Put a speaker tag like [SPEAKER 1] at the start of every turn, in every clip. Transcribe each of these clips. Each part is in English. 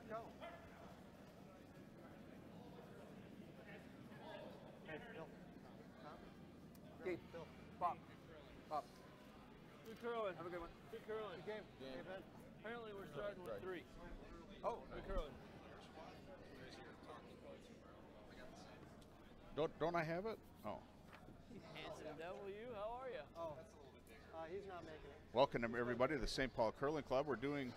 [SPEAKER 1] Mark, go. Hey, Bill. Tom?
[SPEAKER 2] Okay.
[SPEAKER 1] Bill.
[SPEAKER 2] Pop. Pop.
[SPEAKER 3] Good curling.
[SPEAKER 2] Have a good one.
[SPEAKER 3] Good curling.
[SPEAKER 1] Good game. Hey, Ben.
[SPEAKER 3] Apparently we're starting with 3.
[SPEAKER 2] Oh,
[SPEAKER 3] Good curling.
[SPEAKER 4] Don't I have it? Oh.
[SPEAKER 3] Handsome devil, you. How are you?
[SPEAKER 1] Oh, he's not making it.
[SPEAKER 4] Welcome everybody to the St. Paul Curling Club. We're doing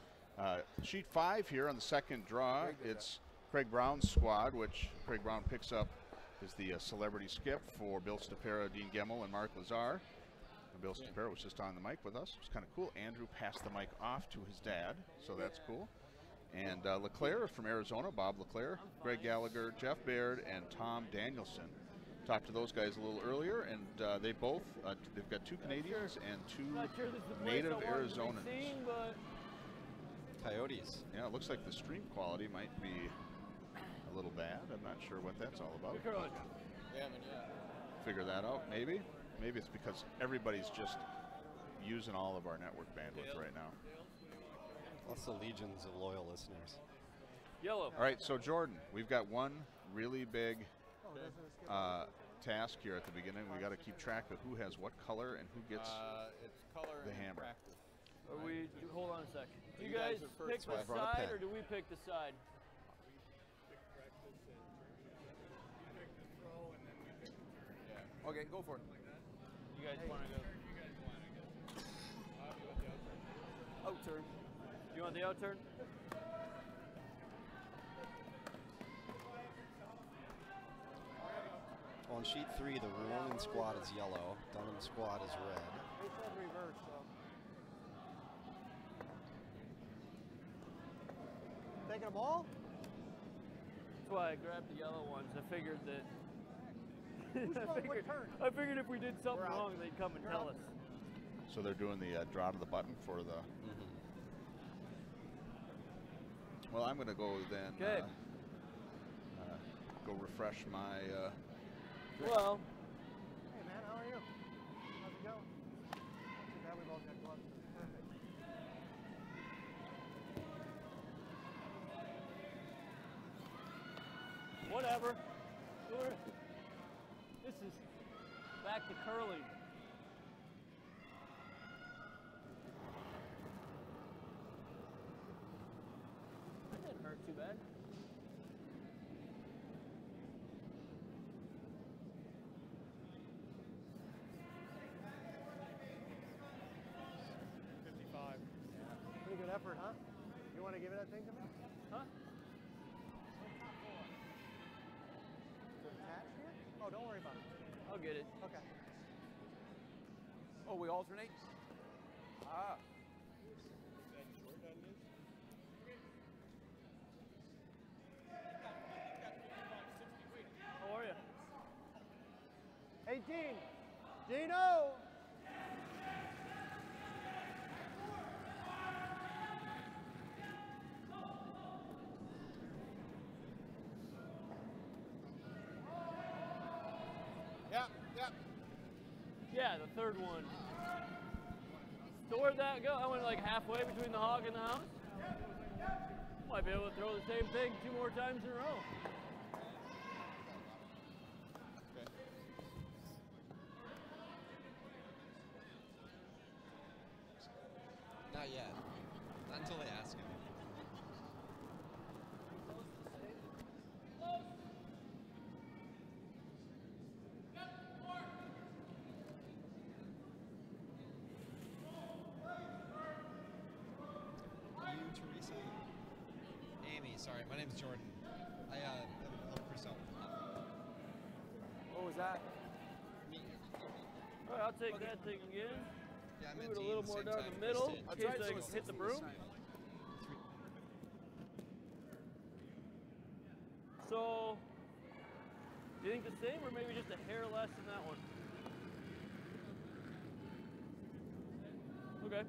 [SPEAKER 4] sheet 5 here on the second draw. It's Craig Brown's squad, which Craig Brown picks up is the celebrity skip for Bill Stapera, Dean Gemmel, and Mark Lazar. And Bill Stapera was just on the mic with us. It was kind of cool. Andrew passed the mic off to his dad, so that's cool. And Leclair from Arizona, Bob Leclair, Greg Gallagher, Jeff Baird, and Tom Danielson. Talked to those guys a little earlier, and they both, they've got 2 Canadians and 2 native Arizonans.
[SPEAKER 3] But
[SPEAKER 5] Coyotes.
[SPEAKER 4] Yeah, it looks like the stream quality might be a little bad. I'm not sure what that's all about. Figure that out, maybe. Maybe it's because everybody's just using all of our network bandwidth right now.
[SPEAKER 5] Lots of legions of loyal listeners.
[SPEAKER 3] Yellow.
[SPEAKER 4] All right, so Jordan, we've got one really big task here at the beginning. We got to keep track of who has what color and who gets
[SPEAKER 6] it's color
[SPEAKER 4] the hammer.
[SPEAKER 6] Practice.
[SPEAKER 3] Are we? Hold on a sec. Do you guys pick the side, or do we pick the side?
[SPEAKER 2] okay, go for it.
[SPEAKER 3] You guys want to go?
[SPEAKER 2] Out turn.
[SPEAKER 3] You want the out turn?
[SPEAKER 5] On sheet 3, the rolling squad is yellow. Dunham squad is red.
[SPEAKER 1] They said reverse, though. Taking them all?
[SPEAKER 3] That's why I grabbed the yellow ones. I figured that.
[SPEAKER 1] Who's going what turn?
[SPEAKER 3] I figured if we did something wrong, they'd come and tell us.
[SPEAKER 4] So they're doing the draw to the button for the. Well, I'm going to go then.
[SPEAKER 3] Okay.
[SPEAKER 4] Go refresh my.
[SPEAKER 3] Well.
[SPEAKER 1] Hey, man, how are you? How's it going? Not too bad. We both got gloves. Perfect.
[SPEAKER 3] Whatever. This is back to curling. That didn't hurt too bad.
[SPEAKER 1] Pretty good effort, huh? You want to give it that thing to me?
[SPEAKER 3] Huh?
[SPEAKER 1] To attach here? Oh, don't worry about it.
[SPEAKER 3] I'll get it.
[SPEAKER 1] Okay.
[SPEAKER 2] Oh, we alternate? Ah.
[SPEAKER 3] How are you?
[SPEAKER 1] Hey, Dean. Dino!
[SPEAKER 3] Yeah, the third one. So where'd that go? I went like halfway between the hog and the house. Might be able to throw the same thing 2 more times in a row.
[SPEAKER 6] Okay.
[SPEAKER 5] Not yet. Not until they ask him. Teresa? Amy, sorry, my name's Jordan. I look for something.
[SPEAKER 2] What was that?
[SPEAKER 5] Me.
[SPEAKER 3] All right, I'll take that thing again.
[SPEAKER 5] Yeah, I
[SPEAKER 3] Move
[SPEAKER 5] meant
[SPEAKER 3] it a
[SPEAKER 5] Dean
[SPEAKER 3] little
[SPEAKER 5] the
[SPEAKER 3] more
[SPEAKER 5] same
[SPEAKER 3] down
[SPEAKER 5] time
[SPEAKER 3] the
[SPEAKER 5] Chris
[SPEAKER 3] middle
[SPEAKER 5] did.
[SPEAKER 3] in
[SPEAKER 2] That's
[SPEAKER 3] case
[SPEAKER 2] right,
[SPEAKER 3] I
[SPEAKER 2] so
[SPEAKER 3] can
[SPEAKER 2] it's
[SPEAKER 3] hit the
[SPEAKER 2] this
[SPEAKER 3] broom.
[SPEAKER 2] side.
[SPEAKER 3] So, do you think the same or maybe just a hair less than that one? Okay.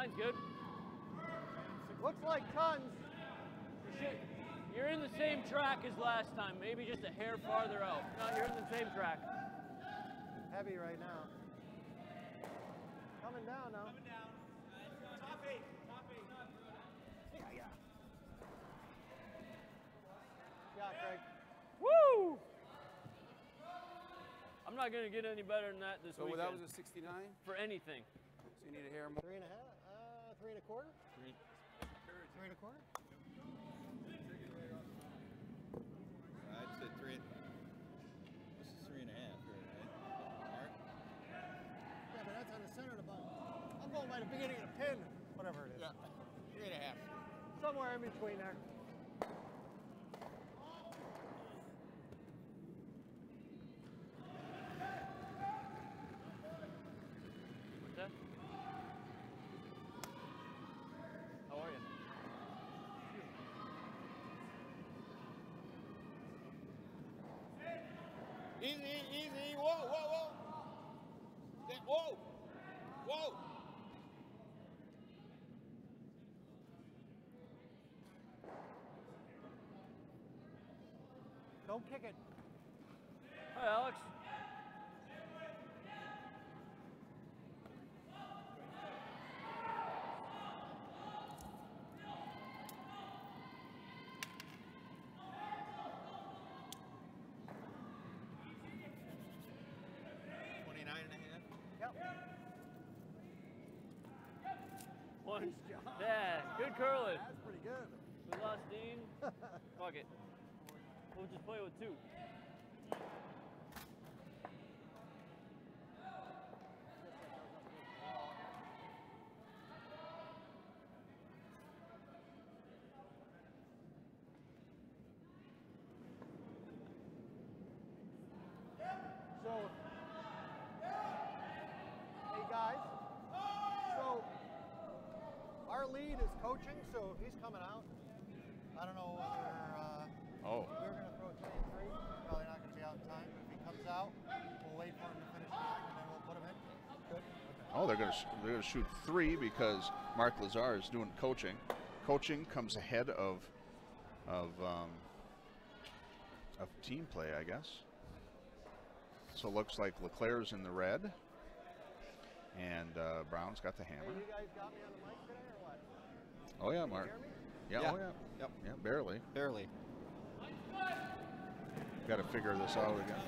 [SPEAKER 3] Mine's good.
[SPEAKER 1] Looks like tons.
[SPEAKER 3] You're in the same track as last time, maybe just a hair farther out. No, you're in the same track.
[SPEAKER 1] Heavy right now. Coming down now.
[SPEAKER 7] Coming down. Top eight. Top eight.
[SPEAKER 1] Yeah. Yeah, Craig.
[SPEAKER 3] Woo! I'm not going to get any better than that this
[SPEAKER 2] So
[SPEAKER 3] weekend.
[SPEAKER 2] that was a 69?
[SPEAKER 3] For anything.
[SPEAKER 2] So you need a hair more?
[SPEAKER 1] 3 1/2, 3 1/4. 3 1/4.
[SPEAKER 6] I'd say 3. This is 3 1/2 here, right? Mark?
[SPEAKER 1] Yeah, but that's on the center of the button. I'm going by the beginning of the pin, whatever it is.
[SPEAKER 6] Yeah. 3 1/2.
[SPEAKER 1] Somewhere in between there.
[SPEAKER 3] What's that? How are you?
[SPEAKER 6] Easy, easy. Whoa, whoa, whoa. Whoa. Whoa.
[SPEAKER 1] Don't kick it.
[SPEAKER 3] Hi, Alex.
[SPEAKER 1] Yep.
[SPEAKER 3] One. Yeah, good curling.
[SPEAKER 1] That's pretty good.
[SPEAKER 3] We lost Dean. Fuck it. We'll just play with 2.
[SPEAKER 1] So, hey guys, so our lead is coaching, so if he's coming out, I don't know whether
[SPEAKER 4] Oh,
[SPEAKER 1] we're going to throw 3 and 3. Probably not going to be out in time, but if he comes out, we'll wait for him to finish trying and then we'll put him in. Good? Okay.
[SPEAKER 4] oh, they're gonna shoot 3 because Mark Lazar is doing coaching. Coaching comes ahead of team play, I guess. So it looks like Leclair's in the red, and Brown's got the
[SPEAKER 1] Hey,
[SPEAKER 4] hammer.
[SPEAKER 1] you guys got me on the mic today or what?
[SPEAKER 4] Oh yeah,
[SPEAKER 1] Can
[SPEAKER 4] Mark.
[SPEAKER 1] you hear me?
[SPEAKER 4] Yeah,
[SPEAKER 5] Yeah.
[SPEAKER 4] oh yeah.
[SPEAKER 5] Yep.
[SPEAKER 4] Yeah, barely.
[SPEAKER 5] Barely.
[SPEAKER 4] Got to figure this out again.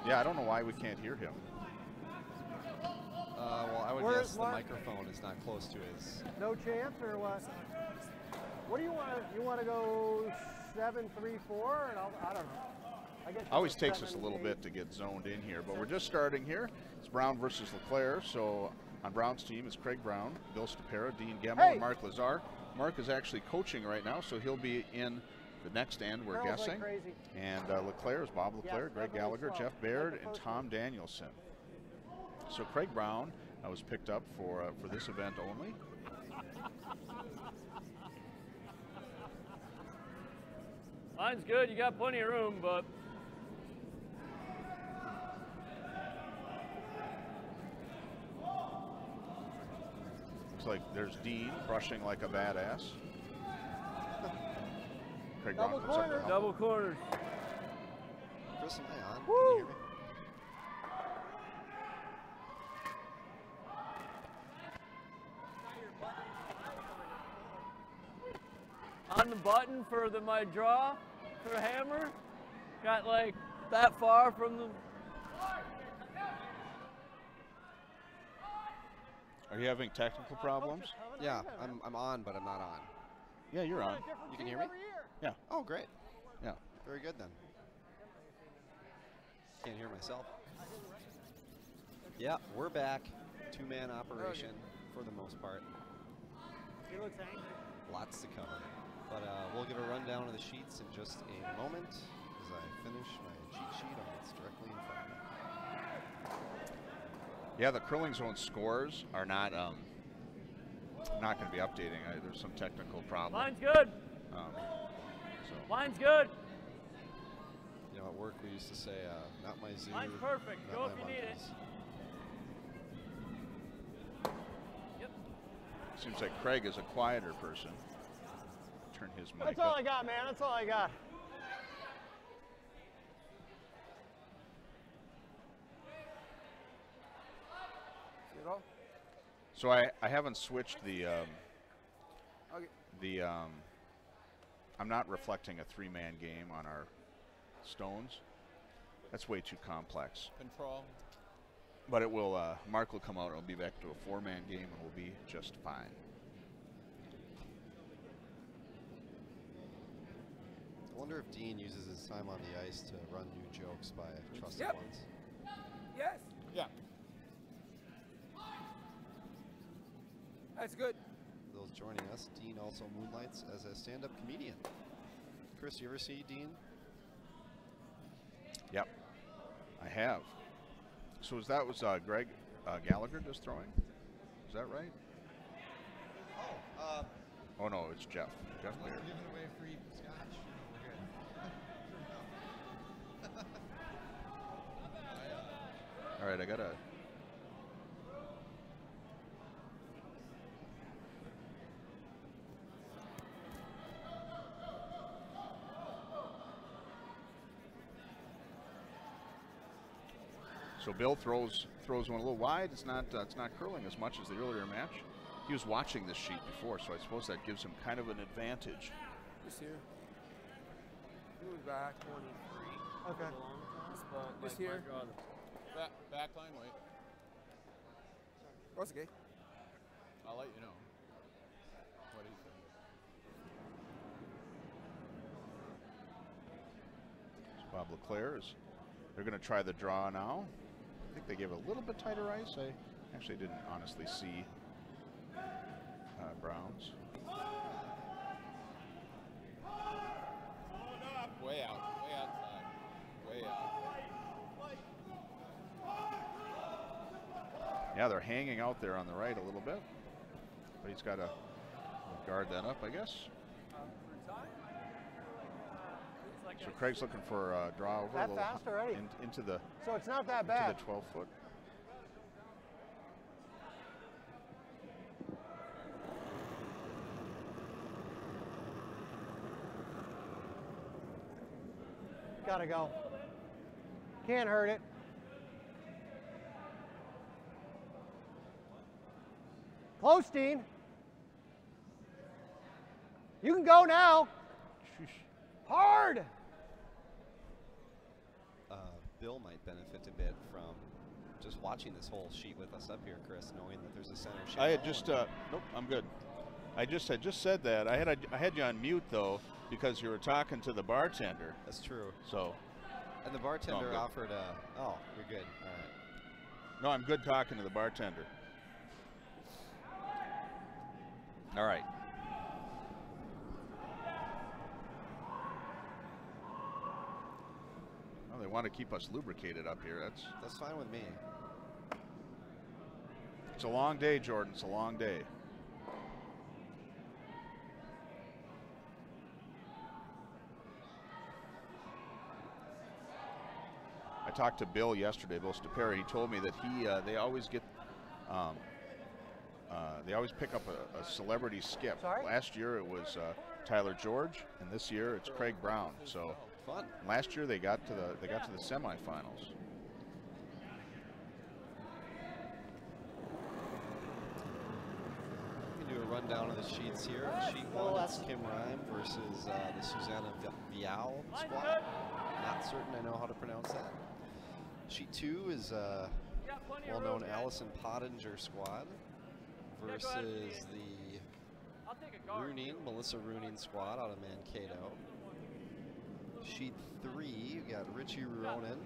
[SPEAKER 4] Yeah, I don't know why we can't hear him.
[SPEAKER 5] Well, I would
[SPEAKER 1] Where
[SPEAKER 5] guess
[SPEAKER 1] is
[SPEAKER 5] the
[SPEAKER 1] Mark?
[SPEAKER 5] microphone is not close to his.
[SPEAKER 1] No chance or what? What do you want? You want to go 7-3-4? And I don't know. I guess
[SPEAKER 4] Always
[SPEAKER 1] you go
[SPEAKER 4] takes us a
[SPEAKER 1] 7,
[SPEAKER 4] little
[SPEAKER 1] 8.
[SPEAKER 4] bit to get zoned in here, but we're just starting here. It's Brown versus Leclair. So on Brown's team is Craig Brown, Bill Stapera, Dean Gemmell,
[SPEAKER 1] Hey!
[SPEAKER 4] and Mark Lazar. Mark is actually coaching right now, so he'll be in the next end, we're
[SPEAKER 1] Girls like
[SPEAKER 4] guessing.
[SPEAKER 1] crazy.
[SPEAKER 4] And Leclair is Bob Leclair,
[SPEAKER 1] Yeah,
[SPEAKER 4] Greg
[SPEAKER 1] definitely
[SPEAKER 4] Gallagher,
[SPEAKER 1] slow,
[SPEAKER 4] Jeff
[SPEAKER 1] like
[SPEAKER 4] Baird,
[SPEAKER 1] the
[SPEAKER 4] and
[SPEAKER 1] first
[SPEAKER 4] Tom
[SPEAKER 1] one.
[SPEAKER 4] Danielson. So Craig Brown was picked up for this event only.
[SPEAKER 3] Mine's good. You got plenty of room, but
[SPEAKER 4] Looks like there's Dean brushing like a badass. Craig
[SPEAKER 1] Double
[SPEAKER 4] Brown puts up the
[SPEAKER 1] corner.
[SPEAKER 4] helmet.
[SPEAKER 3] double corners.
[SPEAKER 5] Chris, am I on? Can
[SPEAKER 1] Woo!
[SPEAKER 5] you hear me?
[SPEAKER 3] On the button for my draw for a hammer. Got like that far from the.
[SPEAKER 4] Are you having technical problems?
[SPEAKER 5] Yeah, I'm on, but I'm not on.
[SPEAKER 4] Yeah, you're on.
[SPEAKER 5] You can hear me?
[SPEAKER 4] Yeah.
[SPEAKER 5] Oh, great.
[SPEAKER 4] Yeah.
[SPEAKER 5] Very good then. Can't hear myself. Yeah, we're back. 2-man operation for the most part.
[SPEAKER 1] He looks angry.
[SPEAKER 5] Lots to cover. But we'll give a rundown of the sheets in just a moment as I finish my cheat sheet on what's directly in front of me.
[SPEAKER 4] Yeah, the curling zone scores are not going to be updating. There's some technical problem.
[SPEAKER 3] Mine's good.
[SPEAKER 4] So
[SPEAKER 3] Mine's good.
[SPEAKER 5] You know, at work we used to say, not my zoo.
[SPEAKER 3] Mine's perfect.
[SPEAKER 5] not
[SPEAKER 3] Go
[SPEAKER 5] my
[SPEAKER 3] if you need it.
[SPEAKER 5] monkeys.
[SPEAKER 4] Seems like Craig is a quieter person. Turn his mic
[SPEAKER 1] That's all
[SPEAKER 4] up.
[SPEAKER 1] I got, man. That's all I got.
[SPEAKER 2] You know?
[SPEAKER 4] So I haven't switched the
[SPEAKER 2] Okay.
[SPEAKER 4] I'm not reflecting a 3-man game on our stones. That's way too complex.
[SPEAKER 6] Control.
[SPEAKER 4] But it will, Mark will come out and it'll be back to a 4-man game and we'll be just fine.
[SPEAKER 5] I wonder if Dean uses his time on the ice to run new jokes by trusted
[SPEAKER 2] Yep.
[SPEAKER 5] ones.
[SPEAKER 2] Yes.
[SPEAKER 6] Yeah.
[SPEAKER 2] That's good.
[SPEAKER 5] For those joining us, Dean also moonlights as a stand-up comedian. Chris, you ever see Dean?
[SPEAKER 4] Yep, I have. So that was Greg Gallagher just throwing? Is that right? Oh no, it's Jeff. Jeff Lear.
[SPEAKER 5] Giving away free scotch.
[SPEAKER 4] All right, I gotta. So Bill throws one a little wide. It's not curling as much as the earlier match. He was watching this sheet before, so I suppose that gives him kind of an advantage.
[SPEAKER 2] Just here. He was back 23.
[SPEAKER 1] Okay.
[SPEAKER 2] Just here.
[SPEAKER 6] Back line, wait.
[SPEAKER 2] That's okay.
[SPEAKER 6] I'll let you know. What do you think?
[SPEAKER 4] So Bob Leclair is. They're going to try the draw now. I think they gave a little bit tighter ice. I actually didn't honestly see Browns.
[SPEAKER 6] Way out. Way outside. Way out.
[SPEAKER 4] Yeah, they're hanging out there on the right a little bit. But he's got to guard that up, I guess. So Craig's looking for a draw over
[SPEAKER 1] That
[SPEAKER 4] a little
[SPEAKER 1] fast already?
[SPEAKER 4] into the
[SPEAKER 1] So it's not that bad.
[SPEAKER 4] 12-foot.
[SPEAKER 1] Gotta go. Can't hurt it. Close, Dean. You can go now. Hard.
[SPEAKER 5] Bill might benefit a bit from just watching this whole sheet with us up here, Chris, knowing that there's a center shape.
[SPEAKER 4] I had just nope, I'm good. I just said that. I had you on mute though because you were talking to the bartender.
[SPEAKER 5] That's true.
[SPEAKER 4] So.
[SPEAKER 5] And the bartender
[SPEAKER 4] good.
[SPEAKER 5] offered a. Oh, you're good. All right.
[SPEAKER 4] No, I'm good talking to the bartender. All right. Well, they want to keep us lubricated up here.
[SPEAKER 5] That's fine with me.
[SPEAKER 4] It's a long day, Jordan. It's a long day. I talked to Bill yesterday, Bill Stapera. He told me that they always get they always pick up a celebrity skip.
[SPEAKER 1] Sorry?
[SPEAKER 4] Last year it was Tyler George, and this year it's Craig Brown. So
[SPEAKER 5] Fun.
[SPEAKER 4] last year they got to the semifinals.
[SPEAKER 5] We can do a rundown of the sheets here. Sheet
[SPEAKER 1] Well,
[SPEAKER 5] 1, it's
[SPEAKER 1] that's-
[SPEAKER 5] Kim Rhyme versus the Susanna Vial squad. Not certain I know how to pronounce that. Sheet 2 is well-known Allison Pottinger squad versus the
[SPEAKER 3] I'll take a guard.
[SPEAKER 5] Melissa Rooning squad out of Mankato. Sheet 3, you got Richie Ruonen,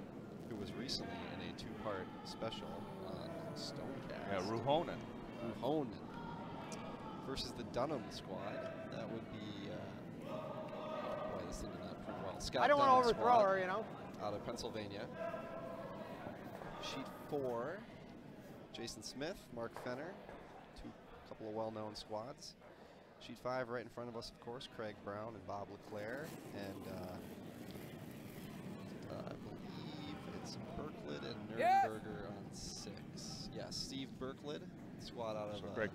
[SPEAKER 5] who was recently in a 2-part special on Stonecast.
[SPEAKER 4] Yeah, Ruhonen.
[SPEAKER 5] Ruhonen versus the Dunham squad. That would be, boy, this thing did not prove well. Scott
[SPEAKER 1] I don't want to
[SPEAKER 5] Dunham
[SPEAKER 1] overthrow
[SPEAKER 5] squad
[SPEAKER 1] her, you know.
[SPEAKER 5] out of Pennsylvania. Sheet 4, Jason Smith, Mark Fenner, couple of well-known squads. Sheet 5 right in front of us, of course, Craig Brown and Bob Leclair, and I believe it's Berklid and
[SPEAKER 2] Yes!
[SPEAKER 5] Nurnberger on 6. Yes, Steve Berklid, squad out of
[SPEAKER 4] So Greg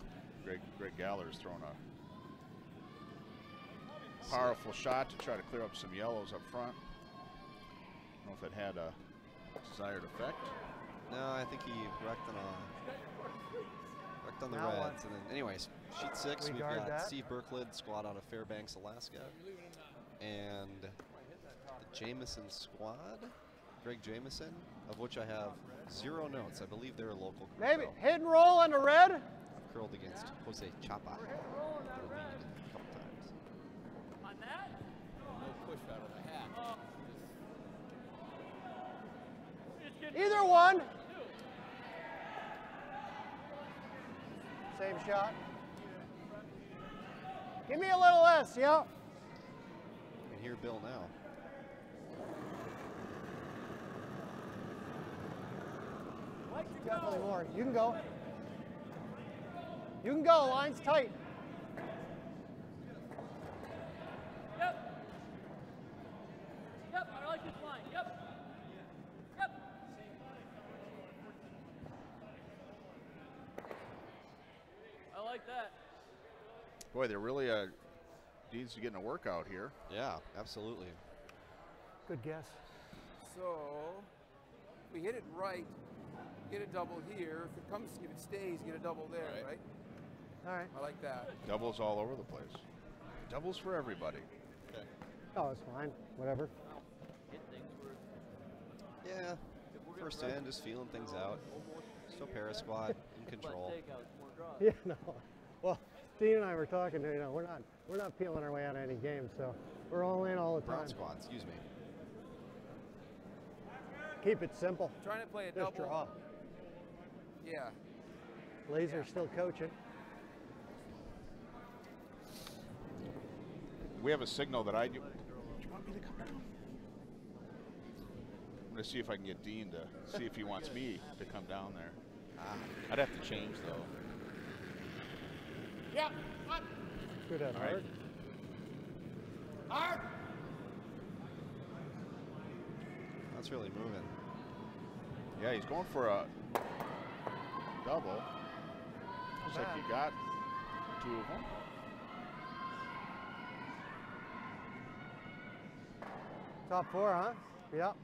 [SPEAKER 4] Greg Galler's thrown a powerful shot to try to clear up some yellows up front. I don't know if it had a desired effect.
[SPEAKER 5] No, I think he wrecked on the
[SPEAKER 1] Now
[SPEAKER 5] Reds.
[SPEAKER 1] what?
[SPEAKER 5] And then, anyways, sheet 6,
[SPEAKER 1] We
[SPEAKER 5] we've
[SPEAKER 1] guard
[SPEAKER 5] got
[SPEAKER 1] that.
[SPEAKER 5] Steve Berklid, squad out of Fairbanks, Alaska. And the Jameson squad, Greg Jameson, of which I have 0 notes. I believe they're a local group.
[SPEAKER 1] Maybe
[SPEAKER 5] though.
[SPEAKER 1] hit and roll on the red.
[SPEAKER 5] I've curled against Jose Chapa. The lead a couple times.
[SPEAKER 3] On that?
[SPEAKER 6] No push out of the hat.
[SPEAKER 1] Either one. Same shot. Give me a little less, yeah.
[SPEAKER 5] You can hear Bill now.
[SPEAKER 1] Definitely more. You can go. You can go. Line's tight.
[SPEAKER 3] Yep. Yep, I like this line. Yep. Yep. I like that.
[SPEAKER 4] Boy, they're really Dean's getting a workout here.
[SPEAKER 5] Yeah, absolutely.
[SPEAKER 1] Good guess.
[SPEAKER 2] So, if we hit it right, get a double here. If it stays, get a double there, right?
[SPEAKER 1] All right.
[SPEAKER 2] I like that.
[SPEAKER 4] Doubles all over the place. Doubles for everybody.
[SPEAKER 6] Okay.
[SPEAKER 1] Oh, it's fine. Whatever.
[SPEAKER 5] Yeah, first hand, just feeling things out. So Para squad in control.
[SPEAKER 1] Yeah, no. Well, Dean and I were talking. You know, we're not peeling our way out of any game, so we're all in all the time.
[SPEAKER 5] Brown squad, excuse me.
[SPEAKER 1] Keep it simple.
[SPEAKER 2] Trying to play a
[SPEAKER 1] Just
[SPEAKER 2] double.
[SPEAKER 1] draw.
[SPEAKER 2] Yeah.
[SPEAKER 1] Laser's still coaching.
[SPEAKER 4] We have a signal that do you want me to come down? I'm going to see if I can get Dean to see if he wants me to come down there. I'd have to change, though.
[SPEAKER 1] Yeah. Good at hard.
[SPEAKER 7] Hard.
[SPEAKER 5] That's really moving.
[SPEAKER 4] Yeah, he's going for a double. Looks like he got 2 of them.
[SPEAKER 1] Top 4, huh? Yep.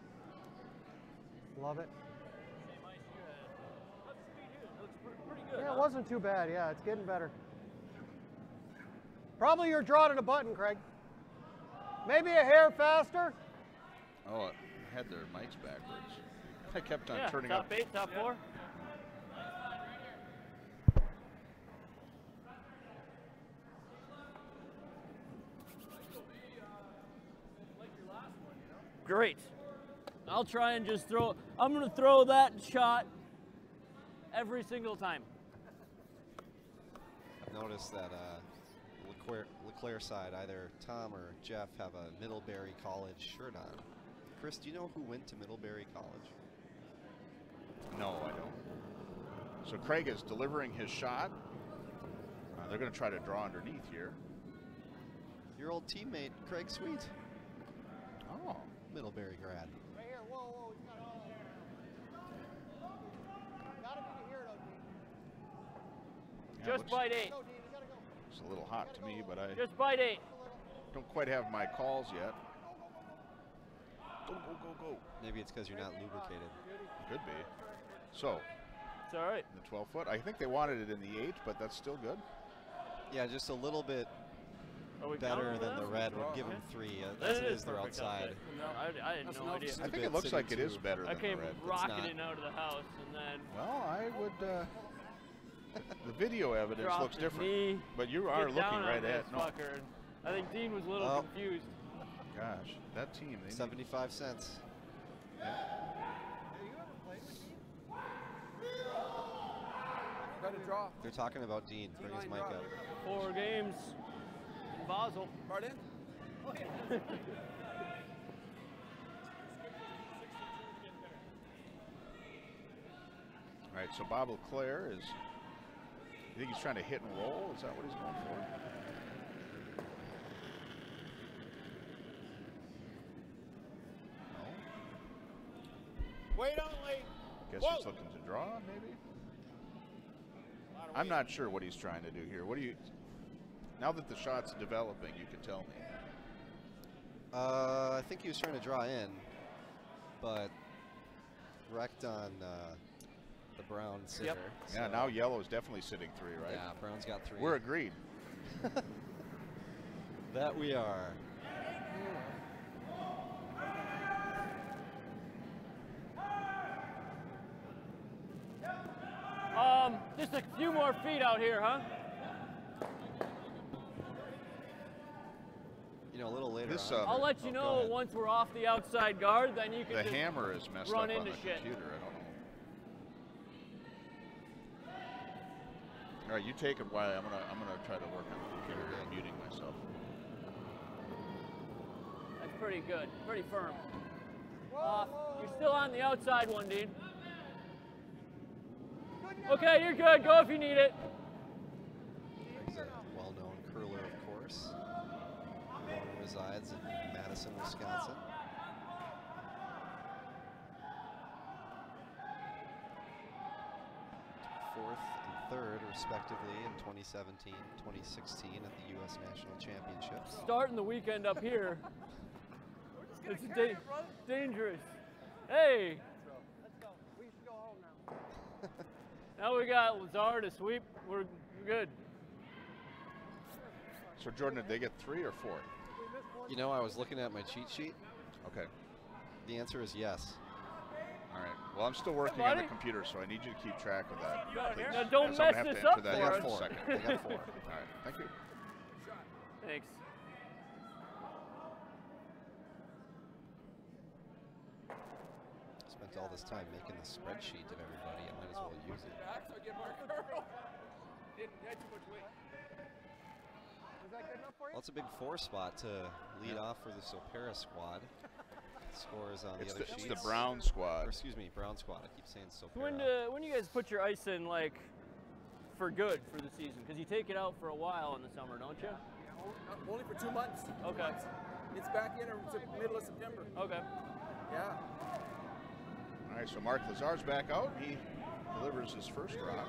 [SPEAKER 1] Love it. Yeah, it wasn't too bad. Yeah, it's getting better. Probably your draw to the button, Craig. Maybe a hair faster.
[SPEAKER 4] Oh, it had their mics backwards. I kept on
[SPEAKER 3] Yeah,
[SPEAKER 4] turning
[SPEAKER 3] top
[SPEAKER 4] up.
[SPEAKER 3] 8, top 4. Great. I'll try and just throw. I'm going to throw that shot every single time.
[SPEAKER 5] I've noticed that Leclair side, either Tom or Jeff, have a Middlebury College shirt on. Chris, do you know who went to Middlebury College?
[SPEAKER 4] No, I don't. So Craig is delivering his shot. They're going to try to draw underneath here.
[SPEAKER 5] Your old teammate, Craig Sweet.
[SPEAKER 4] Oh.
[SPEAKER 5] Middlebury grad.
[SPEAKER 1] Right here. Whoa, whoa. He's got it all there. Gotta be to here, though, Dean.
[SPEAKER 4] Yeah,
[SPEAKER 3] Just bite 8.
[SPEAKER 1] Go, Dean. You gotta go.
[SPEAKER 4] It's a little hot to me, but I
[SPEAKER 3] Just bite 8.
[SPEAKER 4] don't quite have my calls yet. Go, go, go, go.
[SPEAKER 5] Maybe it's because you're not lubricated.
[SPEAKER 4] Could be. So,
[SPEAKER 3] It's all right.
[SPEAKER 4] the 12 foot. I think they wanted it in the 8, but that's still good.
[SPEAKER 5] Yeah, just a little bit
[SPEAKER 3] Are we
[SPEAKER 5] better
[SPEAKER 3] counting
[SPEAKER 5] than
[SPEAKER 3] for
[SPEAKER 5] the
[SPEAKER 3] that?
[SPEAKER 5] red would give them 3.
[SPEAKER 3] That
[SPEAKER 5] As it is, they're
[SPEAKER 3] perfect
[SPEAKER 5] outside.
[SPEAKER 3] I had
[SPEAKER 2] That's
[SPEAKER 3] no
[SPEAKER 2] enough.
[SPEAKER 3] idea.
[SPEAKER 4] I think it
[SPEAKER 5] bit
[SPEAKER 4] looks like it
[SPEAKER 5] sitting
[SPEAKER 4] is
[SPEAKER 5] too.
[SPEAKER 4] better
[SPEAKER 3] I
[SPEAKER 4] than
[SPEAKER 3] came
[SPEAKER 4] the red.
[SPEAKER 3] rocketing out of the house and then
[SPEAKER 4] Well, I would. The video evidence
[SPEAKER 3] dropped
[SPEAKER 4] looks
[SPEAKER 3] his
[SPEAKER 4] different.
[SPEAKER 3] knee,
[SPEAKER 4] But you are
[SPEAKER 3] get down
[SPEAKER 4] looking
[SPEAKER 3] on
[SPEAKER 4] right
[SPEAKER 3] this
[SPEAKER 4] at. No,
[SPEAKER 3] fucker. And I think Dean was a little
[SPEAKER 5] Oh.
[SPEAKER 3] confused.
[SPEAKER 4] gosh, that team. They need,
[SPEAKER 5] 75 cents.
[SPEAKER 2] Got to draw.
[SPEAKER 5] They're talking about Dean. Bring his mic up.
[SPEAKER 3] 4 games in Basel.
[SPEAKER 2] Pardon?
[SPEAKER 4] All right, so Bob Leclair is. You think he's trying to hit and roll? Is that what he's going for? No.
[SPEAKER 7] Wait only.
[SPEAKER 4] Guess
[SPEAKER 7] Whoa.
[SPEAKER 4] he's looking to draw, maybe. I'm not sure what he's trying to do here. What do you? Now that the shot's developing, you can tell me.
[SPEAKER 5] I think he was trying to draw in, but wrecked on the brown sitter.
[SPEAKER 3] Yep.
[SPEAKER 5] So
[SPEAKER 4] Yeah, now yellow's definitely sitting 3, right?
[SPEAKER 5] yeah, brown's got 3.
[SPEAKER 4] We're agreed.
[SPEAKER 5] That we are.
[SPEAKER 3] Just a few more feet out here, huh?
[SPEAKER 5] You know, a little later
[SPEAKER 4] This,
[SPEAKER 5] on.
[SPEAKER 3] I'll let you
[SPEAKER 5] Oh, go
[SPEAKER 3] know
[SPEAKER 5] ahead.
[SPEAKER 3] once we're off the outside guard, then you can
[SPEAKER 4] The
[SPEAKER 3] just
[SPEAKER 4] hammer is messed
[SPEAKER 3] run
[SPEAKER 4] up on
[SPEAKER 3] into
[SPEAKER 4] the
[SPEAKER 3] shit.
[SPEAKER 4] computer. I don't know. All right, you take it. While I'm gonna try to work on the computer and muting myself.
[SPEAKER 3] That's pretty good, pretty firm. You're still on the outside one, Dean. Okay, you're good. Go if you need it.
[SPEAKER 5] He's a well-known curler, of course. Owner resides in Madison, Wisconsin. Fourth and third, respectively, in 2017, 2016 at the U.S. National Championships.
[SPEAKER 3] Starting the weekend up here. It's dangerous. Hey.
[SPEAKER 1] Let's go. We should go home now.
[SPEAKER 3] Now we got Lazar to sweep. We're good.
[SPEAKER 4] So Jordan, did they get 3 or 4?
[SPEAKER 5] You know, I was looking at my cheat sheet.
[SPEAKER 4] Okay.
[SPEAKER 5] The answer is yes.
[SPEAKER 4] All right. Well, I'm still working on the
[SPEAKER 3] buddy.
[SPEAKER 4] computer, so I need you to keep track of that. please.
[SPEAKER 3] Now don't
[SPEAKER 4] Because I'm gonna
[SPEAKER 3] mess
[SPEAKER 4] have to
[SPEAKER 3] this
[SPEAKER 4] enter
[SPEAKER 3] up
[SPEAKER 4] that
[SPEAKER 5] They
[SPEAKER 3] for
[SPEAKER 4] in
[SPEAKER 5] got
[SPEAKER 3] us.
[SPEAKER 4] a
[SPEAKER 5] 4.
[SPEAKER 4] second.
[SPEAKER 5] They got 4.
[SPEAKER 4] All right. Thank you.
[SPEAKER 3] Thanks.
[SPEAKER 5] Spent all this time making the spreadsheet of everybody. I might as well use it.
[SPEAKER 1] Was that good enough for you?
[SPEAKER 5] Well, it's a big 4 spot to lead off for the Sopera squad. Scores on
[SPEAKER 4] It's
[SPEAKER 5] the other
[SPEAKER 4] the, it's
[SPEAKER 5] sheets.
[SPEAKER 4] the Brown
[SPEAKER 5] Or,
[SPEAKER 4] squad.
[SPEAKER 5] excuse me, Brown squad. I keep saying Sopera.
[SPEAKER 3] When do you guys put your ice in, like, for good for the season? Because you take it out for a while in the summer, don't you?
[SPEAKER 2] Only for 2 months.
[SPEAKER 3] Okay.
[SPEAKER 2] It's back in middle of September.
[SPEAKER 3] Okay.
[SPEAKER 2] Yeah.
[SPEAKER 4] All right, so Mark Lazar's back out. He delivers his first rock.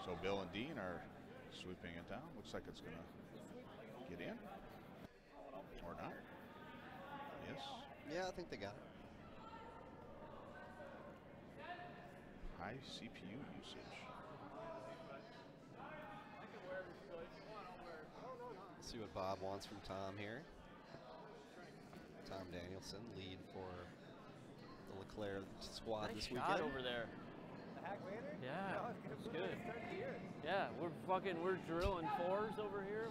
[SPEAKER 4] So Bill and Dean are sweeping it down. Looks like it's going to get in. Or not. Yes.
[SPEAKER 5] Yeah, I think they got it.
[SPEAKER 4] High CPU usage.
[SPEAKER 5] Let's see what Bob wants from Tom here. Tom Danielson, lead for the Leclair squad
[SPEAKER 3] Nice
[SPEAKER 5] this
[SPEAKER 3] shot
[SPEAKER 5] weekend.
[SPEAKER 3] over there.
[SPEAKER 1] The hack later?
[SPEAKER 3] Yeah,
[SPEAKER 1] No,
[SPEAKER 3] it's
[SPEAKER 1] it's
[SPEAKER 3] good.
[SPEAKER 1] Start the year.
[SPEAKER 3] Yeah, we're drilling 4s over here.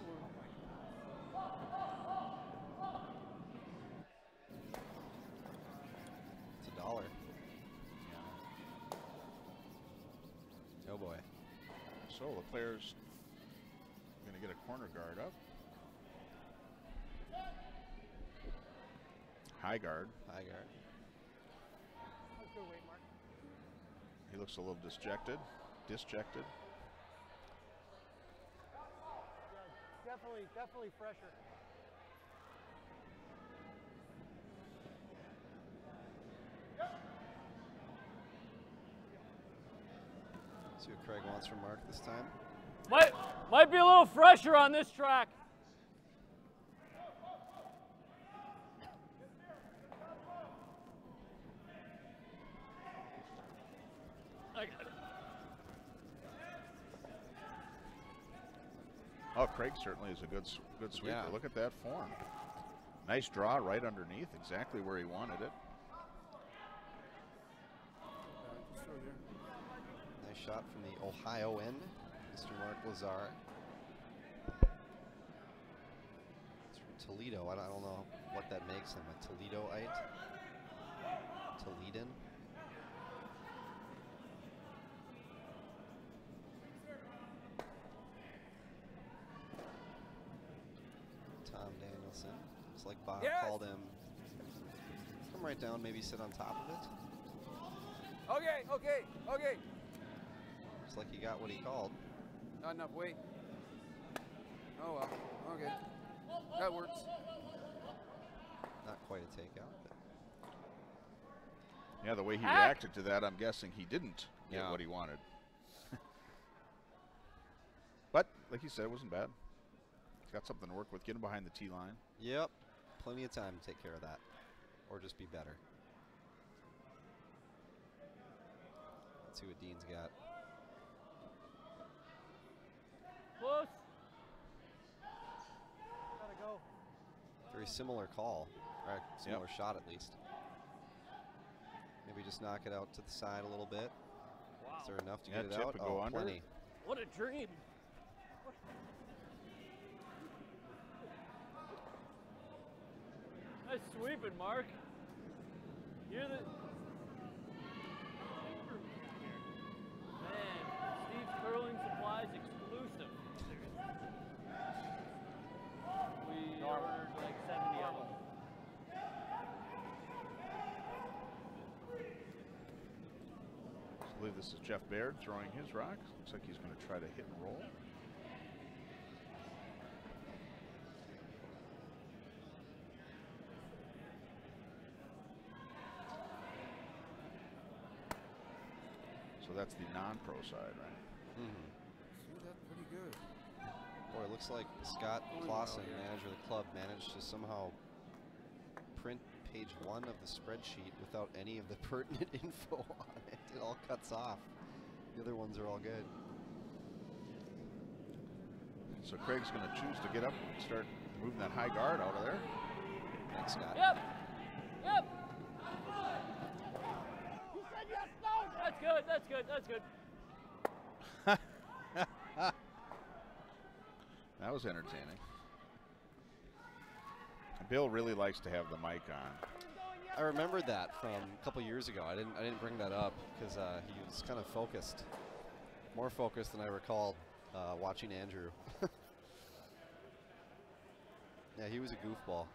[SPEAKER 5] It's $1. Oh boy.
[SPEAKER 4] So Leclerc's going to get a corner guard up. High guard.
[SPEAKER 5] High guard.
[SPEAKER 1] Let's go wait, Mark.
[SPEAKER 4] He looks a little disjected.
[SPEAKER 1] Yeah, definitely fresher.
[SPEAKER 5] See what Craig wants from Mark this time.
[SPEAKER 3] Might be a little fresher on this track. I got it.
[SPEAKER 4] Oh, Craig certainly is a good sweeper.
[SPEAKER 5] Yeah.
[SPEAKER 4] Look at that form. Nice draw right underneath, exactly where he wanted it.
[SPEAKER 5] Nice shot from the Ohioan, Mr. Mark Lazar. It's from Toledo. I don't know what that makes him, a Toledoite? Toledan? Tom Danielson. It's like Bob
[SPEAKER 2] Yes!
[SPEAKER 5] called him. Come right down, maybe sit on top of it.
[SPEAKER 2] Okay.
[SPEAKER 5] It's like he got what he called.
[SPEAKER 2] Not enough weight. Oh well. Okay. That works.
[SPEAKER 5] Not quite a takeout, but
[SPEAKER 4] Yeah, the way he reacted to that, I'm guessing he didn't get
[SPEAKER 5] Yeah.
[SPEAKER 4] what he wanted. But, like you said, it wasn't bad. He's got something to work with. Get him behind the tee line.
[SPEAKER 5] yep, plenty of time to take care of that, or just be better. Let's see what Dean's got.
[SPEAKER 3] Close.
[SPEAKER 1] Gotta go.
[SPEAKER 5] Very similar call, or similar shot at least. Maybe just knock it out to the side a little bit.
[SPEAKER 3] Wow.
[SPEAKER 5] Is there enough to
[SPEAKER 4] Yeah,
[SPEAKER 5] get it
[SPEAKER 4] tip
[SPEAKER 5] out?
[SPEAKER 4] and go under.
[SPEAKER 5] Plenty.
[SPEAKER 3] What a dream. Nice sweeping, Mark. You're the... Man, Steve's Curling Supplies exclusive. We ordered like 70 of them.
[SPEAKER 4] I believe this is Jeff Baird throwing his rock. Looks like he's going to try to hit and roll. So that's the non-pro side, right?
[SPEAKER 5] Mm-hmm.
[SPEAKER 2] See, that's pretty good.
[SPEAKER 5] Boy, it looks like Scott Clausen, manager of the club, managed to somehow print page 1 of the spreadsheet without any of the pertinent info on it. It all cuts off. The other ones are all good.
[SPEAKER 4] So Craig's going to choose to get up and start moving that high guard out of there.
[SPEAKER 5] Thanks, Scott.
[SPEAKER 3] Yep. Yep. You said yes, no. That's good. That's good. That's good.
[SPEAKER 4] That was entertaining. Bill really likes to have the mic on.
[SPEAKER 5] I remembered that from a couple years ago. I didn't bring that up because he was kind of focused, more focused than I recalled watching Andrew. Yeah, he was a goofball.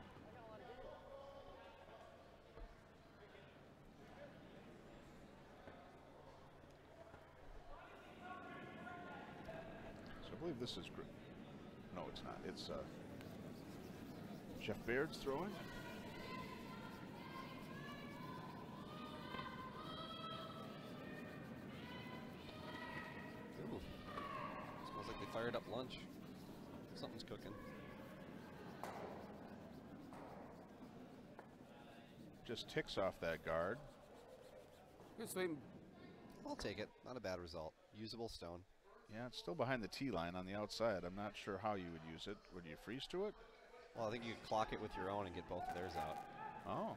[SPEAKER 4] So I believe this is, no, it's not. It's Jeff Baird's throwing.
[SPEAKER 5] Ooh. Smells like they fired up lunch. Something's cooking.
[SPEAKER 4] Just ticks off that guard.
[SPEAKER 2] Good sweeping.
[SPEAKER 5] I'll take it. Not a bad result. Usable stone.
[SPEAKER 4] Yeah, it's still behind the tee line on the outside. I'm not sure how you would use it. Would you freeze to it?
[SPEAKER 5] Well, I think you could clock it with your own and get both of theirs out.
[SPEAKER 4] Oh.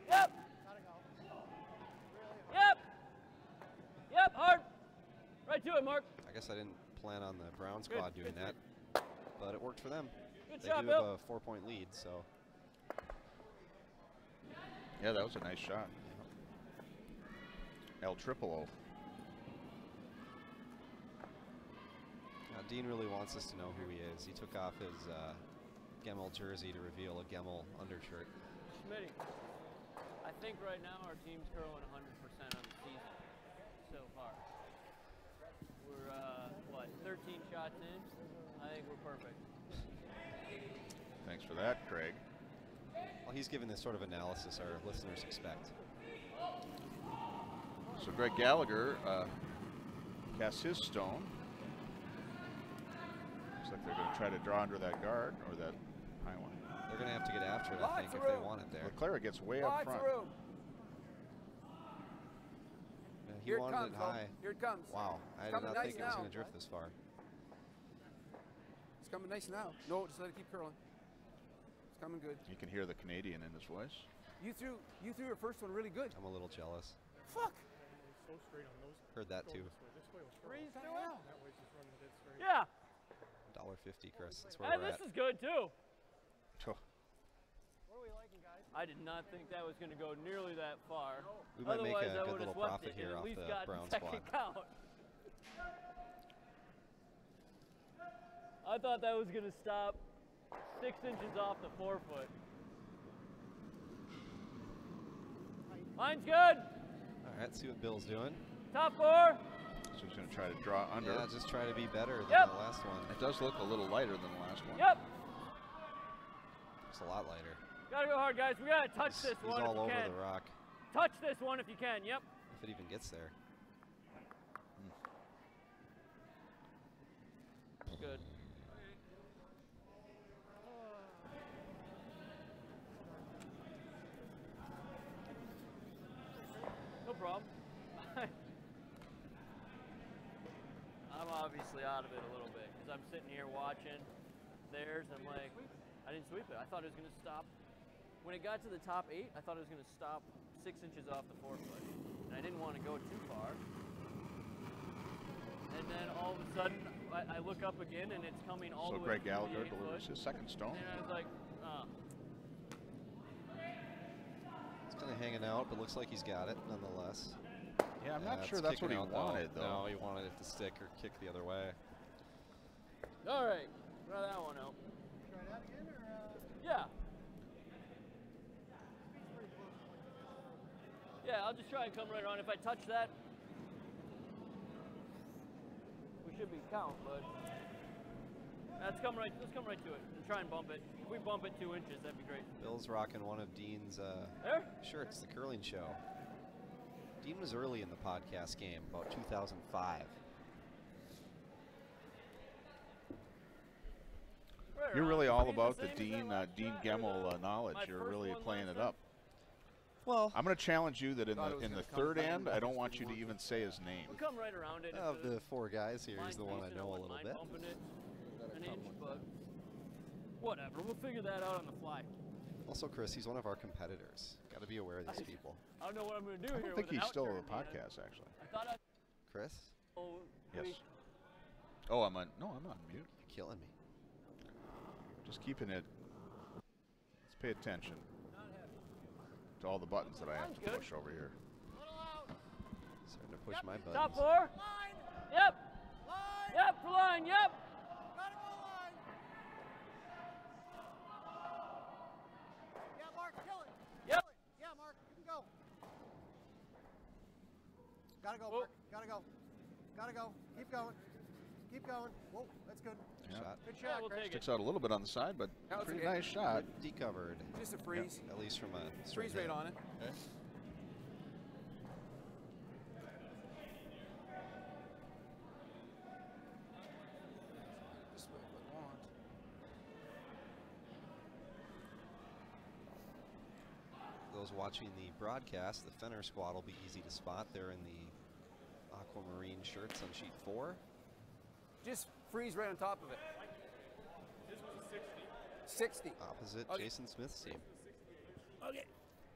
[SPEAKER 3] Yep. Yep. Yep. Hard. Right to it, Mark.
[SPEAKER 5] I guess I didn't plan on the Brown squad doing
[SPEAKER 3] good.
[SPEAKER 5] that, but it worked for them.
[SPEAKER 3] Good
[SPEAKER 5] They
[SPEAKER 3] job,
[SPEAKER 5] do
[SPEAKER 3] Bill.
[SPEAKER 5] have a 4-point lead, so
[SPEAKER 4] Yeah, that was a nice shot. El Triple O.
[SPEAKER 5] Dean really wants us to know who he is. He took off his Gemmel jersey to reveal a Gemmel undershirt.
[SPEAKER 3] Schmitty, I think right now our team's curling 100% on the season so far. We're, what, 13 shots in? I think we're perfect.
[SPEAKER 4] Thanks for that, Craig.
[SPEAKER 5] Well, he's given this sort of analysis our listeners expect.
[SPEAKER 4] So Greg Gallagher casts his stone. Looks like they're going to try to draw under that guard or that high one.
[SPEAKER 5] They're going to have to get after it, I
[SPEAKER 2] Lots
[SPEAKER 5] think,
[SPEAKER 2] of
[SPEAKER 5] if they
[SPEAKER 2] room.
[SPEAKER 5] want it there.
[SPEAKER 4] Leclair gets way up
[SPEAKER 2] Lots
[SPEAKER 4] front.
[SPEAKER 2] of room.
[SPEAKER 5] Yeah, he
[SPEAKER 2] Here it
[SPEAKER 5] wanted
[SPEAKER 2] comes.
[SPEAKER 5] it
[SPEAKER 2] though.
[SPEAKER 5] high.
[SPEAKER 2] Here it comes.
[SPEAKER 5] Wow, I did
[SPEAKER 2] coming
[SPEAKER 5] not
[SPEAKER 2] nice
[SPEAKER 5] think it was
[SPEAKER 2] now.
[SPEAKER 5] going to drift this far.
[SPEAKER 2] It's coming nice now. No, just let it keep curling. It's coming good.
[SPEAKER 4] You can hear the Canadian in his voice.
[SPEAKER 2] You threw your first one really good.
[SPEAKER 5] I'm a little jealous.
[SPEAKER 2] Fuck.
[SPEAKER 8] So straight on those.
[SPEAKER 5] Heard that too.
[SPEAKER 8] This way was
[SPEAKER 3] Freeze to
[SPEAKER 8] straight.
[SPEAKER 3] it.
[SPEAKER 8] That way's just running dead straight.
[SPEAKER 3] Yeah.
[SPEAKER 5] $1.50, Chris. That's where
[SPEAKER 3] And
[SPEAKER 5] we're
[SPEAKER 3] this
[SPEAKER 5] at.
[SPEAKER 3] is good too.
[SPEAKER 1] What are we liking, guys?
[SPEAKER 3] I did not think that was going to go nearly that far.
[SPEAKER 5] We might make
[SPEAKER 3] Otherwise,
[SPEAKER 5] a
[SPEAKER 3] I
[SPEAKER 5] good
[SPEAKER 3] would've
[SPEAKER 5] little
[SPEAKER 3] swept
[SPEAKER 5] profit
[SPEAKER 3] it
[SPEAKER 5] here
[SPEAKER 3] and at
[SPEAKER 5] off
[SPEAKER 3] least
[SPEAKER 5] the
[SPEAKER 3] gotten
[SPEAKER 5] Brown
[SPEAKER 3] second
[SPEAKER 5] squad.
[SPEAKER 3] count. I thought that was going to stop 6 inches off the 4-foot. Mine's good.
[SPEAKER 5] All right, see what Bill's doing.
[SPEAKER 3] Top 4.
[SPEAKER 4] So he's going to try to draw under.
[SPEAKER 5] Yeah, just try to be better than
[SPEAKER 3] Yep.
[SPEAKER 5] the last one.
[SPEAKER 4] It does look a little lighter than the last one.
[SPEAKER 3] Yep.
[SPEAKER 5] It's a lot lighter.
[SPEAKER 3] Gotta go hard, guys. We gotta touch this
[SPEAKER 5] He's
[SPEAKER 3] one if
[SPEAKER 5] all
[SPEAKER 3] you
[SPEAKER 5] over
[SPEAKER 3] can.
[SPEAKER 5] the rock,
[SPEAKER 3] Touch this one if you can. Yep.
[SPEAKER 5] if it even gets there.
[SPEAKER 3] Good. No problem. I'm obviously out of it a little bit because I'm sitting here watching theirs. I'm like, I didn't sweep it. I thought it was going to stop. When it got to the top 8, I thought it was going to stop 6 inches off the forefoot. And I didn't want to go too far. And then all of a sudden, I look up again and it's coming all
[SPEAKER 4] So
[SPEAKER 3] the way
[SPEAKER 4] Greg Gallagher
[SPEAKER 3] to the 8
[SPEAKER 4] delivers
[SPEAKER 3] foot.
[SPEAKER 4] his second stone.
[SPEAKER 3] And I was like,
[SPEAKER 5] It's kind of hanging out, but looks like he's got it nonetheless.
[SPEAKER 4] Yeah, I'm not
[SPEAKER 5] it's
[SPEAKER 4] sure that's what he
[SPEAKER 5] kicking out,
[SPEAKER 4] wanted, though.
[SPEAKER 5] No, he wanted it to stick or kick the other way.
[SPEAKER 3] all right, try that one out.
[SPEAKER 1] Try that again, or?
[SPEAKER 3] Yeah. Yeah, I'll just try and come right around. If I touch that, we should be count, but let's come right to it and try and bump it. If we bump it 2 inches, that'd be great.
[SPEAKER 5] Bill's rocking one of Dean's
[SPEAKER 3] There?
[SPEAKER 5] shirts, the curling show. Dean was early in the podcast game, about 2005.
[SPEAKER 3] Right
[SPEAKER 4] You're
[SPEAKER 3] around.
[SPEAKER 4] really all
[SPEAKER 3] He's
[SPEAKER 4] about the
[SPEAKER 3] same as that
[SPEAKER 4] Dean
[SPEAKER 3] last
[SPEAKER 4] Dean
[SPEAKER 3] shot, or
[SPEAKER 4] Gemmel knowledge.
[SPEAKER 3] my
[SPEAKER 4] You're
[SPEAKER 3] first
[SPEAKER 4] really
[SPEAKER 3] one
[SPEAKER 4] playing
[SPEAKER 3] last
[SPEAKER 4] it
[SPEAKER 3] time?
[SPEAKER 4] up.
[SPEAKER 5] Well,
[SPEAKER 4] I'm going to challenge you that in
[SPEAKER 2] Thought it was
[SPEAKER 4] the
[SPEAKER 2] gonna
[SPEAKER 4] third
[SPEAKER 2] come
[SPEAKER 4] end,
[SPEAKER 2] back
[SPEAKER 4] I don't
[SPEAKER 2] if
[SPEAKER 4] want
[SPEAKER 2] we
[SPEAKER 4] you to
[SPEAKER 2] wanted
[SPEAKER 4] even say his name.
[SPEAKER 3] We'll come right around it.
[SPEAKER 5] of
[SPEAKER 3] if
[SPEAKER 5] the 4 guys here, he's
[SPEAKER 3] line's
[SPEAKER 5] the one I
[SPEAKER 3] decent,
[SPEAKER 5] know a
[SPEAKER 3] wouldn't
[SPEAKER 5] little
[SPEAKER 3] mind
[SPEAKER 5] bit.
[SPEAKER 3] bumping it an inch, but whatever. We'll figure that out on the fly.
[SPEAKER 5] Also, Chris, he's one of our competitors. Got to be aware of these people.
[SPEAKER 3] I don't know what I'm going to do
[SPEAKER 4] I
[SPEAKER 3] here.
[SPEAKER 4] don't think
[SPEAKER 3] with an
[SPEAKER 4] he's still on
[SPEAKER 3] outturn,
[SPEAKER 4] the
[SPEAKER 3] man.
[SPEAKER 4] podcast, actually.
[SPEAKER 3] I thought I.
[SPEAKER 5] Chris,
[SPEAKER 3] Oh,
[SPEAKER 4] Yes.
[SPEAKER 3] we-
[SPEAKER 4] Oh, I'm on. No, I'm on mute.
[SPEAKER 5] you're killing me.
[SPEAKER 4] Just keeping it. Let's pay attention to all the buttons that I have to
[SPEAKER 3] Sounds good.
[SPEAKER 4] push over here.
[SPEAKER 5] Starting to push my buttons.
[SPEAKER 3] Top 4. Yep. Yep, for line. Yep.
[SPEAKER 1] Gotta go line. Yeah, Mark, kill it.
[SPEAKER 3] Yep.
[SPEAKER 1] Kill it. Yeah, Mark, you can go. Gotta go,
[SPEAKER 3] Whoa.
[SPEAKER 1] Mark. Gotta go. Gotta go. Keep going. Keep going. Whoa, that's good.
[SPEAKER 4] Yeah.
[SPEAKER 5] Shot.
[SPEAKER 1] Good
[SPEAKER 3] Yeah,
[SPEAKER 1] shot,
[SPEAKER 3] we'll
[SPEAKER 1] Chris.
[SPEAKER 3] take it.
[SPEAKER 4] Sticks out a little bit on the side, but
[SPEAKER 2] That was
[SPEAKER 4] pretty
[SPEAKER 2] okay.
[SPEAKER 4] nice shot.
[SPEAKER 5] Decovered,
[SPEAKER 2] Just a freeze.
[SPEAKER 5] at least from a straight
[SPEAKER 2] Freeze rate
[SPEAKER 5] hit.
[SPEAKER 2] on it. Just what I want.
[SPEAKER 5] Those watching the broadcast, the Fenner squad will be easy to spot. They're in the aquamarine shirts on sheet 4.
[SPEAKER 2] Just freeze right on top of it. 60.
[SPEAKER 5] Opposite
[SPEAKER 2] Okay.
[SPEAKER 5] Jason Smith's team.
[SPEAKER 2] Okay.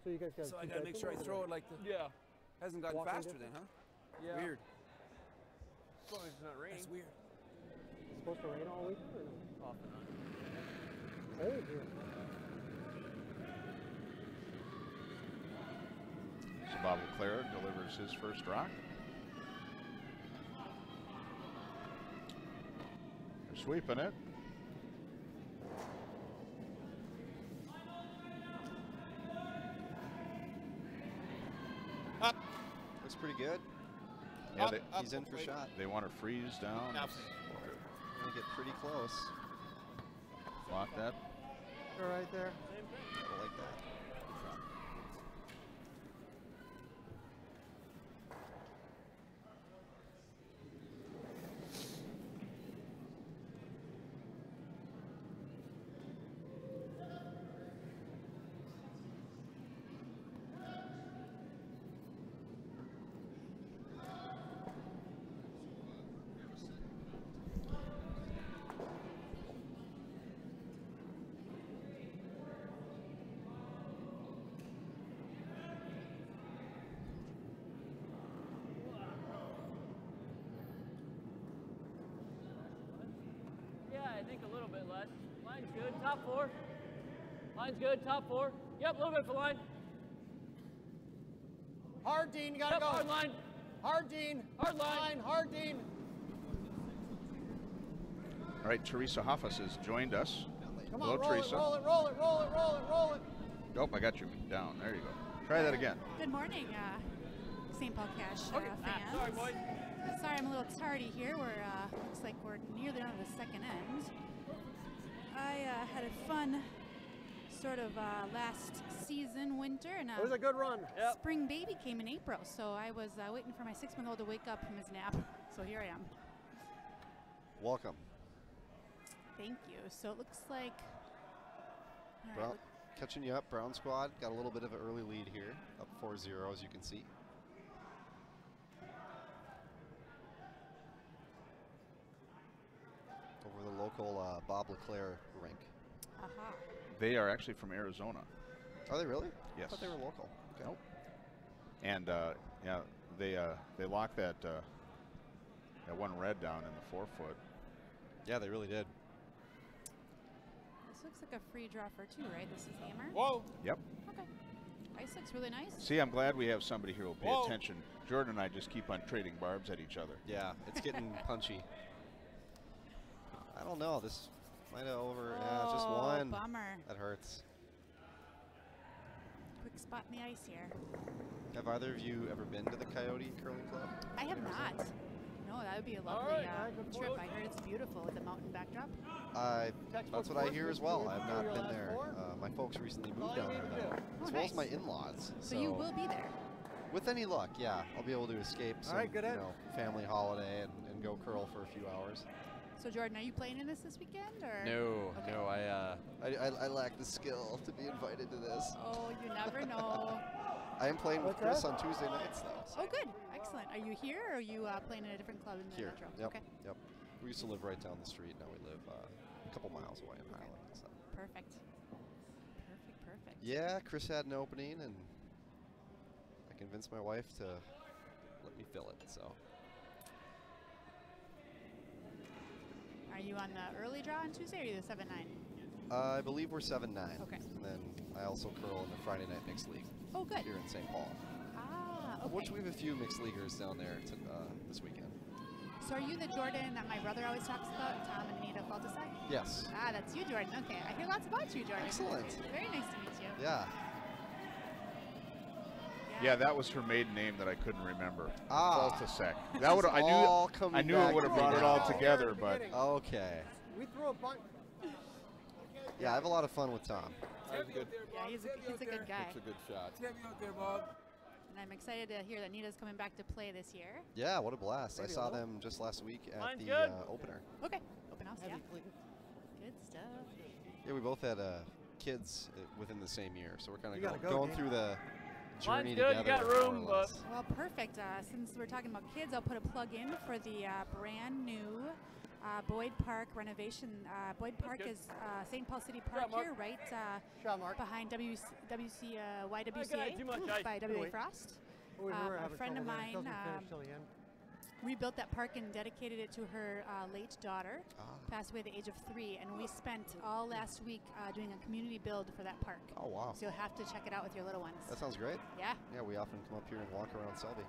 [SPEAKER 8] So you guys got.
[SPEAKER 2] So I gotta make sure I throw it like the.
[SPEAKER 3] Yeah.
[SPEAKER 2] Hasn't gotten
[SPEAKER 8] Walking
[SPEAKER 2] faster
[SPEAKER 8] distance?
[SPEAKER 2] then, huh?
[SPEAKER 3] Yeah.
[SPEAKER 2] Weird.
[SPEAKER 3] As long as it's not raining.
[SPEAKER 2] That's weird.
[SPEAKER 8] It's supposed to rain all week or no?
[SPEAKER 3] Off and on.
[SPEAKER 8] Cold here.
[SPEAKER 4] So Bob Leclair delivers his first rock. They're sweeping it.
[SPEAKER 5] Looks pretty good.
[SPEAKER 4] Yeah,
[SPEAKER 5] He's in for shot.
[SPEAKER 4] they want to freeze down.
[SPEAKER 5] Gonna get pretty close.
[SPEAKER 4] Block that.
[SPEAKER 1] They're right there.
[SPEAKER 5] I like that.
[SPEAKER 3] Yeah, I think a little bit less. Line's good. Top 4. Line's good. Top 4. Yep, a little bit for line.
[SPEAKER 1] Hard, Dean, you gotta
[SPEAKER 3] Yep,
[SPEAKER 1] go.
[SPEAKER 3] hard line.
[SPEAKER 1] Hard, Dean.
[SPEAKER 3] Hard line.
[SPEAKER 1] Hard, Dean.
[SPEAKER 4] All right, Teresa Hoffus has joined us.
[SPEAKER 1] Come
[SPEAKER 4] Hello,
[SPEAKER 1] on, roll
[SPEAKER 4] Teresa.
[SPEAKER 1] it, roll it, roll it, roll it, roll it, roll it.
[SPEAKER 4] Nope, I got you down. There you go. Try that again.
[SPEAKER 9] Good morning. St. Paul Cash
[SPEAKER 3] Okay.
[SPEAKER 9] fans.
[SPEAKER 3] Sorry, boys.
[SPEAKER 9] Sorry, I'm a little tardy here. Looks like we're nearly on the second end. I had a fun sort of last season, winter, and
[SPEAKER 1] It was a good run.
[SPEAKER 3] Yep.
[SPEAKER 9] spring baby came in April, so I was waiting for my 6-month-old to wake up from his nap. So here I am.
[SPEAKER 5] Welcome.
[SPEAKER 9] Thank you. So it looks like. All
[SPEAKER 5] Brown,
[SPEAKER 9] right,
[SPEAKER 5] catching you up. Brown squad got a little bit of an early lead here, up 4-0 as you can see. Over the local Bob Leclair rink.
[SPEAKER 9] aha.
[SPEAKER 4] They are actually from Arizona.
[SPEAKER 5] Are they really? I
[SPEAKER 4] Yes.
[SPEAKER 5] thought they were local. Okay.
[SPEAKER 4] Nope. And yeah, they locked that one red down in the 4-foot.
[SPEAKER 5] Yeah, they really did.
[SPEAKER 9] This looks like a free draw for 2, right? This is hammer.
[SPEAKER 6] Whoa.
[SPEAKER 4] Yep.
[SPEAKER 9] Okay. Ice looks really nice.
[SPEAKER 4] See, I'm glad we have somebody here who will pay
[SPEAKER 6] Whoa.
[SPEAKER 4] attention. Jordan and I just keep on trading barbs at each other.
[SPEAKER 5] Yeah, it's getting punchy. I don't know. This might have yeah, just
[SPEAKER 9] Oh,
[SPEAKER 5] one.
[SPEAKER 9] bummer.
[SPEAKER 5] That hurts.
[SPEAKER 9] Quick spot in the ice here.
[SPEAKER 5] Have either of you ever been to the Coyote Curling Club?
[SPEAKER 9] I have not. No, that would be a lovely
[SPEAKER 3] right.
[SPEAKER 9] trip. I heard it's beautiful with the mountain backdrop.
[SPEAKER 5] That's what I hear as well. I've not been there. My folks recently moved down there, though, as well as my in-laws.
[SPEAKER 9] So you will be there.
[SPEAKER 5] With any luck, yeah, I'll be able to escape some
[SPEAKER 1] right, good end.
[SPEAKER 5] family holiday and go curl for a few hours.
[SPEAKER 9] So Jordan, are you playing in this weekend or?
[SPEAKER 5] No,
[SPEAKER 9] Okay.
[SPEAKER 5] no, I lack the skill to be invited to this.
[SPEAKER 9] Oh, you never know.
[SPEAKER 5] I am playing with
[SPEAKER 1] What's
[SPEAKER 5] Chris
[SPEAKER 1] that?
[SPEAKER 5] on Tuesday nights, though. So
[SPEAKER 9] Oh, good. Excellent. Are you here or are you playing in a different club in the
[SPEAKER 5] here,
[SPEAKER 9] metro?
[SPEAKER 5] yep,
[SPEAKER 9] Okay.
[SPEAKER 5] yep. We used to live right down the street. Now we live a couple miles away in Highland. So.
[SPEAKER 9] Perfect. Perfect.
[SPEAKER 5] Yeah, Chris had an opening, and I convinced my wife to let me fill it. So
[SPEAKER 9] Are you on the early draw on Tuesday or are you the 7-9?
[SPEAKER 5] I believe we're 7-9.
[SPEAKER 9] Okay.
[SPEAKER 5] And then I also curl in the Friday Night Mixed League
[SPEAKER 9] Oh, good.
[SPEAKER 5] here in St. Paul.
[SPEAKER 9] Ah,
[SPEAKER 5] Of
[SPEAKER 9] okay.
[SPEAKER 5] which we have a few mixed leaguers down there this weekend.
[SPEAKER 9] So are you the Jordan that my brother always talks about, Tom and Anita Faltasek?
[SPEAKER 5] Yes.
[SPEAKER 9] Ah, that's you, Jordan. Okay. I hear lots about you, Jordan.
[SPEAKER 5] Excellent.
[SPEAKER 9] Very nice to meet you.
[SPEAKER 5] Yeah.
[SPEAKER 4] Yeah, that was her maiden name that I couldn't remember.
[SPEAKER 5] Ah.
[SPEAKER 4] Faltasek.
[SPEAKER 5] This
[SPEAKER 4] That would
[SPEAKER 5] is all coming
[SPEAKER 4] I knew
[SPEAKER 5] back
[SPEAKER 4] it would have
[SPEAKER 5] to me
[SPEAKER 4] brought it
[SPEAKER 5] now.
[SPEAKER 4] all together, but
[SPEAKER 5] Okay.
[SPEAKER 1] We threw a bunch.
[SPEAKER 5] Yeah, I have a lot of fun with Tom.
[SPEAKER 6] That was good.
[SPEAKER 9] Yeah, he's a good guy.
[SPEAKER 6] That's a good shot.
[SPEAKER 9] And I'm excited to hear that Nita's coming back to play this year.
[SPEAKER 5] Yeah, what a blast. I
[SPEAKER 1] Maybe a
[SPEAKER 5] saw
[SPEAKER 1] little.
[SPEAKER 5] them just last week at
[SPEAKER 3] Mine's
[SPEAKER 5] the
[SPEAKER 3] good.
[SPEAKER 5] opener.
[SPEAKER 9] Okay. Open house, yeah.
[SPEAKER 1] Heavy clean.
[SPEAKER 9] Good stuff.
[SPEAKER 5] Yeah, we both had kids within the same year, so we're kind
[SPEAKER 1] You gotta
[SPEAKER 5] of
[SPEAKER 1] go,
[SPEAKER 5] going
[SPEAKER 1] Dean.
[SPEAKER 5] through the journey
[SPEAKER 3] Mine's good, you
[SPEAKER 5] together.
[SPEAKER 3] got room,
[SPEAKER 5] more or less.
[SPEAKER 9] Well, perfect. Since we're talking about kids, I'll put a plug in for the brand new Boyd Park renovation. Boyd Park
[SPEAKER 3] good.
[SPEAKER 9] is St. Paul City Park
[SPEAKER 3] Mark.
[SPEAKER 9] here, right
[SPEAKER 1] Shot mark.
[SPEAKER 9] behind YWCA
[SPEAKER 3] too much ice.
[SPEAKER 9] by WA
[SPEAKER 1] Wait.
[SPEAKER 9] Frost.
[SPEAKER 1] Oh, we were
[SPEAKER 9] a
[SPEAKER 1] having
[SPEAKER 9] friend of
[SPEAKER 1] trouble there.
[SPEAKER 9] mine,
[SPEAKER 1] Doesn't finish till the end.
[SPEAKER 9] rebuilt that park and dedicated it to her late daughter,
[SPEAKER 5] Ah.
[SPEAKER 9] passed away at the age of 3, and we spent all last week doing a community build for that park.
[SPEAKER 5] Oh, wow.
[SPEAKER 9] So you'll have to check it out with your little ones.
[SPEAKER 5] That sounds great.
[SPEAKER 9] Yeah.
[SPEAKER 5] Yeah, we often come up here and walk around Selby.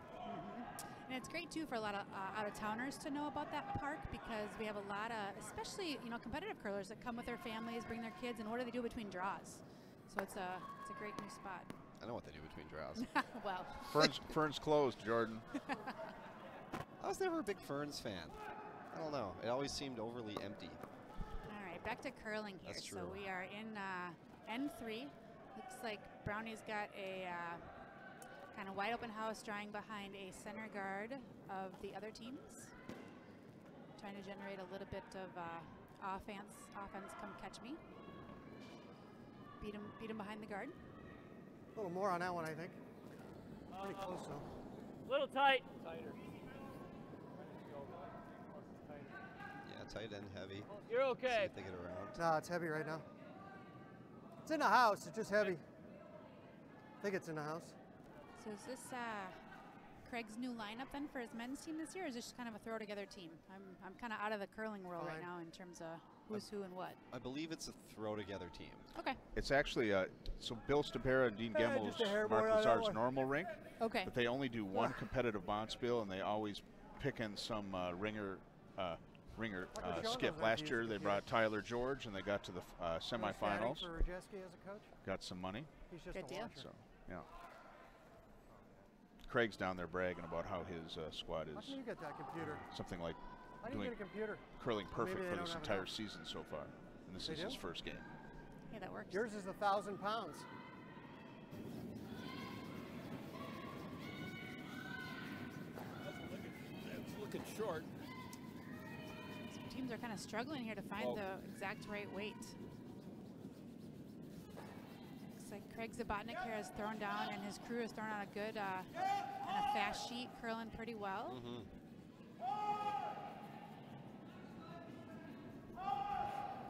[SPEAKER 9] And it's great too for a lot of out-of-towners to know about that park because we have a lot of, especially competitive curlers that come with their families, bring their kids, and what do they do between draws? So it's a great new spot.
[SPEAKER 5] I know what they do between draws.
[SPEAKER 9] Well,
[SPEAKER 4] Fern's closed, Jordan.
[SPEAKER 5] I was never a big Ferns fan. I don't know. It always seemed overly empty.
[SPEAKER 9] all right, back to curling here.
[SPEAKER 5] That's
[SPEAKER 9] So
[SPEAKER 5] true.
[SPEAKER 9] we are in N3. Looks like Brownie's got a kind of wide open house drawing behind a center guard of the other teams. Trying to generate a little bit of offense, come catch me. Beat him behind the guard.
[SPEAKER 1] A little more on that one, I think. Pretty close though.
[SPEAKER 3] Little tight.
[SPEAKER 5] Yeah, tight end heavy.
[SPEAKER 3] You're
[SPEAKER 5] See
[SPEAKER 3] okay.
[SPEAKER 5] if they get around.
[SPEAKER 1] No, it's heavy right now. It's in the house. It's just heavy. I think it's in the house.
[SPEAKER 9] So is this Craig's new lineup then for his men's team this year, or is this just kind of a throw together team? I'm kind of out of the curling world right
[SPEAKER 1] Fine.
[SPEAKER 9] now in terms of who's who and what.
[SPEAKER 5] I believe it's a throw together team.
[SPEAKER 9] Okay.
[SPEAKER 4] It's actually so Bill Stapera and Dean Gemmel's
[SPEAKER 1] just a hair
[SPEAKER 4] Mark
[SPEAKER 1] more on that
[SPEAKER 4] Lazard's
[SPEAKER 1] one.
[SPEAKER 4] normal rink,
[SPEAKER 9] Okay.
[SPEAKER 4] but they only do one competitive bonspiel, and they always pick in some ringer
[SPEAKER 1] Michael Shaw
[SPEAKER 4] skip.
[SPEAKER 1] knows
[SPEAKER 4] Last
[SPEAKER 1] that
[SPEAKER 4] year
[SPEAKER 1] he
[SPEAKER 4] they
[SPEAKER 1] used to
[SPEAKER 4] brought Tyler George, and they got to the semifinals.
[SPEAKER 1] For Rajeski as a coach.
[SPEAKER 4] Got some money.
[SPEAKER 1] He's just
[SPEAKER 9] Good
[SPEAKER 1] a
[SPEAKER 9] deal.
[SPEAKER 1] watcher.
[SPEAKER 4] So yeah. Craig's down there bragging about how his squad
[SPEAKER 1] How
[SPEAKER 4] is
[SPEAKER 1] can you get that computer?
[SPEAKER 4] something like
[SPEAKER 1] How do you
[SPEAKER 4] doing
[SPEAKER 1] get a computer?
[SPEAKER 4] curling perfect
[SPEAKER 1] Maybe they
[SPEAKER 4] for this
[SPEAKER 1] don't have
[SPEAKER 4] entire
[SPEAKER 1] enough.
[SPEAKER 4] season so far. And this
[SPEAKER 1] They
[SPEAKER 4] is his
[SPEAKER 1] do?
[SPEAKER 4] first game.
[SPEAKER 9] Yeah, that works.
[SPEAKER 1] Yours is 1,000 pounds.
[SPEAKER 6] It's looking short.
[SPEAKER 9] Some teams are kind of struggling here to find the exact right weight. Looks like Craig Zabotnik here has thrown down, and his crew has thrown out a good and a fast sheet, curling pretty well.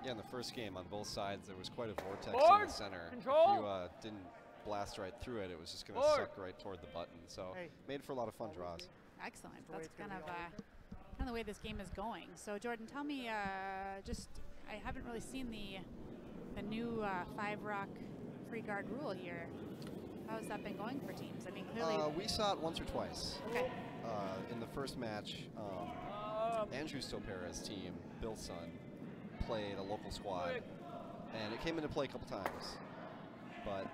[SPEAKER 5] Yeah, in the first game on both sides, there was quite a vortex in
[SPEAKER 3] Board!
[SPEAKER 5] the center.
[SPEAKER 3] Control!
[SPEAKER 5] If you didn't blast right through it, it was just going to
[SPEAKER 3] Board!
[SPEAKER 5] suck right toward the button. So
[SPEAKER 1] Hey.
[SPEAKER 5] made for a lot of fun draws.
[SPEAKER 9] Excellent.
[SPEAKER 1] the way
[SPEAKER 9] That's
[SPEAKER 1] it's
[SPEAKER 9] kind
[SPEAKER 1] gonna
[SPEAKER 9] of
[SPEAKER 1] be all
[SPEAKER 9] kind of the way this game is going. So Jordan, tell me, just I haven't really seen the new 5-rock free guard rule here. How has that been going for teams? I mean, clearly.
[SPEAKER 5] We saw it once or twice.
[SPEAKER 9] Okay.
[SPEAKER 5] In the first match, Andrew Stopera's team, Bill's son, played a local squad, and it came into play a couple times. But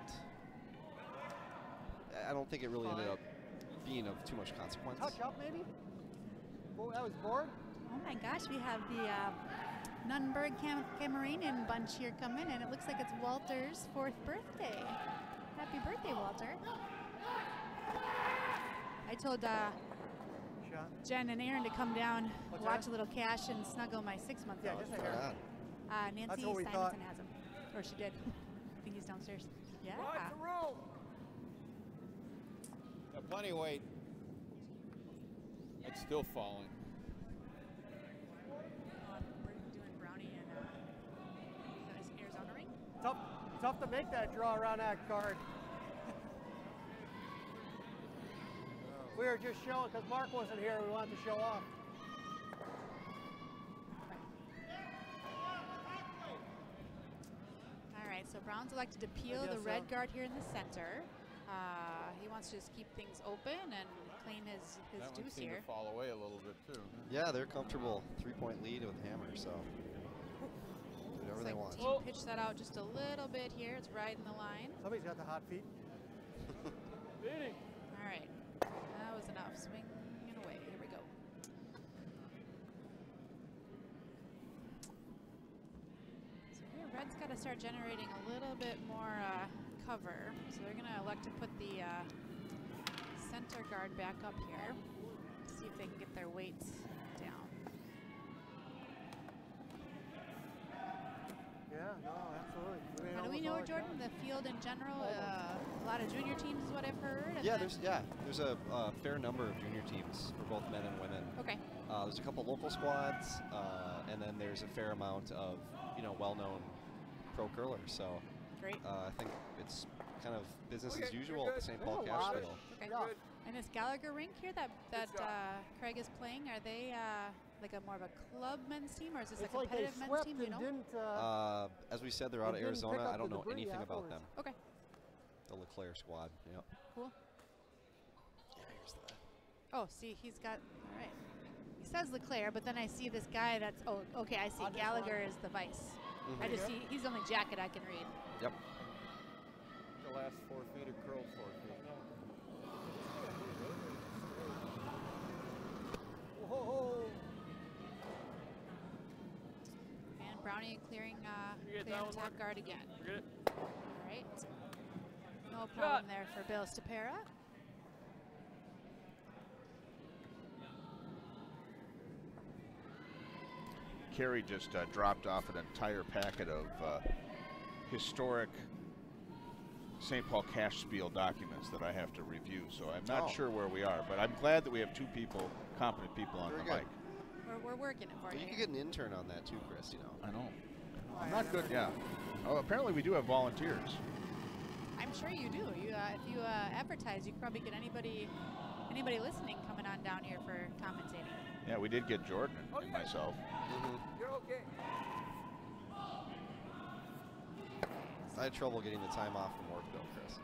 [SPEAKER 5] I don't think it really ended up being of too much consequence.
[SPEAKER 1] Touch up, maybe? Oh, that was board?
[SPEAKER 9] Oh my gosh, we have the Nunberg Cameranian bunch here coming, and it looks like it's Walter's 4th birthday. Happy birthday, Walter. I told
[SPEAKER 1] Shot.
[SPEAKER 9] Jen and Aaron to come down,
[SPEAKER 1] What's
[SPEAKER 9] watch
[SPEAKER 1] that?
[SPEAKER 9] a little cash, and snuggle my 6-month-old.
[SPEAKER 1] Yeah, just a hair.
[SPEAKER 5] Ah,
[SPEAKER 9] Nancy
[SPEAKER 1] That's what we
[SPEAKER 9] Simonson
[SPEAKER 1] thought.
[SPEAKER 9] has him. Or she did. I think he's downstairs. Yeah.
[SPEAKER 6] Got plenty of weight. It's still falling.
[SPEAKER 9] We're doing Brownie and Arizona ring.
[SPEAKER 1] Tough to make that draw around that card. We were just showing, because Mark wasn't here, we wanted to show off.
[SPEAKER 9] All right, so Brown's elected to peel
[SPEAKER 1] guess
[SPEAKER 9] the red
[SPEAKER 1] so.
[SPEAKER 9] guard here in the center. He wants to just keep things open and clean his
[SPEAKER 6] That one
[SPEAKER 9] deuce
[SPEAKER 6] seemed
[SPEAKER 9] here.
[SPEAKER 6] to fall away a little bit too.
[SPEAKER 5] yeah, they're comfortable. 3-point lead with Hammer, so do whatever they want.
[SPEAKER 9] Team pitch that out just a little bit here. It's right in the line.
[SPEAKER 1] Somebody's got the hot feet.
[SPEAKER 9] All right, that was enough. Swinging away. Here we go. So here, Red's got to start generating a little bit more cover. So they're going to elect to put the center guard back up here. See if they can get their weights down.
[SPEAKER 1] Yeah, no, absolutely.
[SPEAKER 9] Now, do we know, Jordan, the field in general, a lot of junior teams is what I've heard? and
[SPEAKER 5] Yeah,
[SPEAKER 9] then-
[SPEAKER 5] there's a fair number of junior teams for both men and women.
[SPEAKER 9] Okay.
[SPEAKER 5] There's a couple local squads, and then there's a fair amount of well-known pro curlers. So
[SPEAKER 9] Great.
[SPEAKER 5] I think it's kind of business as usual at the St. Paul
[SPEAKER 1] There's a
[SPEAKER 5] Cash
[SPEAKER 1] lot of-
[SPEAKER 5] Field.
[SPEAKER 9] Okay.
[SPEAKER 1] Yeah.
[SPEAKER 9] And this Gallagher rink here that Craig is playing, are they like a more of a club men's team, or is this
[SPEAKER 1] It's
[SPEAKER 9] a
[SPEAKER 1] like they
[SPEAKER 9] competitive men's
[SPEAKER 1] swept
[SPEAKER 9] team? Do you
[SPEAKER 1] and
[SPEAKER 9] know?
[SPEAKER 1] didn't.
[SPEAKER 5] As we said, they're out of
[SPEAKER 1] They didn't pick
[SPEAKER 5] Arizona.
[SPEAKER 1] up
[SPEAKER 5] I don't
[SPEAKER 1] the
[SPEAKER 5] know
[SPEAKER 1] debris
[SPEAKER 5] anything about
[SPEAKER 1] afterwards.
[SPEAKER 5] them.
[SPEAKER 9] Okay.
[SPEAKER 5] The Leclair squad. Yep.
[SPEAKER 9] Cool.
[SPEAKER 5] Yeah, here's the.
[SPEAKER 9] Oh, see, he's got. All right. He says Leclair, but then I see this guy that's. Oh, okay. I see.
[SPEAKER 1] I just
[SPEAKER 9] Gallagher
[SPEAKER 1] want-
[SPEAKER 9] is the vice.
[SPEAKER 5] Mhm.
[SPEAKER 9] I just see. He's the only jacket I can read.
[SPEAKER 5] Yep.
[SPEAKER 6] The last 4 feet are curled 4 feet.
[SPEAKER 1] Whoa.
[SPEAKER 9] And Brownie clearing
[SPEAKER 3] get
[SPEAKER 9] clearing
[SPEAKER 3] that one,
[SPEAKER 9] top
[SPEAKER 3] Mark?
[SPEAKER 9] guard again.
[SPEAKER 3] Forget it.
[SPEAKER 9] All right. No problem there for Bill Stopera.
[SPEAKER 4] Carrie just dropped off an entire packet of historic St. Paul Cash Spiel documents that I have to review, so I'm not
[SPEAKER 5] Oh.
[SPEAKER 4] sure where we are, but I'm glad that we have 2 people, competent people on
[SPEAKER 5] Very
[SPEAKER 4] the
[SPEAKER 5] good.
[SPEAKER 4] mic.
[SPEAKER 9] We're working it for
[SPEAKER 5] Well,
[SPEAKER 9] you.
[SPEAKER 5] you could get an intern on that too, Chris.
[SPEAKER 4] I know. I'm not good, yeah. Oh, apparently we do have volunteers.
[SPEAKER 9] I'm sure you do. You, if you advertise, you could probably get anybody listening coming on down here for commentating.
[SPEAKER 4] Yeah, we did get Jordan and myself.
[SPEAKER 3] You're okay.
[SPEAKER 5] I had trouble getting the time off from work, though, Chris.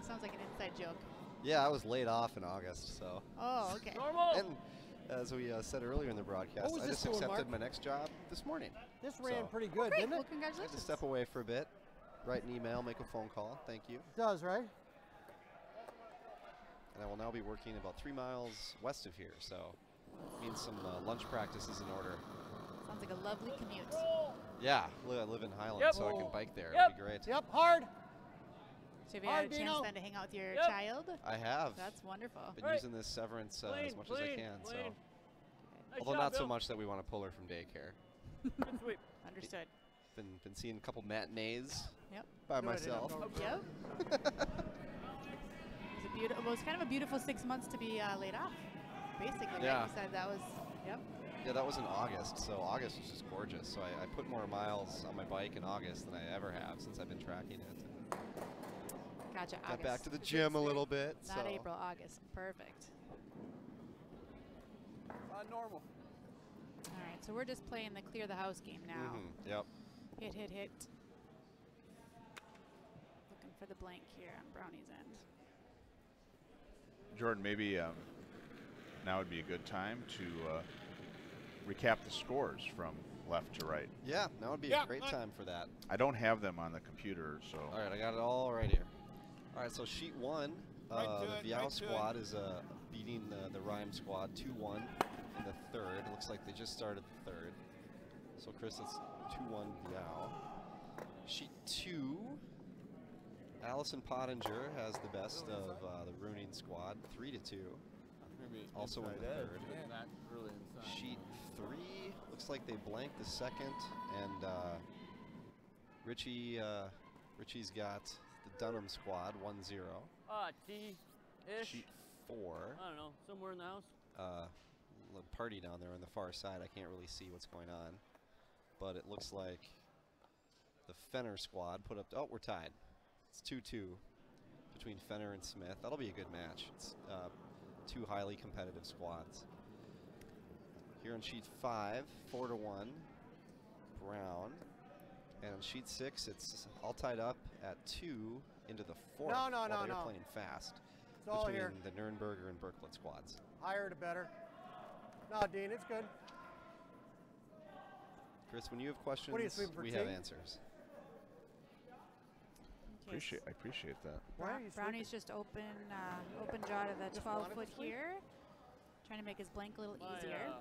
[SPEAKER 9] Sounds like an inside joke.
[SPEAKER 5] Yeah, I was laid off in August, so.
[SPEAKER 9] Oh, okay.
[SPEAKER 3] Normal.
[SPEAKER 5] And as we said earlier in the broadcast,
[SPEAKER 1] What was
[SPEAKER 5] I
[SPEAKER 1] this
[SPEAKER 5] just
[SPEAKER 1] doing,
[SPEAKER 5] accepted
[SPEAKER 1] Mark?
[SPEAKER 5] my next job this morning.
[SPEAKER 1] This ran
[SPEAKER 5] So-
[SPEAKER 1] pretty good,
[SPEAKER 9] Great.
[SPEAKER 1] didn't
[SPEAKER 9] Well,
[SPEAKER 1] it?
[SPEAKER 5] I had to
[SPEAKER 9] congratulations.
[SPEAKER 5] step away for a bit. write an email, make a phone call. Thank you.
[SPEAKER 1] It does, right?
[SPEAKER 5] And I will now be working about 3 miles west of here, so means some lunch practice is in order.
[SPEAKER 9] Sounds like a lovely commute.
[SPEAKER 5] Yeah, I live in Highland,
[SPEAKER 3] Yep.
[SPEAKER 5] so I can bike there.
[SPEAKER 3] Yep.
[SPEAKER 5] It'd be great.
[SPEAKER 1] Yep, hard.
[SPEAKER 9] So have you had a chance then to hang out with your child?
[SPEAKER 5] I have.
[SPEAKER 9] That's wonderful.
[SPEAKER 5] Been using this severance as much as I can. So, although not so much that we want to pull her from daycare.
[SPEAKER 3] Good sweep.
[SPEAKER 9] Understood.
[SPEAKER 5] Been seeing a couple matinees
[SPEAKER 9] Yep.
[SPEAKER 5] by myself.
[SPEAKER 9] Yep. It was kind of a beautiful 6 months to be laid off. Basically,
[SPEAKER 5] Yeah.
[SPEAKER 9] right? You said that was, yep.
[SPEAKER 5] Yeah, that was in August, so August was just gorgeous. So I put more miles on my bike in August than I ever have since I've been tracking it.
[SPEAKER 9] Gotcha.
[SPEAKER 5] Got
[SPEAKER 9] August.
[SPEAKER 5] back to the gym a little bit.
[SPEAKER 9] Not
[SPEAKER 5] so.
[SPEAKER 9] April, August. Perfect.
[SPEAKER 2] Normal.
[SPEAKER 9] All right, so we're just playing the clear the house game now.
[SPEAKER 5] Yep.
[SPEAKER 9] Hit, hit, hit. Looking for the blank here on Brownie's end.
[SPEAKER 4] Jordan, maybe now would be a good time to recap the scores from left to right.
[SPEAKER 5] Yeah, now would be a great time for that.
[SPEAKER 4] I don't have them on the computer, so.
[SPEAKER 5] All right, I got it all right here. All right, so sheet 1, the Viao squad is beating the Rhyme squad 2-1 in the third. It looks like they just started the third. So Chris, it's 2-1 Viao. Sheet 2, Allison Pottinger has the best of the Ruining squad, 3-2. Also in the third.
[SPEAKER 2] That's really insane.
[SPEAKER 5] Sheet 3, looks like they blanked the second, and Richie's got the Dunham squad 1-0.
[SPEAKER 3] T-ish.
[SPEAKER 5] Sheet 4.
[SPEAKER 3] I don't know, somewhere in the house.
[SPEAKER 5] Party down there on the far side. I can't really see what's going on, but it looks like the Fenner squad put up. Oh, we're tied. It's 2-2 between Fenner and Smith. That'll be a good match. It's two highly competitive squads. Here on sheet 5, 4-1, Brown. And on sheet 6, it's all tied up at 2 into the 4th.
[SPEAKER 1] No.
[SPEAKER 5] They're playing fast.
[SPEAKER 1] It's all
[SPEAKER 5] between
[SPEAKER 1] here.
[SPEAKER 5] the Nürnberger and Birklet squads.
[SPEAKER 1] Higher to better. No, Dean, it's good.
[SPEAKER 5] Chris, when you have questions,
[SPEAKER 1] What are you sweeping for
[SPEAKER 5] we
[SPEAKER 1] tea?
[SPEAKER 5] have answers.
[SPEAKER 9] Okay,
[SPEAKER 4] I appreciate that.
[SPEAKER 1] Why are you
[SPEAKER 9] Brownie's just open jaw to the
[SPEAKER 1] Just
[SPEAKER 9] 12
[SPEAKER 1] wanted
[SPEAKER 9] foot
[SPEAKER 1] to sleep?
[SPEAKER 9] here. Trying to make his blank a little easier.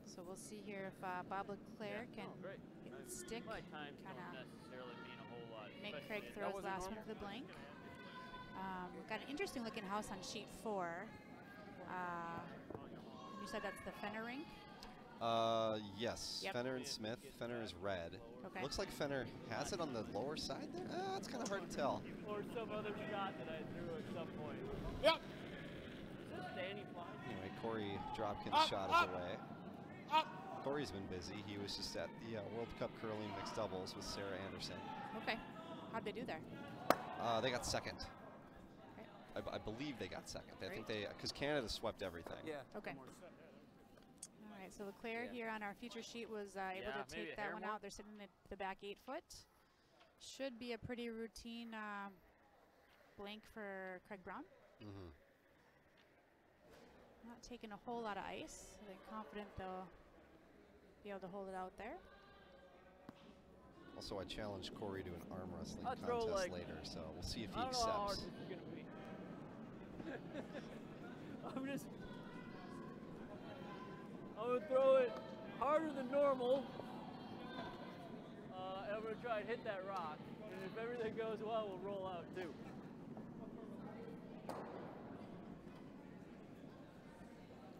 [SPEAKER 9] So we'll see here if Bob Leclair can
[SPEAKER 3] great.
[SPEAKER 9] get the stick,
[SPEAKER 3] My time
[SPEAKER 9] kind
[SPEAKER 3] don't
[SPEAKER 9] of
[SPEAKER 3] necessarily mean a whole lot.
[SPEAKER 9] make
[SPEAKER 3] especially
[SPEAKER 9] Craig
[SPEAKER 3] if
[SPEAKER 9] throw
[SPEAKER 3] that
[SPEAKER 9] his
[SPEAKER 3] wasn't
[SPEAKER 9] last one
[SPEAKER 3] normal.
[SPEAKER 9] for the blank. We've got an interesting looking house on sheet 4. You said that's the Fenner rink?
[SPEAKER 5] Yes,
[SPEAKER 9] Yep.
[SPEAKER 5] Fenner and Smith. Fenner is red.
[SPEAKER 9] Okay.
[SPEAKER 5] Looks like Fenner has it on the lower side there. It's kind of hard to tell.
[SPEAKER 3] Or some other shot that I threw at some point. Yep. Is this Danny Fly?
[SPEAKER 5] Anyway, Corey Dropkin's shot is away. Corey's been busy. He was just at the World Cup curling mixed doubles with Sarah Anderson.
[SPEAKER 9] Okay. How'd they do there?
[SPEAKER 5] They got second.
[SPEAKER 9] Okay.
[SPEAKER 5] I believe they got second. I think
[SPEAKER 9] Great.
[SPEAKER 5] they, because Canada swept everything.
[SPEAKER 2] Yeah.
[SPEAKER 9] Okay. All right, so Leclair here on our feature sheet was able to
[SPEAKER 3] maybe
[SPEAKER 9] take
[SPEAKER 3] a
[SPEAKER 9] that
[SPEAKER 3] hair
[SPEAKER 9] one
[SPEAKER 3] more.
[SPEAKER 9] out. They're sitting at the back 8 foot. Should be a pretty routine blank for Craig Brown. Not taking a whole lot of ice. They're confident they'll be able to hold it out there.
[SPEAKER 5] Also, I challenged Corey to an arm wrestling
[SPEAKER 3] I'll throw,
[SPEAKER 5] contest
[SPEAKER 3] like,
[SPEAKER 5] later, so we'll see if he
[SPEAKER 3] I don't know how hard
[SPEAKER 5] accepts.
[SPEAKER 3] this is going to be. I'm going to throw it harder than normal. And I'm going to try and hit that rock. And if everything goes well, we'll roll out too.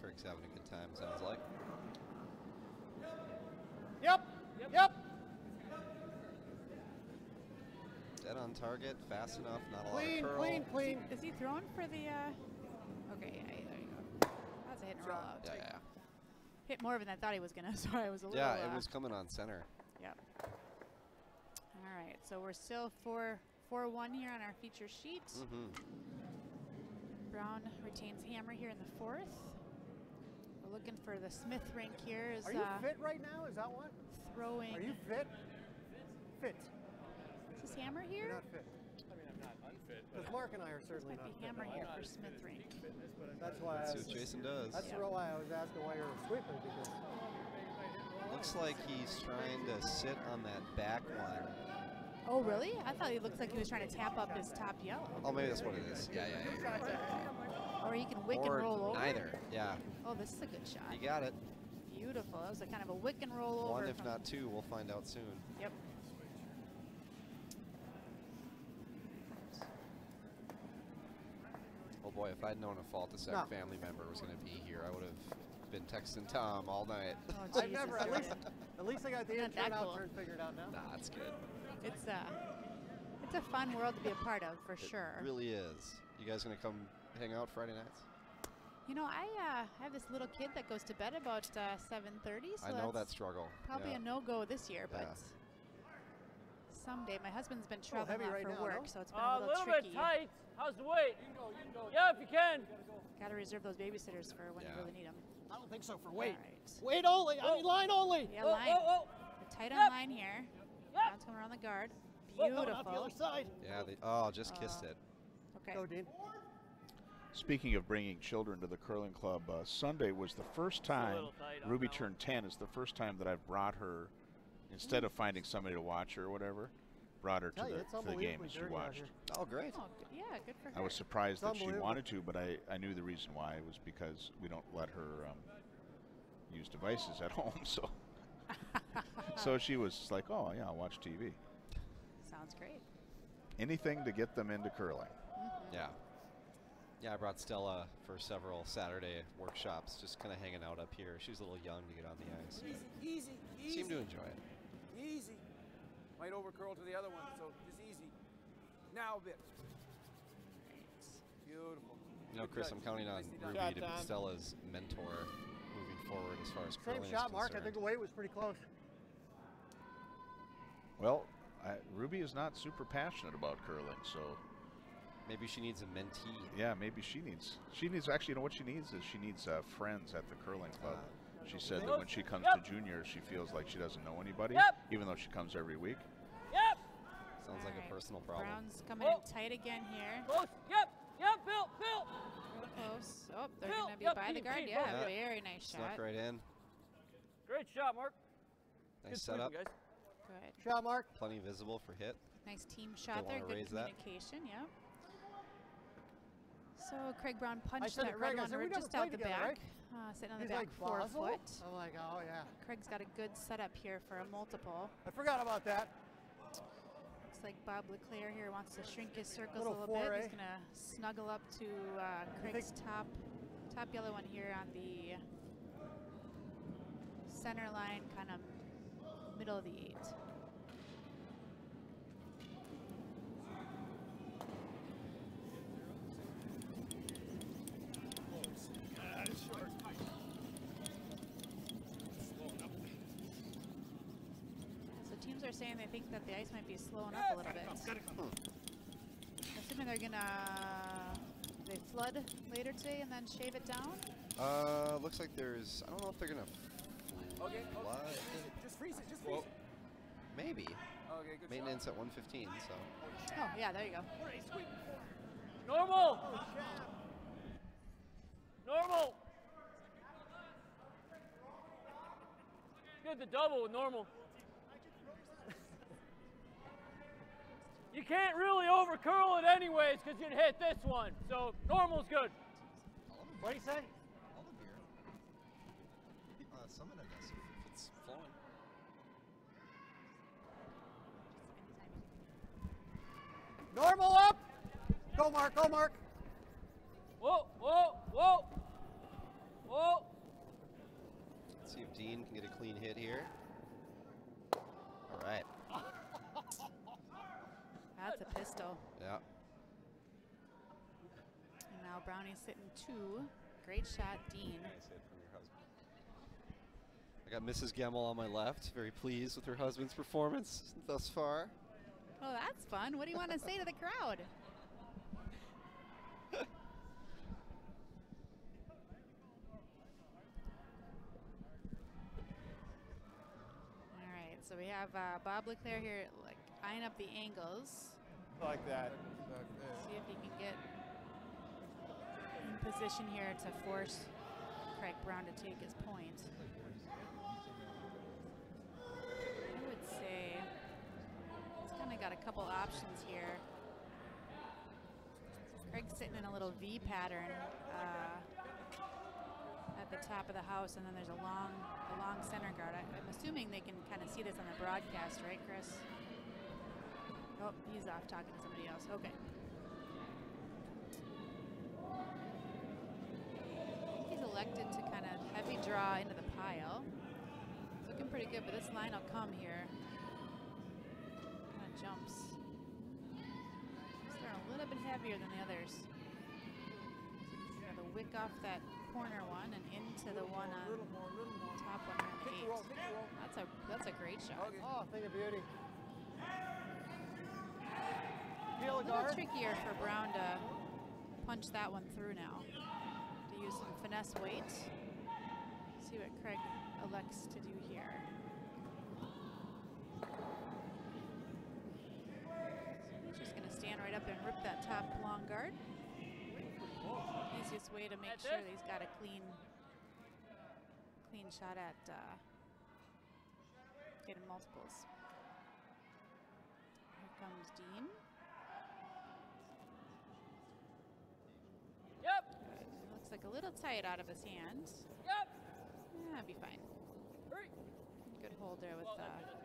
[SPEAKER 5] Craig's having a good time, sounds like.
[SPEAKER 1] Yep.
[SPEAKER 5] Dead on target, fast enough, not a
[SPEAKER 1] Clean,
[SPEAKER 5] lot of curl.
[SPEAKER 1] clean.
[SPEAKER 9] Is he throwing for the? Okay, there you go. That's a hit and roll out.
[SPEAKER 5] Yeah.
[SPEAKER 9] Hit more than I thought he was gonna. So I was a little.
[SPEAKER 5] Yeah, it was coming on center.
[SPEAKER 9] Yep. All right, so we're still 4-1 here on our feature sheet. Brown retains hammer here in the 4th. We're looking for the Smith rink here. Is
[SPEAKER 1] Are you fit right now? Is that what?
[SPEAKER 9] throwing?
[SPEAKER 1] Are you fit? Fit.
[SPEAKER 9] Is this hammer
[SPEAKER 1] You're
[SPEAKER 9] here?
[SPEAKER 1] not fit.
[SPEAKER 6] I mean, I'm not unfit.
[SPEAKER 1] Because Mark and I are certainly
[SPEAKER 9] Might
[SPEAKER 1] not
[SPEAKER 9] be hammer
[SPEAKER 1] fit.
[SPEAKER 9] here for Smith rink.
[SPEAKER 1] That's why
[SPEAKER 5] Let's see what Jason does.
[SPEAKER 1] That's why I was asking why you're a sweeper, because
[SPEAKER 5] Looks like he's trying to sit on that back one
[SPEAKER 9] Oh, really? I thought he looked like he was trying to tap up his top yellow.
[SPEAKER 5] Oh, maybe that's what it is. Yeah.
[SPEAKER 9] Or he can wick
[SPEAKER 5] Or
[SPEAKER 9] and roll over.
[SPEAKER 5] neither. Yeah.
[SPEAKER 9] Oh, this is a good shot.
[SPEAKER 5] You got it.
[SPEAKER 9] Beautiful. That was a kind of a wick and roll over.
[SPEAKER 5] One, if
[SPEAKER 9] from-
[SPEAKER 5] not two. We'll find out soon.
[SPEAKER 9] Yep.
[SPEAKER 5] Oh boy, if I'd known a Fault-to-Sec family member was going to be here, I would have been texting Tom all night.
[SPEAKER 9] Oh,
[SPEAKER 1] I've
[SPEAKER 9] Jesus.
[SPEAKER 1] never, at least I got the
[SPEAKER 9] Not
[SPEAKER 1] in
[SPEAKER 9] that
[SPEAKER 1] turn out
[SPEAKER 9] cool.
[SPEAKER 1] turn figured out now.
[SPEAKER 5] Nah, it's good.
[SPEAKER 9] It's a fun world to be a part of, for sure.
[SPEAKER 5] It really is. You guys going to come hang out Friday nights?
[SPEAKER 9] You know, I have this little kid that goes to bed about 7:30. So
[SPEAKER 5] I know that
[SPEAKER 9] that's
[SPEAKER 5] struggle.
[SPEAKER 9] probably
[SPEAKER 5] Yeah.
[SPEAKER 9] a no-go this year,
[SPEAKER 5] Yeah.
[SPEAKER 9] but someday. My husband's been traveling
[SPEAKER 1] heavy
[SPEAKER 9] a lot
[SPEAKER 1] right
[SPEAKER 9] for
[SPEAKER 1] now,
[SPEAKER 9] work,
[SPEAKER 1] no?
[SPEAKER 9] so it's been
[SPEAKER 3] A
[SPEAKER 9] a little tricky.
[SPEAKER 3] bit tight. How's the weight? Yeah, if you can.
[SPEAKER 9] Got to reserve those babysitters for when you
[SPEAKER 5] Yeah.
[SPEAKER 9] really need them.
[SPEAKER 1] I don't think so for
[SPEAKER 9] All
[SPEAKER 1] weight.
[SPEAKER 9] right.
[SPEAKER 1] Weight only. I mean line only.
[SPEAKER 9] Yeah,
[SPEAKER 3] Oh,
[SPEAKER 9] line.
[SPEAKER 3] oh, oh.
[SPEAKER 9] We're tight on
[SPEAKER 3] Yep.
[SPEAKER 9] line here.
[SPEAKER 3] Yep.
[SPEAKER 9] Brown's coming around the guard.
[SPEAKER 1] Oh,
[SPEAKER 9] Beautiful.
[SPEAKER 1] not the other side.
[SPEAKER 5] Yeah, just kissed it.
[SPEAKER 9] Okay.
[SPEAKER 1] Go, Dean.
[SPEAKER 4] Speaking of bringing children to the curling club, Sunday was the first time
[SPEAKER 3] little tight on
[SPEAKER 4] Ruby
[SPEAKER 3] that one.
[SPEAKER 4] turned 10. It's the first time that I've brought her, instead of finding somebody to watch her or whatever, brought her to
[SPEAKER 1] Tell you,
[SPEAKER 4] the,
[SPEAKER 1] it's
[SPEAKER 4] to the game
[SPEAKER 1] unbelievably
[SPEAKER 4] and she
[SPEAKER 1] dirty out
[SPEAKER 4] watched.
[SPEAKER 1] here.
[SPEAKER 5] Oh, great.
[SPEAKER 9] Oh, good. Yeah, good for her.
[SPEAKER 4] I was surprised that she
[SPEAKER 1] unbelievable.
[SPEAKER 4] wanted to, but I knew the reason why. It was because we don't let her use devices at home. So she was like, oh, yeah, I'll watch TV.
[SPEAKER 9] Sounds great.
[SPEAKER 4] Anything to get them into curling.
[SPEAKER 5] Yeah. Yeah, I brought Stella for several Saturday workshops, just kind of hanging out up here. She was a little young to get on the ice.
[SPEAKER 2] Easy.
[SPEAKER 5] Seemed to enjoy it.
[SPEAKER 2] Easy. Might overcurl to the other one, so just easy. Now a bit. Beautiful.
[SPEAKER 5] You know, Chris, I'm counting on
[SPEAKER 2] Nicely done.
[SPEAKER 5] Ruby
[SPEAKER 1] Shot
[SPEAKER 5] to be
[SPEAKER 1] time.
[SPEAKER 5] Stella's mentor moving forward as far as
[SPEAKER 1] Same
[SPEAKER 5] curling
[SPEAKER 1] shot,
[SPEAKER 5] is
[SPEAKER 1] Mark. I
[SPEAKER 5] concerned.
[SPEAKER 1] think the weight was pretty close.
[SPEAKER 4] Well, Ruby is not super passionate about curling, so
[SPEAKER 5] Maybe she needs a mentee.
[SPEAKER 4] yeah, maybe she needs actually, you know what she needs is she needs friends at the curling club. She said that when she comes to juniors, she feels like she doesn't know anybody, even though she comes every week.
[SPEAKER 3] Yep.
[SPEAKER 5] Sounds
[SPEAKER 9] All
[SPEAKER 5] like
[SPEAKER 9] right,
[SPEAKER 5] a personal problem.
[SPEAKER 9] Brown's coming in tight again here.
[SPEAKER 3] Close. Yep. Bill.
[SPEAKER 9] Real close. Oh, they're
[SPEAKER 3] Bill,
[SPEAKER 9] going to be
[SPEAKER 3] yep,
[SPEAKER 9] by the
[SPEAKER 3] Dean,
[SPEAKER 9] guard.
[SPEAKER 3] Dean,
[SPEAKER 9] Yeah,
[SPEAKER 5] both.
[SPEAKER 9] very nice
[SPEAKER 5] Snuck
[SPEAKER 9] shot.
[SPEAKER 5] right in.
[SPEAKER 3] Great shot, Mark.
[SPEAKER 5] Nice
[SPEAKER 3] Good
[SPEAKER 5] setup.
[SPEAKER 3] sweeping, guys.
[SPEAKER 9] Good.
[SPEAKER 1] Shot, Mark.
[SPEAKER 5] Plenty visible for hit.
[SPEAKER 9] Nice team shot there.
[SPEAKER 5] wanna
[SPEAKER 9] Good
[SPEAKER 5] raise that.
[SPEAKER 9] communication. Yeah. So Craig Brown punched
[SPEAKER 1] said to
[SPEAKER 9] that
[SPEAKER 1] Craig,
[SPEAKER 9] red
[SPEAKER 1] I
[SPEAKER 9] one
[SPEAKER 1] said, "We never
[SPEAKER 9] just out
[SPEAKER 1] played
[SPEAKER 9] the
[SPEAKER 1] together,
[SPEAKER 9] back.
[SPEAKER 1] right?"
[SPEAKER 9] Sitting on the
[SPEAKER 1] He's
[SPEAKER 9] back
[SPEAKER 1] like,
[SPEAKER 9] 4
[SPEAKER 1] Basel?
[SPEAKER 9] foot.
[SPEAKER 1] I'm like, oh, yeah.
[SPEAKER 9] Craig's got a good setup here for a multiple.
[SPEAKER 1] I forgot about that.
[SPEAKER 9] Looks like Bob Leclair here wants to shrink his circles
[SPEAKER 1] Little
[SPEAKER 9] a little bit.
[SPEAKER 1] foray.
[SPEAKER 9] He's going to snuggle up to Craig's top yellow one here on the center line, kind of middle of the 8. So teams are saying they think that the ice might be slowing up a little bit. Assuming they're gonna flood later today and then shave it down.
[SPEAKER 5] Looks like there's, I don't know if they're gonna
[SPEAKER 2] Okay.
[SPEAKER 5] flood.
[SPEAKER 2] Just freeze it. Just freeze it.
[SPEAKER 5] Maybe.
[SPEAKER 2] Okay, good
[SPEAKER 5] Maintenance at 115, so.
[SPEAKER 9] Oh yeah, there you go.
[SPEAKER 3] Normal. Get the double with normal. You can't really overcurl it anyways because you'd hit this one. So normal's good.
[SPEAKER 1] What do you say?
[SPEAKER 5] All the beer. Summon, I guess, if it's flowing.
[SPEAKER 1] Normal up. Go, Mark. Go, Mark.
[SPEAKER 3] Whoa.
[SPEAKER 5] Let's see if Dean can get a clean hit here. All right.
[SPEAKER 9] That's a pistol.
[SPEAKER 5] Yeah.
[SPEAKER 9] And now Brownie's sitting 2. Great shot, Dean.
[SPEAKER 5] Nice hit from your husband. I got Mrs. Gemmel on my left. Very pleased with her husband's performance thus far.
[SPEAKER 9] Oh, that's fun. What do you want to say to the crowd? All right, so we have Bob Leclair here, like eyeing up the angles.
[SPEAKER 1] Like that.
[SPEAKER 9] See if he can get in position here to force Craig Brown to take his point. I would say it's kind Kind of got a couple options here. Craig's sitting in a little V pattern at the top of the house, and then there's a long center guard. I'm assuming they can kind of see this on the broadcast, right, Chris? Oh, he's off talking to somebody else. Okay. He's elected to kind of heavy draw into the pile. It's looking pretty good, but this line will come here. Kind of jumps. Starting a little bit heavier than the others. Got the wick off that corner one and into the one on top one on the 8. That's a great shot.
[SPEAKER 1] Oh, thing of beauty.
[SPEAKER 9] A little trickier for Brown to punch that one through now. To use some finesse weight. See what Craig elects to do here. He's just going to stand right up and rip that top long guard. Easiest way to make sure that he's got a clean shot at getting multiples. Here comes Dean.
[SPEAKER 3] Yep.
[SPEAKER 9] Good. Looks like a little tight out of his hand.
[SPEAKER 3] Yep.
[SPEAKER 9] Yeah, it'll be fine.
[SPEAKER 3] Hurry.
[SPEAKER 9] Good hold there with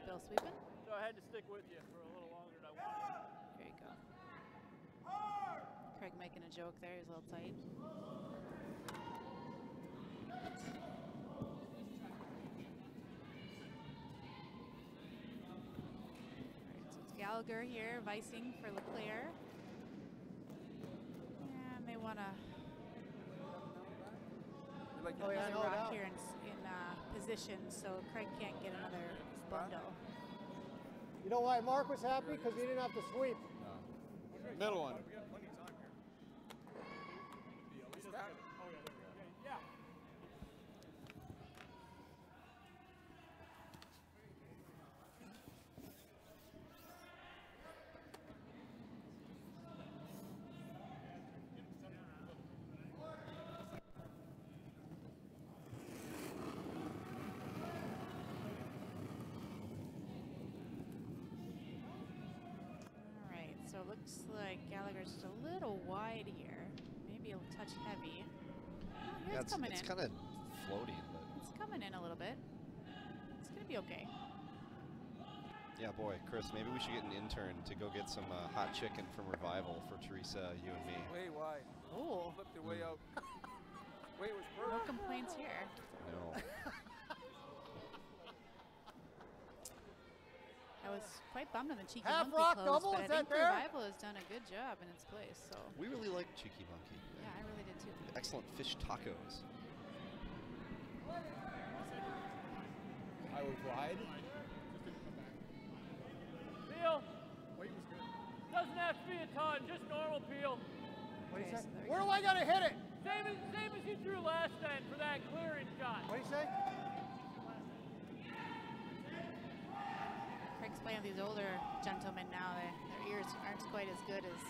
[SPEAKER 9] Bill sweeping.
[SPEAKER 3] So I had to stick with you for a little longer than I wanted.
[SPEAKER 9] There you go. Craig making a joke there. He's a little tight. Gallagher here, vicing for Leclair. Yeah, may want to rock here in position so Craig can't get another bundle.
[SPEAKER 1] You know why Mark was happy? Because he didn't have to sweep.
[SPEAKER 6] Middle one.
[SPEAKER 9] So it looks like Gallagher's just a little wide here. Maybe a touch heavy. Oh,
[SPEAKER 5] Yeah,
[SPEAKER 9] it's coming
[SPEAKER 5] it's
[SPEAKER 9] in.
[SPEAKER 5] kind of floating, but
[SPEAKER 9] It's coming in a little bit. It's going to be okay.
[SPEAKER 5] yeah, boy, Chris, maybe we should get an intern to go get some hot chicken from Revival for Teresa, you and me.
[SPEAKER 2] Way wide.
[SPEAKER 9] Oh.
[SPEAKER 2] Flipped it way out. Wait, it was
[SPEAKER 9] No
[SPEAKER 2] perfect.
[SPEAKER 9] complaints here.
[SPEAKER 5] No.
[SPEAKER 9] I was quite bummed when the Cheeky
[SPEAKER 1] Half
[SPEAKER 9] Monkey
[SPEAKER 1] rock
[SPEAKER 9] closed,
[SPEAKER 1] double,
[SPEAKER 9] but I
[SPEAKER 1] is
[SPEAKER 9] think
[SPEAKER 1] that there?
[SPEAKER 9] Revival has done a good job in its place. So
[SPEAKER 5] We really like Cheeky Monkey.
[SPEAKER 9] yeah, I really did too.
[SPEAKER 5] Excellent fish tacos.
[SPEAKER 6] I was wide.
[SPEAKER 3] Peel. Doesn't have to be a ton, just normal peel.
[SPEAKER 1] What do you
[SPEAKER 9] Okay,
[SPEAKER 1] say?
[SPEAKER 9] so there
[SPEAKER 1] Where
[SPEAKER 9] you
[SPEAKER 1] do I gotta hit it?
[SPEAKER 3] Same as you threw last time for that clearing shot.
[SPEAKER 1] What do you say?
[SPEAKER 9] Craig's playing with these older gentlemen now. Their ears aren't quite as good as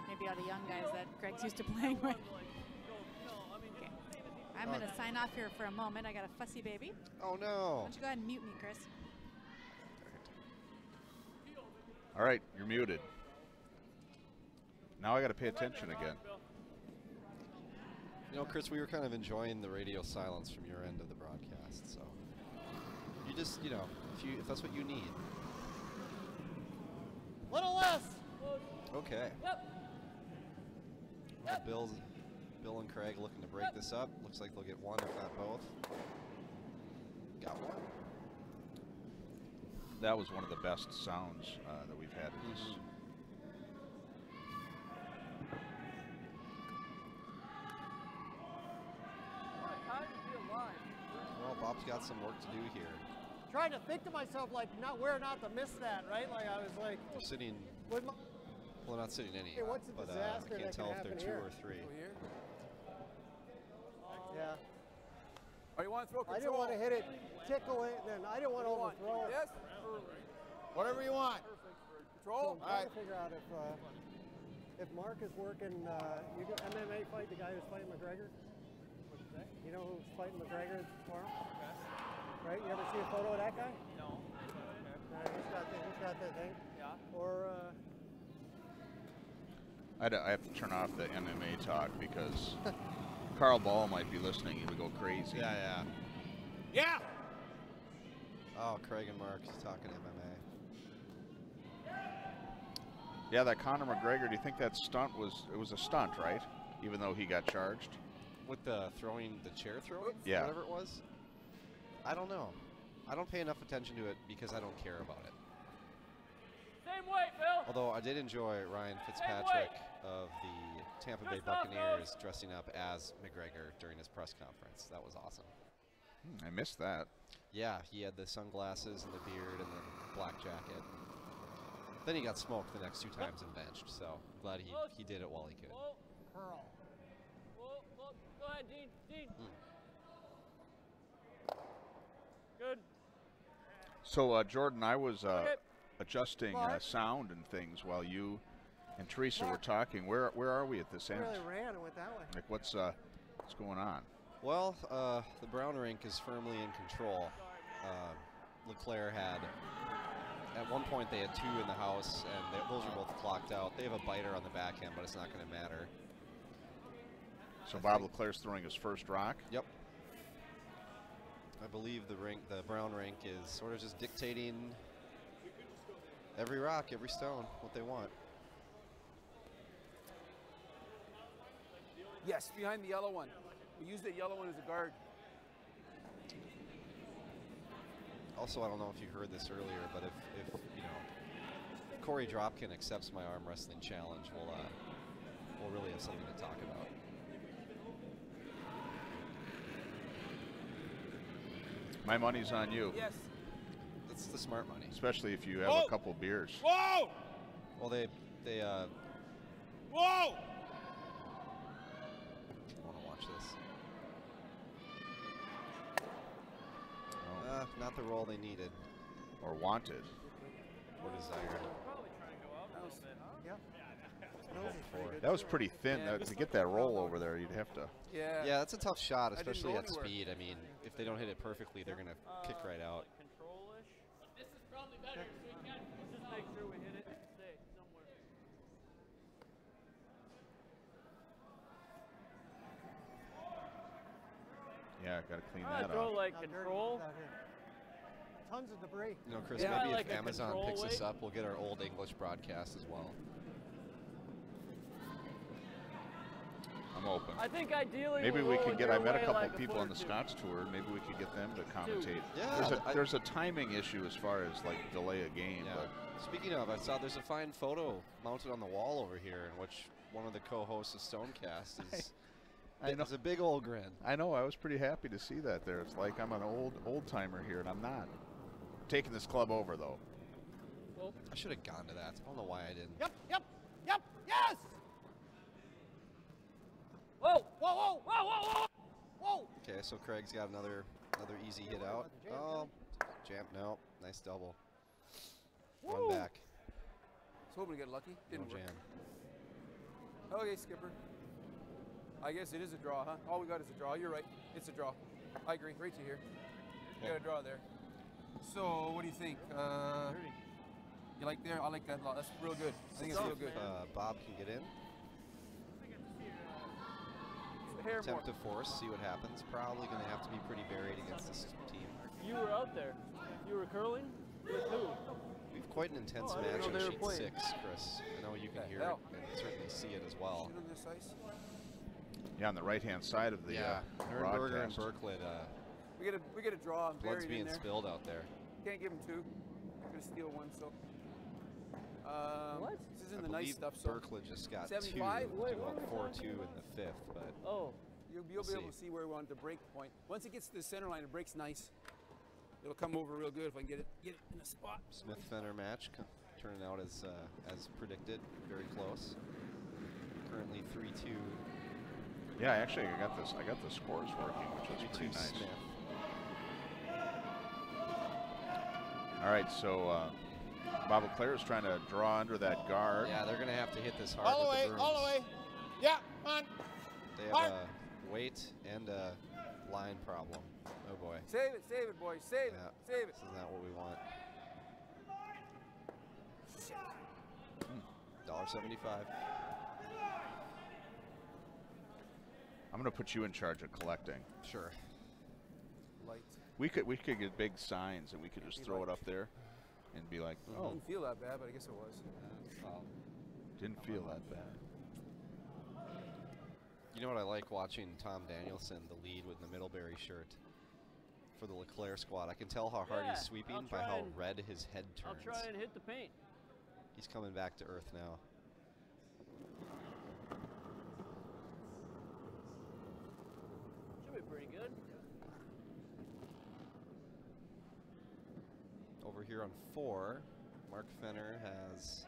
[SPEAKER 9] maybe all the young guys that Craig's used to playing with. Okay. I'm going to sign off here for a moment. I got a fussy baby.
[SPEAKER 5] Oh,
[SPEAKER 9] Why
[SPEAKER 5] no.
[SPEAKER 9] don't you go ahead and mute me, Chris?
[SPEAKER 4] All right, you're muted. Now I got to pay attention again.
[SPEAKER 5] You know, Chris, we were kind of enjoying the radio silence from your end of the broadcast, so you just, you know, if that's what you need.
[SPEAKER 1] Little less.
[SPEAKER 5] Okay. Well, Bill and Craig looking to break this up. Looks like they'll get one, if not both. Got one.
[SPEAKER 4] That was one of the best sounds that we've had in this.
[SPEAKER 5] Well, Bob's got some work to do here.
[SPEAKER 1] Trying to think to myself, like, where not to miss that, right? Like, I was like,
[SPEAKER 5] They're sitting,
[SPEAKER 1] with my,
[SPEAKER 5] well, not sitting any,
[SPEAKER 1] Hey, what's a
[SPEAKER 5] but
[SPEAKER 1] disaster
[SPEAKER 5] I can't
[SPEAKER 1] that can
[SPEAKER 5] tell if they're
[SPEAKER 1] happen
[SPEAKER 5] two
[SPEAKER 1] here?
[SPEAKER 5] or three.
[SPEAKER 2] Go here.
[SPEAKER 1] yeah.
[SPEAKER 2] Oh, you want to throw control?
[SPEAKER 1] I didn't want to hit it, tickle it, and then I didn't want to overthrow it.
[SPEAKER 2] Yes.
[SPEAKER 6] Whatever you want.
[SPEAKER 1] So
[SPEAKER 2] Control.
[SPEAKER 1] I'm trying to figure out if Mark is working, you can MMA fight the guy who's fighting McGregor. You know who's fighting McGregor tomorrow? Right? You ever see a photo of that guy? No. He's got the thing.
[SPEAKER 3] Yeah.
[SPEAKER 1] Or
[SPEAKER 4] I have to turn off the MMA talk because Carl Ball might be listening. He would go crazy.
[SPEAKER 5] Yeah, yeah.
[SPEAKER 7] Yeah!
[SPEAKER 5] Oh, Craig and Mark talking MMA.
[SPEAKER 4] Yeah, that Conor McGregor. Do you think that stunt was? It was a stunt, right? Even though he got charged.
[SPEAKER 5] With the throwing, the chair throwing?
[SPEAKER 4] Yeah.
[SPEAKER 5] Whatever it was? I don't know. I don't pay enough attention to it because I don't care about it.
[SPEAKER 3] Same weight, Bill.
[SPEAKER 5] Although I did enjoy Ryan Fitzpatrick of the Tampa Bay Buccaneers dressing up as McGregor during his press conference. That was awesome.
[SPEAKER 4] I missed that.
[SPEAKER 5] Yeah, he had the sunglasses and the beard and the black jacket. Then he got smoked the next 2 times and benched, so I'm glad he did it while he could.
[SPEAKER 3] Whoa. Curl. Whoa, whoa. Go ahead, Dean. Dean. Good.
[SPEAKER 4] So Jordan, I was adjusting sound and things while you and Teresa were talking. Where are we at this end?
[SPEAKER 1] really ran and went that way.
[SPEAKER 4] Like what's going on?
[SPEAKER 5] Well, the brown rink is firmly in control. Leclair had, at one point they had 2 in the house, and those are both clocked out. They have a biter on the back end, but it's not going to matter.
[SPEAKER 4] So Bob Leclair's throwing his first rock?
[SPEAKER 5] Yep. I believe the brown rink is sort of just dictating every rock, every stone, what they want.
[SPEAKER 2] Yes, behind the yellow one. We use the yellow one as a guard.
[SPEAKER 5] Also, I don't know if you heard this earlier, but if you know, Corey Dropkin accepts my arm wrestling challenge, we'll really have something to talk about.
[SPEAKER 4] My money's on you.
[SPEAKER 2] Yes.
[SPEAKER 5] That's the smart money.
[SPEAKER 4] Especially if you have a couple beers.
[SPEAKER 7] Whoa!
[SPEAKER 5] Well, they
[SPEAKER 7] Whoa!
[SPEAKER 5] want to watch this.
[SPEAKER 4] Oh.
[SPEAKER 5] Not the role they needed
[SPEAKER 4] Or wanted.
[SPEAKER 5] or desired.
[SPEAKER 3] Probably trying to go out a little bit, huh?
[SPEAKER 1] Yeah. Nose is pretty good
[SPEAKER 4] That was
[SPEAKER 1] too.
[SPEAKER 4] pretty thin.
[SPEAKER 2] Yeah.
[SPEAKER 4] To get that roll over there, you'd have to.
[SPEAKER 2] Yeah.
[SPEAKER 5] Yeah, that's a tough shot,
[SPEAKER 2] didn't
[SPEAKER 5] especially
[SPEAKER 2] go
[SPEAKER 5] at
[SPEAKER 2] anywhere.
[SPEAKER 5] speed. I mean, if they don't hit it perfectly, they're going to kick right out.
[SPEAKER 3] Like control-ish. This is probably better, so we can just make sure we hit it and stay somewhere.
[SPEAKER 4] Yeah, got to clean
[SPEAKER 3] I
[SPEAKER 4] that
[SPEAKER 3] throw
[SPEAKER 4] up.
[SPEAKER 3] like
[SPEAKER 1] Not dirty,
[SPEAKER 3] control.
[SPEAKER 1] not here. Tons of debris.
[SPEAKER 5] You know, Chris,
[SPEAKER 3] Yeah,
[SPEAKER 5] maybe
[SPEAKER 3] like
[SPEAKER 5] if
[SPEAKER 3] a
[SPEAKER 5] Amazon
[SPEAKER 3] control
[SPEAKER 5] picks us
[SPEAKER 3] weight.
[SPEAKER 5] up, we'll get our old English broadcast as well.
[SPEAKER 4] I'm open.
[SPEAKER 3] I think ideally
[SPEAKER 4] Maybe
[SPEAKER 3] we'll
[SPEAKER 4] we
[SPEAKER 3] roll
[SPEAKER 4] could
[SPEAKER 3] it
[SPEAKER 4] get.
[SPEAKER 3] your
[SPEAKER 4] I met a
[SPEAKER 3] way
[SPEAKER 4] couple
[SPEAKER 3] like
[SPEAKER 4] people
[SPEAKER 3] foot
[SPEAKER 4] on
[SPEAKER 3] or
[SPEAKER 4] the
[SPEAKER 3] two.
[SPEAKER 4] Scots tour. Maybe we could get them to commentate.
[SPEAKER 5] Yeah,
[SPEAKER 4] There's a timing issue as far as like delay a game.
[SPEAKER 5] Yeah.
[SPEAKER 4] But
[SPEAKER 5] Speaking of, I saw there's a fine photo mounted on the wall over here in which one of the co-hosts of Stonecast is.
[SPEAKER 4] I know.
[SPEAKER 5] It's a big old grin.
[SPEAKER 4] I know. I was pretty happy to see that there. It's like I'm an old timer here, and I'm not. Taking this club over though.
[SPEAKER 5] I should have gone to that. I don't know why I didn't.
[SPEAKER 1] Yep, yes!
[SPEAKER 3] Whoa, whoa, whoa, whoa, whoa, whoa!
[SPEAKER 1] Whoa!
[SPEAKER 5] Okay, so Craig's got another easy hit out. Oh, jam. No, nice double. One back.
[SPEAKER 2] I was hoping to get lucky.
[SPEAKER 5] No
[SPEAKER 2] Didn't work.
[SPEAKER 5] jam.
[SPEAKER 2] Okay, skipper. I guess it is a draw, huh? All we got is a draw. You're right. It's a draw. I agree. Right to here. You got a draw there. So, what do you think? You like there? I like that a lot. That's real good. I think it's real good.
[SPEAKER 5] Bob can get in.
[SPEAKER 2] It's a hair more.
[SPEAKER 5] Attempt to force, see what happens. Probably going to have to be pretty buried against this team.
[SPEAKER 3] You were out there. You were curling? With who?
[SPEAKER 5] We have quite an intense
[SPEAKER 3] Oh, I didn't
[SPEAKER 5] match
[SPEAKER 3] know
[SPEAKER 5] on
[SPEAKER 3] they were
[SPEAKER 5] sheet
[SPEAKER 3] playing.
[SPEAKER 5] 6, Chris. I know you can
[SPEAKER 2] The
[SPEAKER 5] hear
[SPEAKER 2] hell?
[SPEAKER 5] it and certainly see it as well.
[SPEAKER 2] Shoot on this ice.
[SPEAKER 4] Yeah, on the right-hand side of the
[SPEAKER 5] Nurnberger and
[SPEAKER 4] broadcast.
[SPEAKER 5] Berklet,
[SPEAKER 2] We get a draw
[SPEAKER 5] blood's
[SPEAKER 2] buried in
[SPEAKER 5] being
[SPEAKER 2] there.
[SPEAKER 5] spilled out there.
[SPEAKER 2] Can't give him 2. I'm gonna steal 1. So.
[SPEAKER 3] What?
[SPEAKER 2] This isn't
[SPEAKER 5] I
[SPEAKER 2] the nice
[SPEAKER 5] believe
[SPEAKER 2] stuff. So
[SPEAKER 5] Berklet just got
[SPEAKER 2] 75?
[SPEAKER 5] 2,
[SPEAKER 3] Wait,
[SPEAKER 5] to
[SPEAKER 3] what
[SPEAKER 5] up
[SPEAKER 3] are we
[SPEAKER 5] 4-2 in the 5th, but
[SPEAKER 3] Oh,
[SPEAKER 2] you'll be
[SPEAKER 5] We'll
[SPEAKER 2] able to
[SPEAKER 5] see.
[SPEAKER 2] see where we want the break point. Once it gets to the center line, it breaks nice. It'll come over real good if I can get it in a spot.
[SPEAKER 5] Smith-Fenner match turning out as predicted, very close. Currently 3-2.
[SPEAKER 4] Yeah, actually, I got the scores working, which is pretty
[SPEAKER 5] 3-2
[SPEAKER 4] nice.
[SPEAKER 5] Smith.
[SPEAKER 4] All right, so Bob Leclair is trying to draw under that guard.
[SPEAKER 5] Yeah, they're going to have to hit this hard
[SPEAKER 7] All the
[SPEAKER 5] with
[SPEAKER 7] way,
[SPEAKER 5] the brooms.
[SPEAKER 7] all the way. Yeah, come on.
[SPEAKER 5] They have
[SPEAKER 7] Hard.
[SPEAKER 5] a weight and a line problem. Oh boy.
[SPEAKER 2] Save it, boys. Save
[SPEAKER 5] Yeah.
[SPEAKER 2] it, save it.
[SPEAKER 5] This is not what we want. $1.75.
[SPEAKER 4] I'm going to put you in charge of collecting.
[SPEAKER 5] Sure.
[SPEAKER 2] Light.
[SPEAKER 4] We could get big signs and we could just throw it up there and be like, oh,
[SPEAKER 2] Didn't feel that bad, but I guess it was.
[SPEAKER 4] didn't feel that bad.
[SPEAKER 5] You know what I like watching Tom Danielson, the lead with the Middlebury shirt for the Leclair squad. I can tell how hard he's sweeping by how red his head turns.
[SPEAKER 3] I'll try and hit the paint.
[SPEAKER 5] He's coming back to earth now.
[SPEAKER 3] Should be pretty good.
[SPEAKER 5] Over here on 4, Mark Fenner has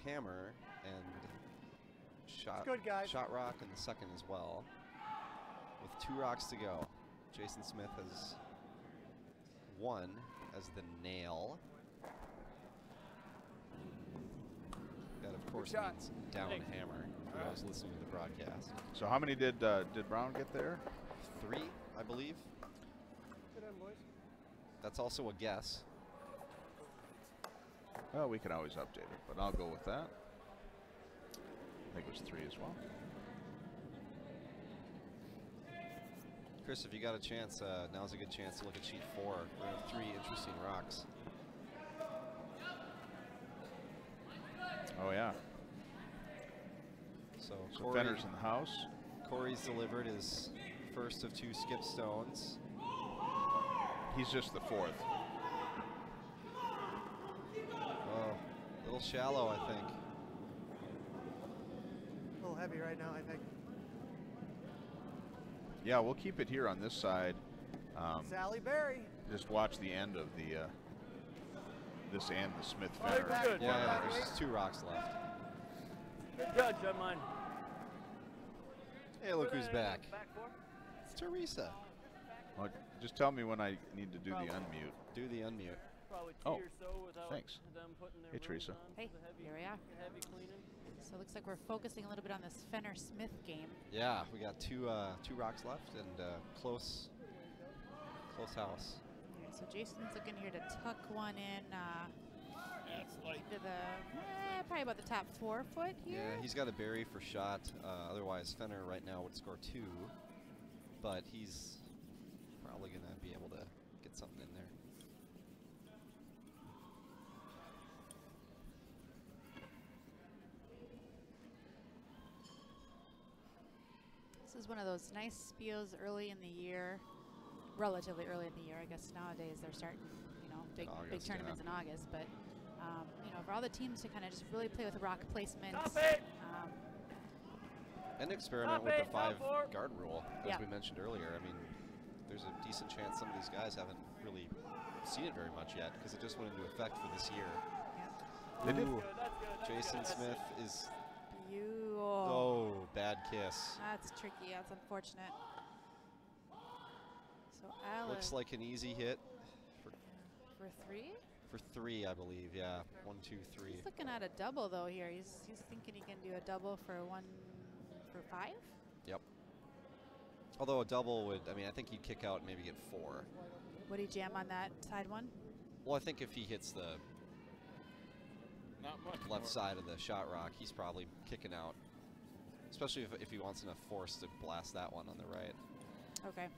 [SPEAKER 5] hammer and shot,
[SPEAKER 1] good, guys.
[SPEAKER 5] shot rock in the second as well. With 2 rocks to go. Jason Smith has 1 as the nail. That of course means down hammer for those listening to the broadcast.
[SPEAKER 4] So how many did Brown get there?
[SPEAKER 5] 3, I believe.
[SPEAKER 8] Good on, boys.
[SPEAKER 5] That's also a guess.
[SPEAKER 4] Well, we can always update it, but I'll go with that. I think it was 3 as well.
[SPEAKER 5] Chris, if you got a chance, now's a good chance to look at sheet 4. We have 3 interesting rocks.
[SPEAKER 4] Oh yeah.
[SPEAKER 5] So
[SPEAKER 4] Fenner's in the house.
[SPEAKER 5] Corey's delivered his first of 2 skip stones.
[SPEAKER 4] He's just the 4th.
[SPEAKER 5] Oh, a little shallow, I think.
[SPEAKER 1] A little heavy right now, I think.
[SPEAKER 4] Yeah, we'll keep it here on this side.
[SPEAKER 1] Sally Berry.
[SPEAKER 4] Just watch the end of the this and the Smith
[SPEAKER 3] Oh,
[SPEAKER 4] Fenner.
[SPEAKER 3] you're good.
[SPEAKER 5] Yeah, there's just 2 rocks left.
[SPEAKER 3] Good judge on mine.
[SPEAKER 5] Hey, look who's back.
[SPEAKER 3] Back 4?
[SPEAKER 5] It's Teresa.
[SPEAKER 4] Well, just tell me when I need to do the unmute.
[SPEAKER 5] Do the unmute.
[SPEAKER 3] Probably 2
[SPEAKER 4] Oh,
[SPEAKER 3] or so without
[SPEAKER 4] thanks.
[SPEAKER 3] them putting their
[SPEAKER 4] Hey,
[SPEAKER 3] rooms
[SPEAKER 4] Teresa.
[SPEAKER 3] on
[SPEAKER 9] Hey,
[SPEAKER 3] for the heavy,
[SPEAKER 9] here we are.
[SPEAKER 3] heavy cleaning.
[SPEAKER 9] So it looks like we're focusing a little bit on this Fenner-Smith game.
[SPEAKER 5] Yeah, we got 2 rocks left and close house.
[SPEAKER 9] All right, so Jason's looking here to tuck one in into the, probably about the top 4 foot here.
[SPEAKER 5] Yeah, he's got a berry for shot. Otherwise, Fenner right now would score 2. But he's probably going to be able to get something in there.
[SPEAKER 9] This is one of those nice Spiels early in the year, relatively early in the year. I guess nowadays they're starting, you know, big
[SPEAKER 5] August,
[SPEAKER 9] tournaments in August. But you know, for all the teams to kind of just really play with rock placement.
[SPEAKER 5] And experiment with the 5 guard rule, as we mentioned earlier. I mean, there's a decent chance some of these guys haven't really seen it very much yet because it just went into effect for this year.
[SPEAKER 4] They did.
[SPEAKER 5] Jason Smith is.
[SPEAKER 9] Beautiful.
[SPEAKER 5] Oh, bad kiss.
[SPEAKER 9] That's tricky. That's unfortunate. So Alex
[SPEAKER 5] Looks like an easy hit
[SPEAKER 9] for 3.
[SPEAKER 5] for 3, I believe. Yeah, 1, 2, 3.
[SPEAKER 9] He's looking at a double though here. He's thinking he can do a double for 5.
[SPEAKER 5] Yep. Although a double would, I mean, I think he'd kick out and maybe get 4.
[SPEAKER 9] Would he jam on that side one?
[SPEAKER 5] Well, I think if he hits the left side of the shot rock, he's probably kicking out. Especially if he wants enough force to blast that one on the right.
[SPEAKER 9] Okay.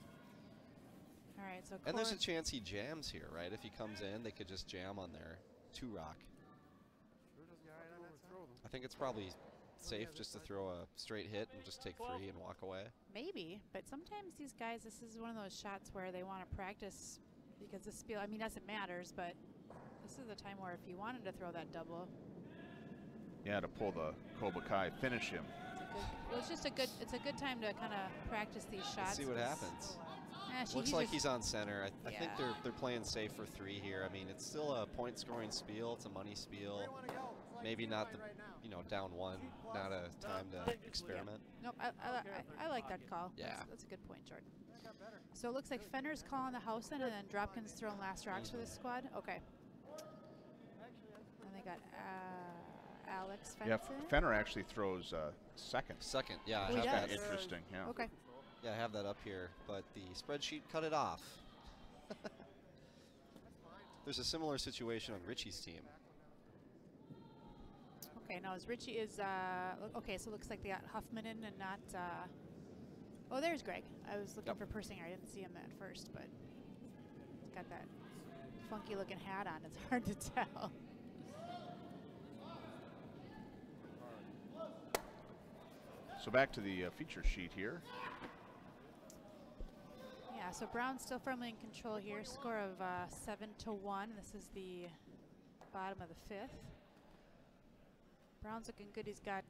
[SPEAKER 9] All right, so
[SPEAKER 5] and there's a chance he jams here, right? If he comes in, they could just jam on their 2 rock. I think it's probably safe just to throw a straight hit and just take 3 and walk away.
[SPEAKER 9] Maybe, but sometimes these guys, this is one of those shots where they want to practice because the Spiel, I mean, yes, it matters, but this is the time where if you wanted to throw that double.
[SPEAKER 4] Yeah, to pull the Kobakai, finish him.
[SPEAKER 9] It's a good time to kind of practice these shots.
[SPEAKER 5] Let's see what happens. Looks like he's on center. I think they're playing safe for 3 here. I mean, it's still a point scoring Spiel. It's a money Spiel. Maybe not the, you know, down 1, not a time to experiment.
[SPEAKER 9] Nope, I like that call.
[SPEAKER 5] Yeah.
[SPEAKER 9] That's a good point, Jordan. So it looks like Fenner's calling the house in, and then Dropkin's throwing last rocks for this squad. Okay. And they got Alex Fenner.
[SPEAKER 4] Yeah, Fenner actually throws second.
[SPEAKER 5] Second, yeah.
[SPEAKER 9] Oh,
[SPEAKER 5] I have that.
[SPEAKER 4] Interesting, yeah.
[SPEAKER 9] Okay.
[SPEAKER 5] Yeah, I have that up here, but the spreadsheet cut it off. There's a similar situation on Richie's team.
[SPEAKER 9] Okay, no, Richie is, okay, so it looks like they got Huffman in and not, oh, there's Greg. I was looking for Persinger. I didn't see him at first, but he's got that funky looking hat on. It's hard to tell.
[SPEAKER 4] So back to the feature sheet here.
[SPEAKER 9] Yeah, so Brown's still firmly in control here. Score of 7-1. This is the bottom of the 5th. Brown's looking good. He's got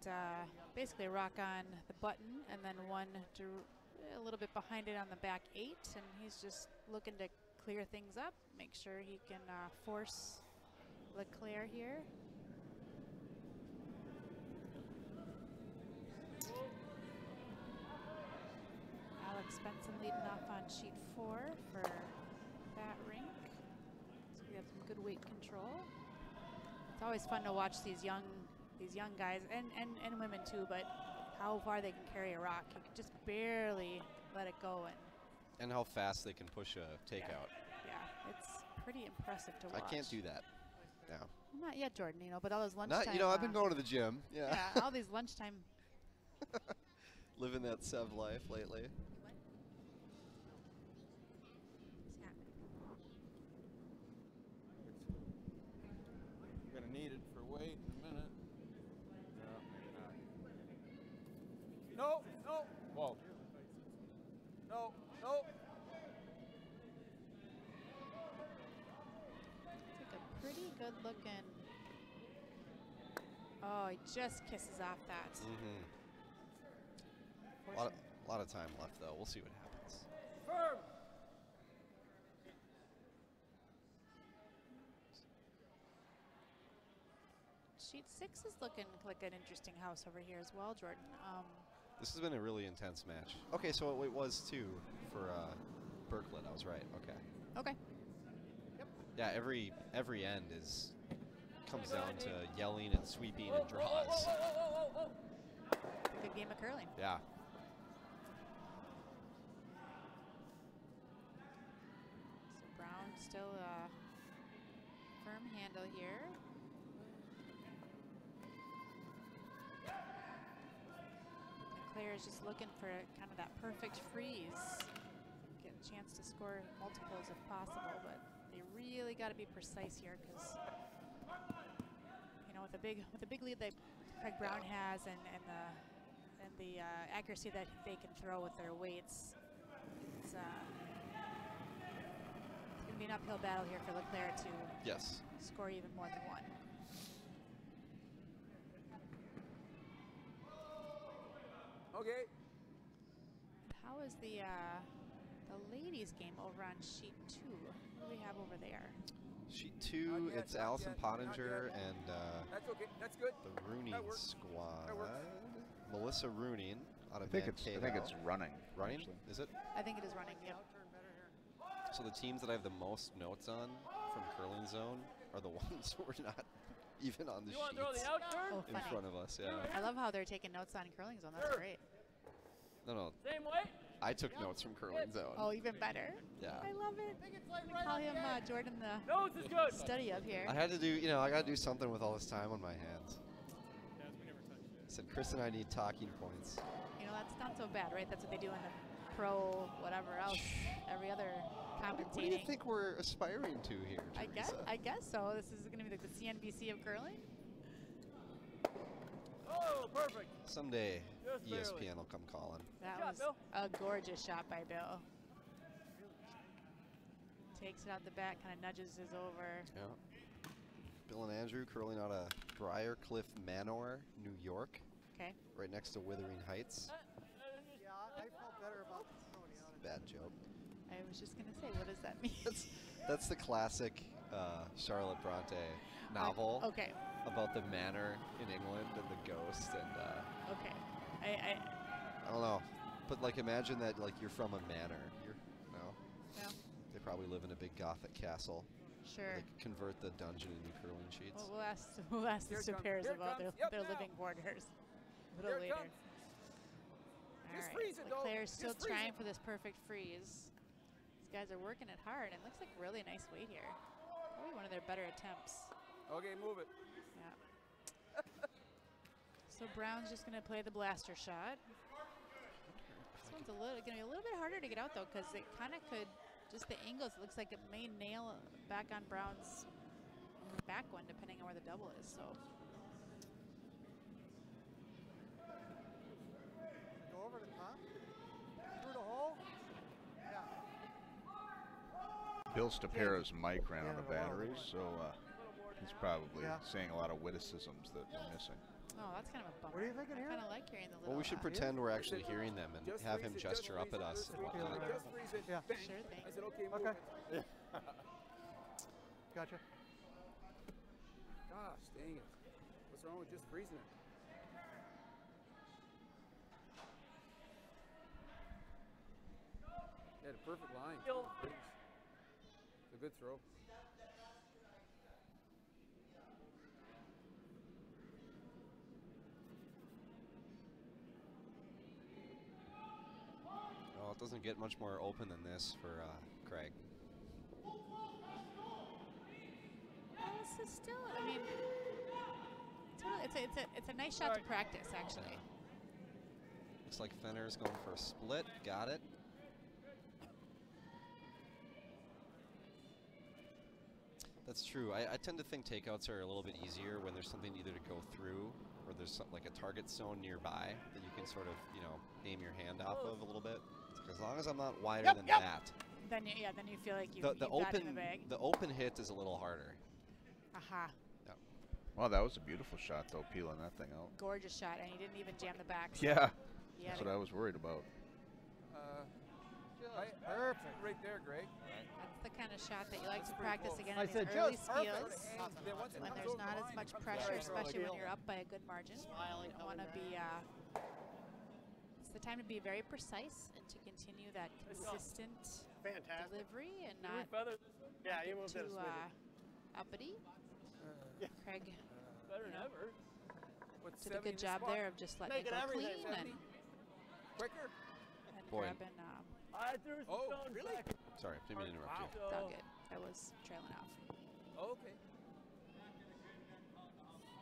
[SPEAKER 9] basically a rock on the button and then one a little bit behind it on the back 8, and he's just looking to clear things up, make sure he can force Leclair here. Alex Benson leading off on sheet 4 for that rink. So we have some good weight control. It's always fun to watch these young guys and women too, but how far they can carry a rock. You can just barely let it go,
[SPEAKER 5] and how fast they can push a takeout.
[SPEAKER 9] Yeah, it's pretty impressive to watch.
[SPEAKER 5] I can't do that. No.
[SPEAKER 9] Well, not yet, Jordan. You know, but all those lunchtime.
[SPEAKER 5] Not, I've been going to the gym. Yeah.
[SPEAKER 9] Yeah, all these lunchtime.
[SPEAKER 5] Living that Sev life lately.
[SPEAKER 6] You're gonna need it for weight in a minute. No, maybe not.
[SPEAKER 2] No, no. Whoa. No, no.
[SPEAKER 9] It's like a pretty good looking. Oh, he just kisses off that.
[SPEAKER 5] Mm-hmm. A lot of time left, though. We'll see what happens.
[SPEAKER 2] Firm.
[SPEAKER 9] Sheet 6 is looking like an interesting house over here as well, Jordan.
[SPEAKER 5] This has been a really intense match. Okay, so it was too for Berklet. I was right. Okay.
[SPEAKER 9] Okay.
[SPEAKER 2] Yep.
[SPEAKER 5] Yeah, every end comes down to yelling and sweeping and draws.
[SPEAKER 9] Good game of curling.
[SPEAKER 5] Yeah.
[SPEAKER 9] So Brown still firm handle here. Leclair is just looking for kind of that perfect freeze. Get a chance to score multiples if possible, but they really got to be precise here because, you know, with the big lead that Craig Brown has and the accuracy that they can throw with their weights, it's going to be an uphill battle here for Leclair to score even more than one.
[SPEAKER 2] Okay.
[SPEAKER 9] How is the ladies' game over on sheet 2? What do we have over there?
[SPEAKER 5] Sheet 2, it's Allison Pottinger and
[SPEAKER 2] that's okay. That's good.
[SPEAKER 5] the Rooning squad.
[SPEAKER 2] That works.
[SPEAKER 5] Melissa Rooning out of
[SPEAKER 4] I think it's running.
[SPEAKER 5] Running?
[SPEAKER 4] Actually.
[SPEAKER 5] Is it?
[SPEAKER 9] I think it is running, yeah.
[SPEAKER 5] So the teams that I have the most notes on from Curling Zone are the ones who are not even on the sheets
[SPEAKER 9] Oh,
[SPEAKER 5] in
[SPEAKER 9] funny.
[SPEAKER 5] front of us. Yeah.
[SPEAKER 9] I love how they're taking notes on Curling Zone. That's great.
[SPEAKER 5] No.
[SPEAKER 3] Same way.
[SPEAKER 5] I took notes from Curling Zone.
[SPEAKER 9] Oh, even better.
[SPEAKER 5] Yeah.
[SPEAKER 9] I love it. We call him Jordan the
[SPEAKER 3] Nose is good.
[SPEAKER 9] study up here.
[SPEAKER 5] I had to do, I got to do something with all this time on my hands. I said, Chris and I need talking points.
[SPEAKER 9] You know, that's not so bad, right? That's what they do in the pro, whatever else, every other commentating.
[SPEAKER 5] What do you think we're aspiring to here, Teresa?
[SPEAKER 9] I guess so. This is going to be like the CNBC of curling.
[SPEAKER 3] Oh, perfect.
[SPEAKER 5] Someday,
[SPEAKER 3] Just barely.
[SPEAKER 5] ESPN will come calling.
[SPEAKER 9] That
[SPEAKER 3] Good
[SPEAKER 9] was
[SPEAKER 3] shot,
[SPEAKER 9] a gorgeous shot by Bill. Takes it out the back, kind of nudges his over.
[SPEAKER 5] Yeah. Bill and Andrew curling out of Briarcliff Manor, New York.
[SPEAKER 9] Okay.
[SPEAKER 5] Right next to Wuthering Heights.
[SPEAKER 1] Yeah, I felt better about this, Tony, honestly.
[SPEAKER 5] Bad joke.
[SPEAKER 9] I was just going to say, what does that mean?
[SPEAKER 5] That's the classic Charlotte Bronte novel
[SPEAKER 9] Okay.
[SPEAKER 5] about the manor in England and the ghost and
[SPEAKER 9] Okay.
[SPEAKER 5] I don't know, but like imagine that like you're from a manor.
[SPEAKER 9] Yeah.
[SPEAKER 5] They probably live in a big Gothic castle.
[SPEAKER 9] Sure.
[SPEAKER 5] They convert the dungeon into curling sheets.
[SPEAKER 9] Well, we'll ask the
[SPEAKER 2] Here it
[SPEAKER 9] superiors
[SPEAKER 2] comes. Here it
[SPEAKER 9] about
[SPEAKER 2] comes.
[SPEAKER 9] their
[SPEAKER 2] Yep, now.
[SPEAKER 9] living quarters a
[SPEAKER 2] Here
[SPEAKER 9] little
[SPEAKER 2] it
[SPEAKER 9] later.
[SPEAKER 2] comes.
[SPEAKER 9] All
[SPEAKER 2] Just
[SPEAKER 9] right.
[SPEAKER 2] freeze it, though.
[SPEAKER 9] Leclair's still
[SPEAKER 2] Just freeze
[SPEAKER 9] trying
[SPEAKER 2] it.
[SPEAKER 9] for this perfect freeze. These guys are working it hard, and it looks like really nice weight here. Probably one of their better attempts.
[SPEAKER 2] Okay, move it.
[SPEAKER 9] Yeah. So Brown's just going to play the blaster shot. This one's going to be a little bit harder to get out, though, because it kind of could, just the angles, it looks like it may nail back on Brown's back one, depending on where the double is. So
[SPEAKER 1] Go over the top. Through the hole. Yeah.
[SPEAKER 4] Bill Stapera's mic ran out of batteries, so he's probably saying a lot of witticisms that we're missing.
[SPEAKER 9] oh, that's kind of a bummer.
[SPEAKER 1] What are you thinking
[SPEAKER 9] I
[SPEAKER 1] here?
[SPEAKER 9] kind of like hearing the little.
[SPEAKER 5] Well, we should pretend we're actually hearing them and have him gesture up at us. And whatnot.
[SPEAKER 2] Just freeze it.
[SPEAKER 1] Yeah.
[SPEAKER 2] Bang.
[SPEAKER 9] Sure thing.
[SPEAKER 2] I said, okay, move
[SPEAKER 1] Okay.
[SPEAKER 2] it.
[SPEAKER 1] Gotcha.
[SPEAKER 2] Gosh, dang it. What's wrong with just freezing it? Yeah, the perfect line. It's a good throw.
[SPEAKER 5] Well, it doesn't get much more open than this for Craig.
[SPEAKER 9] This is still, I mean, it's a nice shot to practice, actually.
[SPEAKER 5] Looks like Fenner's going for a split. Got it. That's true. I tend to think takeouts are a little bit easier when there's something either to go through or there's like a target zone nearby that you can sort of, you know, aim your hand off of a little bit. As long as I'm not wider than that.
[SPEAKER 9] Then you feel like you've
[SPEAKER 5] The
[SPEAKER 9] got it in the bag.
[SPEAKER 5] open hit is a little harder.
[SPEAKER 9] Aha.
[SPEAKER 5] Yeah.
[SPEAKER 4] Well, that was a beautiful shot, though, peeling that thing out.
[SPEAKER 9] Gorgeous shot, and he didn't even jam the back. So
[SPEAKER 4] Yeah,
[SPEAKER 9] he
[SPEAKER 4] that's
[SPEAKER 9] had
[SPEAKER 4] what I was worried about.
[SPEAKER 2] Perfect. Right there, Greg.
[SPEAKER 9] That's the kind of shot that you like to
[SPEAKER 2] That's pretty
[SPEAKER 9] practice
[SPEAKER 2] cool.
[SPEAKER 9] again
[SPEAKER 1] I
[SPEAKER 9] in these
[SPEAKER 1] said
[SPEAKER 9] early
[SPEAKER 1] just perfect.
[SPEAKER 9] spiels.
[SPEAKER 2] Then once it
[SPEAKER 9] When
[SPEAKER 2] comes
[SPEAKER 9] there's
[SPEAKER 2] over
[SPEAKER 9] not
[SPEAKER 2] the
[SPEAKER 9] as
[SPEAKER 2] line,
[SPEAKER 9] much
[SPEAKER 2] it comes
[SPEAKER 9] pressure,
[SPEAKER 2] right.
[SPEAKER 9] especially when you're up by a good margin. You want to be, it's the time to be very precise and to continue that consistent
[SPEAKER 7] Fantastic.
[SPEAKER 9] delivery and not
[SPEAKER 7] Yeah,
[SPEAKER 9] get
[SPEAKER 7] you moved it
[SPEAKER 9] too
[SPEAKER 7] a smidgen.
[SPEAKER 9] uppity. Craig
[SPEAKER 3] Better than ever.
[SPEAKER 2] What's
[SPEAKER 9] did a
[SPEAKER 2] 70
[SPEAKER 9] good
[SPEAKER 2] in this
[SPEAKER 9] job
[SPEAKER 2] spot?
[SPEAKER 9] there of just letting it
[SPEAKER 7] Making
[SPEAKER 9] go
[SPEAKER 7] everything
[SPEAKER 9] clean and
[SPEAKER 2] Quicker.
[SPEAKER 5] Boy.
[SPEAKER 9] grabbing.
[SPEAKER 3] I threw some
[SPEAKER 2] Oh,
[SPEAKER 3] stones
[SPEAKER 2] really?
[SPEAKER 3] back.
[SPEAKER 5] Sorry, didn't mean to interrupt you.
[SPEAKER 9] It's all good. I was trailing off.
[SPEAKER 2] Okay.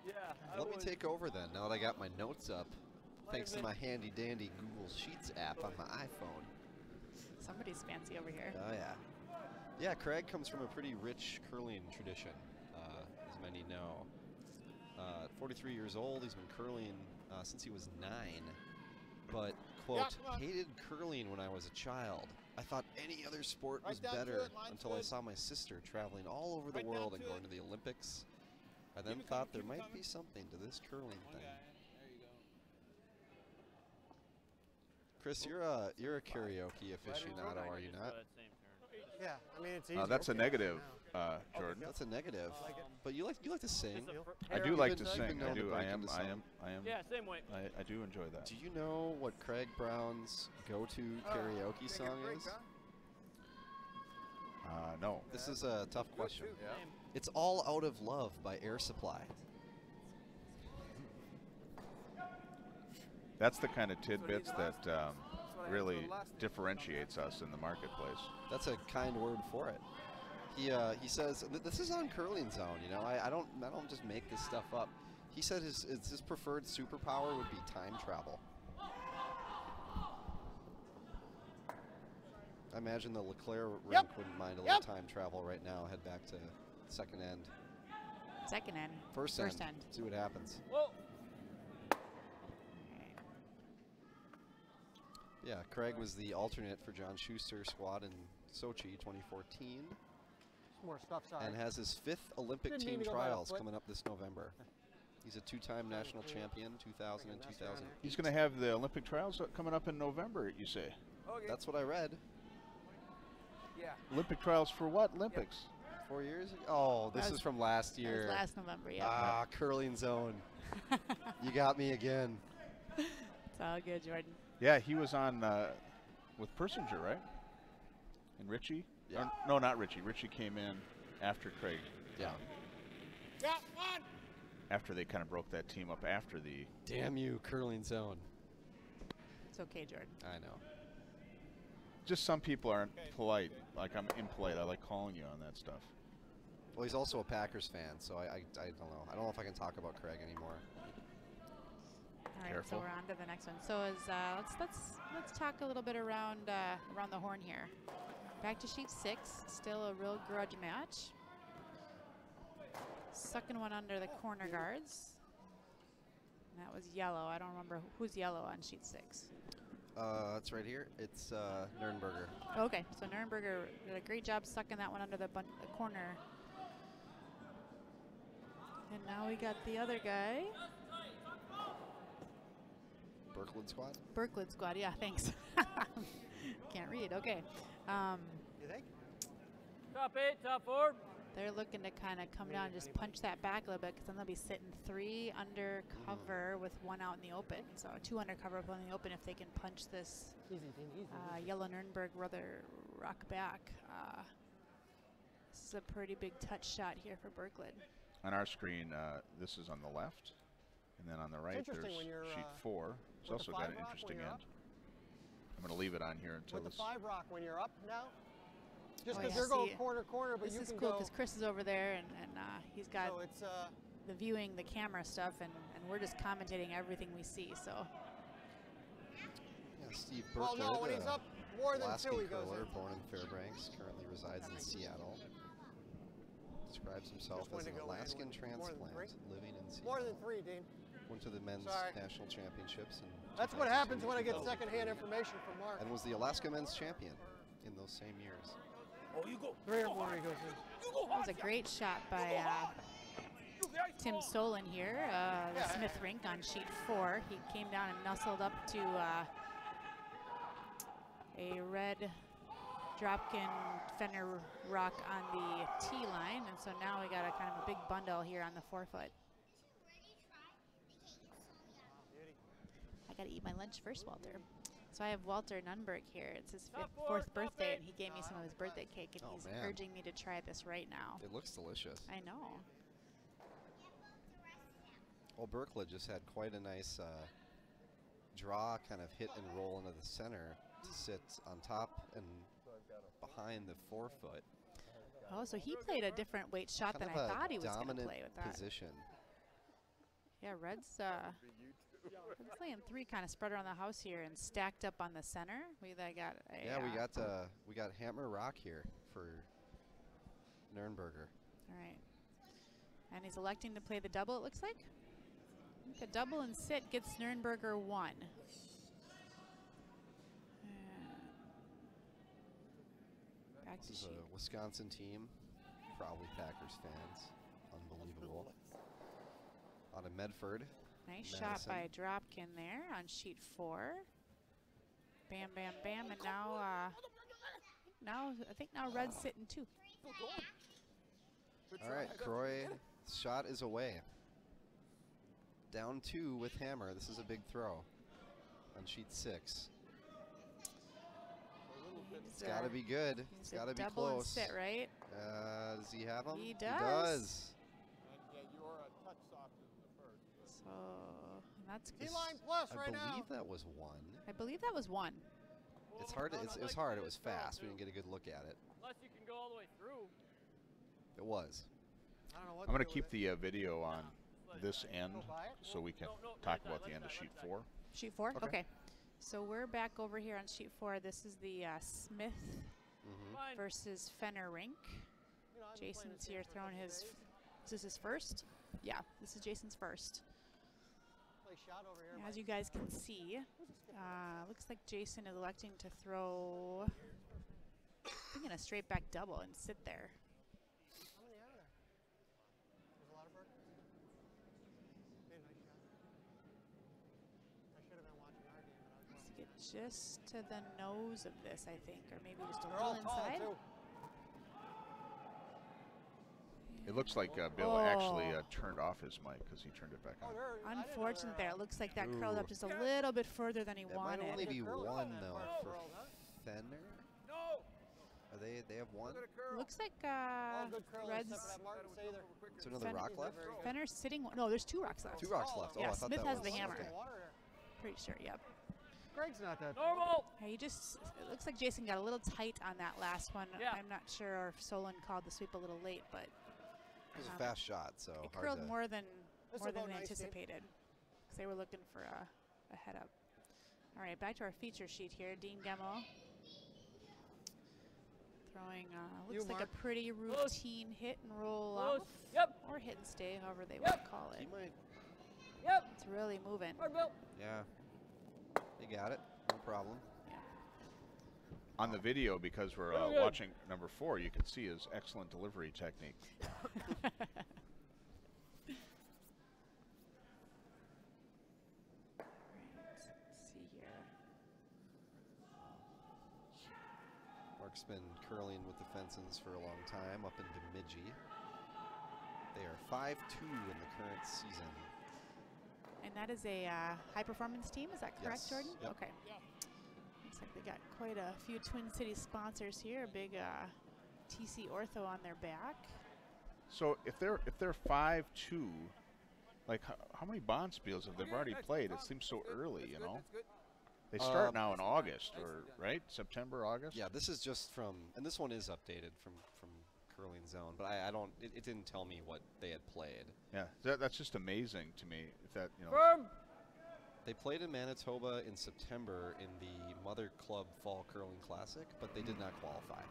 [SPEAKER 3] Yeah. I
[SPEAKER 5] Let me
[SPEAKER 3] was-
[SPEAKER 5] take over then, now that I got my notes up.
[SPEAKER 3] Might
[SPEAKER 5] Thanks
[SPEAKER 3] have
[SPEAKER 5] to my
[SPEAKER 3] been-
[SPEAKER 5] handy dandy Google Sheets app on my iPhone.
[SPEAKER 9] Somebody's fancy over here.
[SPEAKER 5] Oh yeah. Yeah, Craig comes from a pretty rich curling tradition, as many know. 43 years old, he's been curling since he was 9. But, quote, hated curling when I was a child. I thought any other sport was
[SPEAKER 7] down to
[SPEAKER 5] better
[SPEAKER 7] it, line's
[SPEAKER 5] until I
[SPEAKER 7] good.
[SPEAKER 5] saw my sister traveling all over the
[SPEAKER 7] Right down
[SPEAKER 5] world and
[SPEAKER 7] to
[SPEAKER 5] going
[SPEAKER 7] it.
[SPEAKER 5] to the Olympics. I then
[SPEAKER 7] Keep it
[SPEAKER 5] thought
[SPEAKER 7] coming,
[SPEAKER 5] there
[SPEAKER 7] keep it
[SPEAKER 5] might
[SPEAKER 7] coming.
[SPEAKER 5] be something to this curling thing.
[SPEAKER 6] There you go.
[SPEAKER 5] Chris, you're a karaoke aficionado, are you not?
[SPEAKER 1] Yeah, I mean it's easy.
[SPEAKER 4] That's a
[SPEAKER 1] Okay.
[SPEAKER 4] negative, Jordan.
[SPEAKER 5] That's a negative.
[SPEAKER 1] I like it.
[SPEAKER 5] But you like to sing.
[SPEAKER 4] I do like to
[SPEAKER 5] You've
[SPEAKER 4] sing.
[SPEAKER 5] been known
[SPEAKER 4] I
[SPEAKER 5] to
[SPEAKER 4] do.
[SPEAKER 5] break
[SPEAKER 4] I am.
[SPEAKER 5] into
[SPEAKER 4] I
[SPEAKER 5] song.
[SPEAKER 4] am. I am.
[SPEAKER 3] Yeah, same way.
[SPEAKER 4] I do enjoy that.
[SPEAKER 5] Do you know what Craig Brown's go-to karaoke
[SPEAKER 2] Take a
[SPEAKER 5] song
[SPEAKER 2] break,
[SPEAKER 5] is?
[SPEAKER 2] huh?
[SPEAKER 4] No.
[SPEAKER 5] This is a tough question.
[SPEAKER 2] shoot.
[SPEAKER 3] Same.
[SPEAKER 5] It's All Out of Love by Air Supply.
[SPEAKER 4] That's the kind of tidbits that
[SPEAKER 2] what I had
[SPEAKER 4] really
[SPEAKER 2] for the last name.
[SPEAKER 4] differentiates us in the marketplace.
[SPEAKER 5] That's a kind word for it. He says this is on Curling Zone. You know, I don't just make this stuff up. He said his preferred superpower would be time travel. I imagine the Leclair rink wouldn't mind a little time travel right now. Head back to second end.
[SPEAKER 9] Second end.
[SPEAKER 5] First
[SPEAKER 9] First
[SPEAKER 5] end.
[SPEAKER 9] end.
[SPEAKER 5] See what happens.
[SPEAKER 3] Whoa.
[SPEAKER 5] Yeah, Craig was the alternate for John Schuster's squad in Sochi 2014
[SPEAKER 1] Some more stuff, sorry.
[SPEAKER 5] and has his 5th Olympic
[SPEAKER 1] Didn't
[SPEAKER 5] team
[SPEAKER 1] mean to go by the
[SPEAKER 5] trials
[SPEAKER 1] foot.
[SPEAKER 5] coming up this November. He's a 2-time national champion, 2000 and 2000.
[SPEAKER 4] He's going to have the Olympic trials coming up in November, you say?
[SPEAKER 2] Okay.
[SPEAKER 5] That's what I read.
[SPEAKER 2] Yeah.
[SPEAKER 4] Olympic trials for what? Olympics?
[SPEAKER 5] 4 years ago? Oh, this
[SPEAKER 9] That
[SPEAKER 5] is
[SPEAKER 9] was-
[SPEAKER 5] from last
[SPEAKER 9] That
[SPEAKER 5] year.
[SPEAKER 9] was last November, yeah.
[SPEAKER 5] Ah, Curling Zone. You got me again.
[SPEAKER 9] It's all good, Jordan.
[SPEAKER 4] Yeah, he was on with Persinger, right? And Richie?
[SPEAKER 5] Yeah.
[SPEAKER 4] Or, no, not Richie. Richie came in after Craig.
[SPEAKER 5] Yeah.
[SPEAKER 7] Yeah, on.
[SPEAKER 4] After they kind of broke that team up after the...
[SPEAKER 5] Damn you, Curling Zone.
[SPEAKER 9] It's okay, Jordan.
[SPEAKER 5] I know.
[SPEAKER 4] Just some people aren't polite. Like, I'm impolite. I like calling you on that stuff.
[SPEAKER 5] Well, he's also a Packers fan, so I don't know. I don't know if I can talk about Craig anymore.
[SPEAKER 4] Careful.
[SPEAKER 9] So we're on to the next one. So let's talk a little bit around around the horn here. Back to sheet 6. Still a real grudge match. Sucking one under the corner guards. And that was yellow. I don't remember who's yellow on sheet 6.
[SPEAKER 5] It's right here. It's Nürnberger.
[SPEAKER 9] Okay, so Nürnberger did a great job sucking that one under the corner. And now we got the other guy.
[SPEAKER 5] Berklid squad?
[SPEAKER 9] Berklid squad, yeah, thanks. Can't read, okay.
[SPEAKER 1] You think?
[SPEAKER 3] Top 8, top 4.
[SPEAKER 9] They're looking to kind of come down and just punch that back a little bit, because then they'll be sitting 3 under cover with 1 out in the open. So 2 under cover, 1 in the open if they can punch this yellow Nürnberg rather rock back. This is a pretty big touch shot here for Berklid.
[SPEAKER 4] On our screen, this is on the left, and then on the right there's
[SPEAKER 1] interesting when you're,
[SPEAKER 4] sheet 4. It's also got an interesting end. I'm going to leave it on here until
[SPEAKER 1] With
[SPEAKER 4] this.
[SPEAKER 1] the 5 rock when you're up now? Just
[SPEAKER 9] Oh,
[SPEAKER 1] because
[SPEAKER 9] yeah.
[SPEAKER 1] they're going
[SPEAKER 9] See,
[SPEAKER 1] corner, but
[SPEAKER 9] This
[SPEAKER 1] you
[SPEAKER 9] is
[SPEAKER 1] can
[SPEAKER 9] cool
[SPEAKER 1] go.
[SPEAKER 9] because Chris is over there and he's got
[SPEAKER 1] So it's
[SPEAKER 9] the viewing, the camera stuff, and we're just commentating everything we see. So
[SPEAKER 5] Yeah, Steve
[SPEAKER 1] well,
[SPEAKER 5] Berklid,
[SPEAKER 1] no, when he's up more than 2,
[SPEAKER 5] Alaskan
[SPEAKER 1] he goes
[SPEAKER 5] curler,
[SPEAKER 1] in.
[SPEAKER 5] born in Fairbanks, currently resides in Seattle. Describes himself
[SPEAKER 1] Just when
[SPEAKER 5] as
[SPEAKER 1] to
[SPEAKER 5] an
[SPEAKER 1] go in,
[SPEAKER 5] Alaskan
[SPEAKER 1] more than
[SPEAKER 5] transplant
[SPEAKER 1] 3?
[SPEAKER 5] living in Seattle.
[SPEAKER 1] More than 3, Dean.
[SPEAKER 5] Went to the men's
[SPEAKER 1] Sorry.
[SPEAKER 5] national championships.
[SPEAKER 1] That's what happens when I get
[SPEAKER 5] 2002,
[SPEAKER 1] secondhand information from Mark.
[SPEAKER 5] and was the Alaska men's champion in those same years.
[SPEAKER 1] 3 or 4 he goes in.
[SPEAKER 9] that was a great shot by Tim Solon here, the Smith rink on sheet 4. He came down and nuzzled up to a red Dropkin Fenner rock on the tee line, and so now we got a kind of a big bundle here on the 4-foot. I gotta eat my lunch first, Walter. So I have Walter Nunberg here. It's his 4th birthday, and he gave me some of his birthday cake, and he's
[SPEAKER 5] man.
[SPEAKER 9] urging me to try this right now.
[SPEAKER 5] It looks delicious.
[SPEAKER 9] I know.
[SPEAKER 5] Well, Berklid just had quite a nice draw, kind of hit and roll into the center to sit on top and behind the 4-foot.
[SPEAKER 9] Oh, so he played a different weight shot than I thought he was going to play with that.
[SPEAKER 5] Position.
[SPEAKER 9] Yeah, Red's laying 3 kind of spread around the house here and stacked up on the center. We got Hammer Rock here for Nürnberger. All right. And he's electing to play the double, it looks like. I think a double and sit gets Nürnberger 1. Back to
[SPEAKER 5] This is
[SPEAKER 9] sheet.
[SPEAKER 5] a Wisconsin team, probably Packers fans. Unbelievable. Out of Medford.
[SPEAKER 9] Nice shot
[SPEAKER 5] Madison.
[SPEAKER 9] by Dropkin there on sheet 4. Bam, bam, bam, and now, I think now Red's sitting 2.
[SPEAKER 5] All right, Croy, shot is away. Down 2 with Hammer. This is a big throw on sheet 6. It's got to be good. It's got to be
[SPEAKER 9] double and
[SPEAKER 5] close.
[SPEAKER 9] sit, right?
[SPEAKER 5] Does he have him?
[SPEAKER 9] He
[SPEAKER 5] He
[SPEAKER 9] does.
[SPEAKER 5] does.
[SPEAKER 6] And you are a touch softer than the first.
[SPEAKER 9] So that's good.
[SPEAKER 1] T-line plus
[SPEAKER 5] I
[SPEAKER 1] right now.
[SPEAKER 5] believe that was 1.
[SPEAKER 9] I believe that was 1.
[SPEAKER 5] It's hard. It was hard. It was fast. We didn't get a good look at it.
[SPEAKER 3] Unless you can go all the way through.
[SPEAKER 5] It was.
[SPEAKER 1] I don't know what
[SPEAKER 4] I'm going to
[SPEAKER 1] do
[SPEAKER 4] keep
[SPEAKER 1] with it.
[SPEAKER 4] the video on this end
[SPEAKER 1] Go by it.
[SPEAKER 4] so we can talk about the end of sheet 4.
[SPEAKER 9] Sheet 4?
[SPEAKER 4] Okay.
[SPEAKER 9] Okay. So we're back over here on sheet 4. This is the Smith
[SPEAKER 3] Fine.
[SPEAKER 9] versus Fenner rink.
[SPEAKER 1] You know, I've been playing
[SPEAKER 9] Jason's
[SPEAKER 1] this
[SPEAKER 9] here
[SPEAKER 1] game for a
[SPEAKER 9] throwing
[SPEAKER 1] couple
[SPEAKER 9] his.
[SPEAKER 1] days.
[SPEAKER 9] Is this his first? Yeah, this is Jason's first.
[SPEAKER 1] Play shot over here.
[SPEAKER 9] As you guys can see, looks like Jason is electing to throw, I think, in a straight back double and sit there.
[SPEAKER 1] How many are there? There's a lot of birds. Hey, nice shot. I should have been watching our game, but I was
[SPEAKER 9] Let's get just to the nose of this, I think, or maybe just a
[SPEAKER 1] They're all
[SPEAKER 9] little
[SPEAKER 1] tall,
[SPEAKER 9] inside.
[SPEAKER 1] too.
[SPEAKER 4] It looks like Bill actually turned off his mic because he turned it back on.
[SPEAKER 1] Oh, they're, I didn't know
[SPEAKER 9] Unfortunate
[SPEAKER 1] they're,
[SPEAKER 9] there. It looks like that curled
[SPEAKER 5] Ooh.
[SPEAKER 9] up just a little bit further than he
[SPEAKER 5] That might
[SPEAKER 9] wanted.
[SPEAKER 5] only be
[SPEAKER 1] curling
[SPEAKER 5] 1
[SPEAKER 1] on that
[SPEAKER 5] though
[SPEAKER 1] part,
[SPEAKER 5] for
[SPEAKER 1] bro, huh?
[SPEAKER 5] Fenner.
[SPEAKER 3] No!
[SPEAKER 5] Are they have 1?
[SPEAKER 9] Looks like
[SPEAKER 1] all good curling
[SPEAKER 9] Red's
[SPEAKER 1] except for that Martin Sather.
[SPEAKER 5] Is there another rock left?
[SPEAKER 9] Fenner's sitting. No, there's 2 rocks left.
[SPEAKER 5] 2 rocks left. Oh,
[SPEAKER 9] Yeah,
[SPEAKER 5] I thought
[SPEAKER 9] Smith
[SPEAKER 5] that
[SPEAKER 9] has
[SPEAKER 5] was
[SPEAKER 9] the hammer.
[SPEAKER 5] okay.
[SPEAKER 1] Water there.
[SPEAKER 9] Pretty sure. Yep.
[SPEAKER 1] Greg's not that.
[SPEAKER 3] Normal!
[SPEAKER 9] Yeah, it looks like Jason got a little tight on that last one.
[SPEAKER 3] Yeah.
[SPEAKER 9] I'm not sure if Solon called the sweep a little late, but
[SPEAKER 5] It was a fast shot, so
[SPEAKER 9] it
[SPEAKER 5] hard
[SPEAKER 9] curled
[SPEAKER 5] to.
[SPEAKER 9] more than
[SPEAKER 1] This
[SPEAKER 9] more
[SPEAKER 1] will
[SPEAKER 9] than
[SPEAKER 1] go
[SPEAKER 9] they
[SPEAKER 1] nice, Steve.
[SPEAKER 9] anticipated, because they were looking for a a head up. All right, back to our feature sheet here. Dean Gemmell throwing, looks like a pretty routine hit and roll off.
[SPEAKER 3] Yep.
[SPEAKER 9] Or hit and stay, however they want to call it.
[SPEAKER 5] He might.
[SPEAKER 3] Yep.
[SPEAKER 9] It's really moving.
[SPEAKER 3] Hard Bill.
[SPEAKER 5] Yeah. They got it. No problem.
[SPEAKER 9] Yeah.
[SPEAKER 4] On the video, because we're watching number 4, you can see his excellent delivery technique.
[SPEAKER 9] Let's see here.
[SPEAKER 5] Mark's been curling with the Fensons for a long time up in Bemidji. They are 5-2 in the current season.
[SPEAKER 9] And that is a high performance team, is that correct,
[SPEAKER 5] Yes.
[SPEAKER 9] Jordan?
[SPEAKER 5] Yep.
[SPEAKER 9] Okay. Looks like they got quite a few Twin Cities sponsors here, a big TC Ortho on their back.
[SPEAKER 4] So if they're 5-2, like how many bond spiels have they already played? It seems so early, you know. They start now in August, or right? September, August.
[SPEAKER 5] Yeah, this is just from, and this one is updated from Curling Zone, but I don't. It didn't tell me what they had played.
[SPEAKER 4] Yeah, that's just amazing to me. If that, you know.
[SPEAKER 3] Firm.
[SPEAKER 5] They played in Manitoba in September in the Mother Club Fall Curling Classic, but they did not qualify.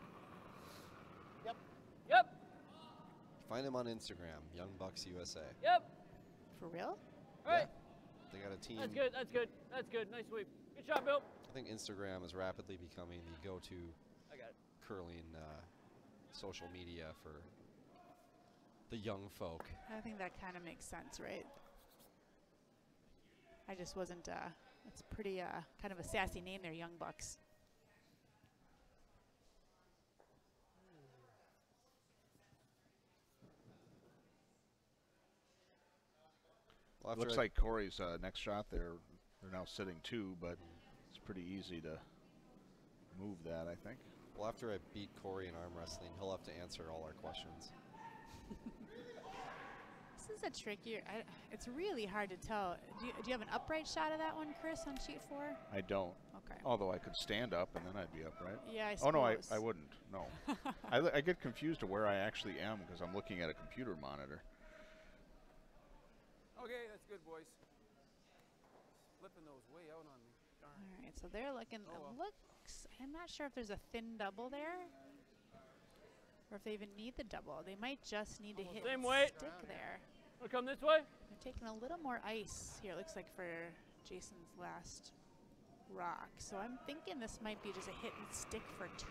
[SPEAKER 3] Yep.
[SPEAKER 5] Find them on Instagram, Young Bucks USA.
[SPEAKER 3] Yep.
[SPEAKER 9] For real?
[SPEAKER 3] All right.
[SPEAKER 5] They got a team.
[SPEAKER 3] That's good. That's good. That's good. Nice sweep. Good shot, Bill.
[SPEAKER 5] I think Instagram is rapidly becoming the go-to
[SPEAKER 3] I got it.
[SPEAKER 5] curling social media for the young folk.
[SPEAKER 9] I think that kind of makes sense, right? I just wasn't, it's pretty kind of a sassy name there, Young Bucks.
[SPEAKER 5] Well, after
[SPEAKER 4] Looks like Corey's next shot there. They're now sitting 2, but it's pretty easy to move that, I think.
[SPEAKER 5] Well, after I beat Corey in arm wrestling, he'll have to answer all our questions.
[SPEAKER 9] This is a trickier, it's really hard to tell. Do you have an upright shot of that one, Chris, on sheet 4?
[SPEAKER 4] I don't.
[SPEAKER 9] Okay.
[SPEAKER 4] Although I could stand up and then I'd be upright.
[SPEAKER 9] Yeah, I
[SPEAKER 4] Oh no, I
[SPEAKER 9] suppose.
[SPEAKER 4] wouldn't. No. I get confused to where I actually am because I'm looking at a computer monitor.
[SPEAKER 2] Okay, that's good, boys. Flipping those way out on me. Darn.
[SPEAKER 9] All right, so they're looking,
[SPEAKER 2] Oh, well.
[SPEAKER 9] it looks, I'm not sure if there's a thin double there, or if they even need the double. They might just need to hit
[SPEAKER 3] Same
[SPEAKER 9] and
[SPEAKER 3] weight.
[SPEAKER 9] stick there.
[SPEAKER 3] Wanna come this way?
[SPEAKER 9] They're taking a little more ice here, it looks like, for Jason's last rock. So I'm thinking this might be just a hit and stick for 2.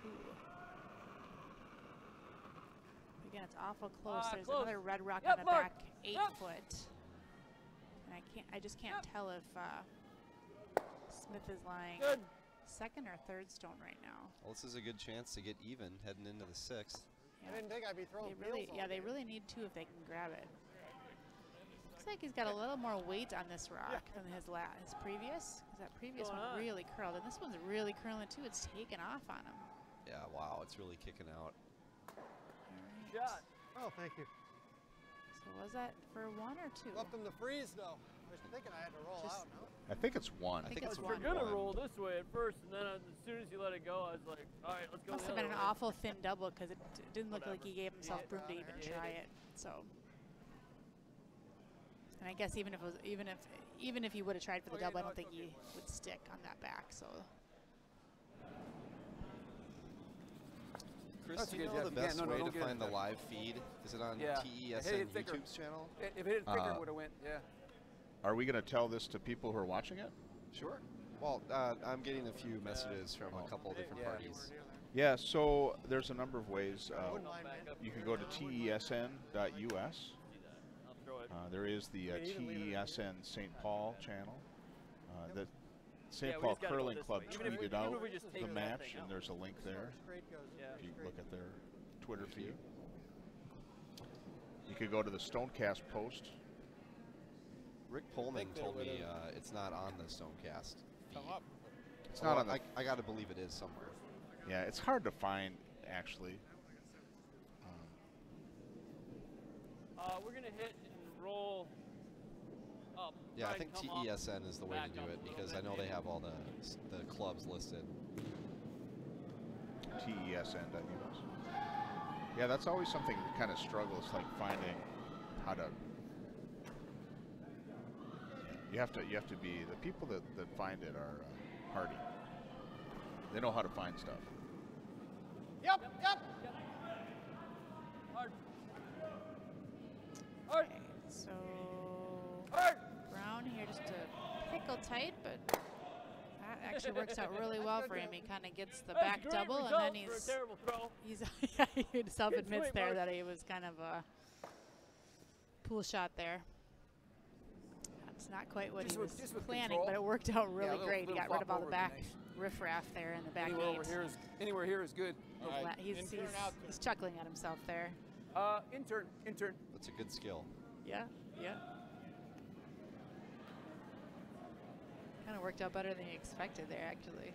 [SPEAKER 9] Again, it's awful close. There's
[SPEAKER 3] Close.
[SPEAKER 9] another red rock
[SPEAKER 3] Yep,
[SPEAKER 9] on the
[SPEAKER 3] Mark.
[SPEAKER 9] back, 8
[SPEAKER 3] Yep.
[SPEAKER 9] foot. And I just can't tell if Smith is lying
[SPEAKER 3] Good.
[SPEAKER 9] second or third stone right now.
[SPEAKER 5] Well, this is a good chance to get even heading into the 6th.
[SPEAKER 1] I didn't think I'd be throwing
[SPEAKER 9] They really,
[SPEAKER 1] fields all
[SPEAKER 9] yeah, they
[SPEAKER 1] day.
[SPEAKER 9] really need 2 if they can grab it. Looks like he's got a little more weight on this rock than his previous, because that previous
[SPEAKER 3] Going
[SPEAKER 9] one
[SPEAKER 3] on?
[SPEAKER 9] really curled, and this one's really curling too. It's taken off on him.
[SPEAKER 5] Yeah, wow, it's really kicking out.
[SPEAKER 9] All right.
[SPEAKER 3] Shot.
[SPEAKER 1] Oh, thank you.
[SPEAKER 9] So was that for 1 or 2?
[SPEAKER 1] Left them to freeze, though. I was thinking I had to roll
[SPEAKER 9] Just-
[SPEAKER 1] out, no?
[SPEAKER 4] I think it's 1.
[SPEAKER 9] I think
[SPEAKER 5] it's
[SPEAKER 9] it's
[SPEAKER 3] We're
[SPEAKER 9] one.
[SPEAKER 3] gonna
[SPEAKER 5] One.
[SPEAKER 3] roll this way at first, and then as soon as you let it go, I was like, all right, let's go.
[SPEAKER 9] Must
[SPEAKER 3] the
[SPEAKER 9] have been
[SPEAKER 3] other
[SPEAKER 9] an
[SPEAKER 3] way.
[SPEAKER 9] awful thin double because it didn't look like
[SPEAKER 3] Whatever.
[SPEAKER 9] he gave himself
[SPEAKER 1] Yeah,
[SPEAKER 9] room to even
[SPEAKER 1] yeah.
[SPEAKER 9] try it. So, and I guess even if he would have tried for the
[SPEAKER 2] Okay,
[SPEAKER 9] double, I
[SPEAKER 2] no,
[SPEAKER 9] don't
[SPEAKER 2] it's
[SPEAKER 9] think
[SPEAKER 2] okay,
[SPEAKER 9] he would stick on that back. So
[SPEAKER 5] Chris,
[SPEAKER 2] That's
[SPEAKER 5] do you
[SPEAKER 2] good,
[SPEAKER 5] know
[SPEAKER 2] Jeff.
[SPEAKER 5] the
[SPEAKER 2] You can't-
[SPEAKER 5] best
[SPEAKER 2] no, no,
[SPEAKER 5] way
[SPEAKER 2] don't
[SPEAKER 5] to
[SPEAKER 2] get it
[SPEAKER 5] find the
[SPEAKER 2] there.
[SPEAKER 5] live feed? Is it on
[SPEAKER 2] Yeah.
[SPEAKER 5] TESN
[SPEAKER 2] Hit it thicker.
[SPEAKER 5] YouTube's channel?
[SPEAKER 2] If it hit thicker, it would have went. Yeah.
[SPEAKER 4] Are we going to tell this to people who are watching it?
[SPEAKER 5] Sure. Well, I'm getting a few messages from a couple of different
[SPEAKER 2] Yeah.
[SPEAKER 5] parties.
[SPEAKER 4] Yeah, so there's a number of ways.
[SPEAKER 1] I wouldn't mind,
[SPEAKER 3] Back
[SPEAKER 1] man.
[SPEAKER 3] up
[SPEAKER 4] You can
[SPEAKER 3] here.
[SPEAKER 4] go to tesn.us.
[SPEAKER 3] Do that. I'll throw it.
[SPEAKER 4] There is the
[SPEAKER 1] You can even leave it in
[SPEAKER 4] TESN St. Paul channel. The St.
[SPEAKER 3] Yeah, we
[SPEAKER 4] Paul
[SPEAKER 3] just gotta go
[SPEAKER 4] Curling
[SPEAKER 3] this
[SPEAKER 4] Club
[SPEAKER 3] way. Even if we-
[SPEAKER 4] tweeted
[SPEAKER 3] even
[SPEAKER 4] out
[SPEAKER 3] if we just take
[SPEAKER 4] the
[SPEAKER 3] that
[SPEAKER 4] match,
[SPEAKER 3] thing
[SPEAKER 4] and
[SPEAKER 3] out.
[SPEAKER 4] there's a link there
[SPEAKER 1] Straight goes.
[SPEAKER 3] Yeah.
[SPEAKER 4] if you
[SPEAKER 1] straight.
[SPEAKER 4] look at their Twitter feed. You could go to the Stonecast post.
[SPEAKER 5] Rick Polman
[SPEAKER 6] think they
[SPEAKER 5] told me
[SPEAKER 6] would've
[SPEAKER 5] it's not on the Stonecast feed.
[SPEAKER 6] Come up.
[SPEAKER 4] It's not on the.
[SPEAKER 5] I got to believe it is somewhere.
[SPEAKER 4] Yeah, it's hard to find actually.
[SPEAKER 3] We're gonna hit and roll up.
[SPEAKER 5] Yeah,
[SPEAKER 3] Try
[SPEAKER 5] I
[SPEAKER 3] and
[SPEAKER 5] think
[SPEAKER 3] come up.
[SPEAKER 5] TESN is the way to
[SPEAKER 3] back
[SPEAKER 5] do
[SPEAKER 3] up
[SPEAKER 5] it
[SPEAKER 3] a little
[SPEAKER 5] because
[SPEAKER 3] bit,
[SPEAKER 5] I know they
[SPEAKER 3] maybe.
[SPEAKER 5] have all the clubs listed.
[SPEAKER 4] TESN.us. Yeah, that's always something that kind of struggles, like finding how to. You have to be, the people that find it are hardy. They know how to find stuff.
[SPEAKER 7] Yep, yep.
[SPEAKER 3] Hard. Hard.
[SPEAKER 9] So
[SPEAKER 3] Hard.
[SPEAKER 9] Brown here just a pickle tight, but that actually works out really well for him. He kind of gets the back
[SPEAKER 3] Great
[SPEAKER 9] double, and
[SPEAKER 3] result
[SPEAKER 9] then
[SPEAKER 3] for a terrible throw.
[SPEAKER 9] he's he himself
[SPEAKER 3] Good
[SPEAKER 9] admits
[SPEAKER 3] swing,
[SPEAKER 9] there
[SPEAKER 3] Mark.
[SPEAKER 9] that he was kind of a pool shot there. That's not quite what he was
[SPEAKER 2] just with
[SPEAKER 9] planning,
[SPEAKER 2] control.
[SPEAKER 9] but it worked out
[SPEAKER 2] Yeah,
[SPEAKER 9] really
[SPEAKER 2] a little-
[SPEAKER 9] great. He
[SPEAKER 2] little
[SPEAKER 9] got rid of
[SPEAKER 2] flop
[SPEAKER 9] all the
[SPEAKER 2] over
[SPEAKER 9] back
[SPEAKER 2] would be nice.
[SPEAKER 9] riffraff there in the back
[SPEAKER 2] Anywhere here is good.
[SPEAKER 7] All right,
[SPEAKER 9] He's
[SPEAKER 7] in turn, out turn.
[SPEAKER 9] he's chuckling at himself there.
[SPEAKER 2] Intern.
[SPEAKER 5] That's a good skill.
[SPEAKER 9] Yeah, yeah. Kind of worked out better than you expected there, actually.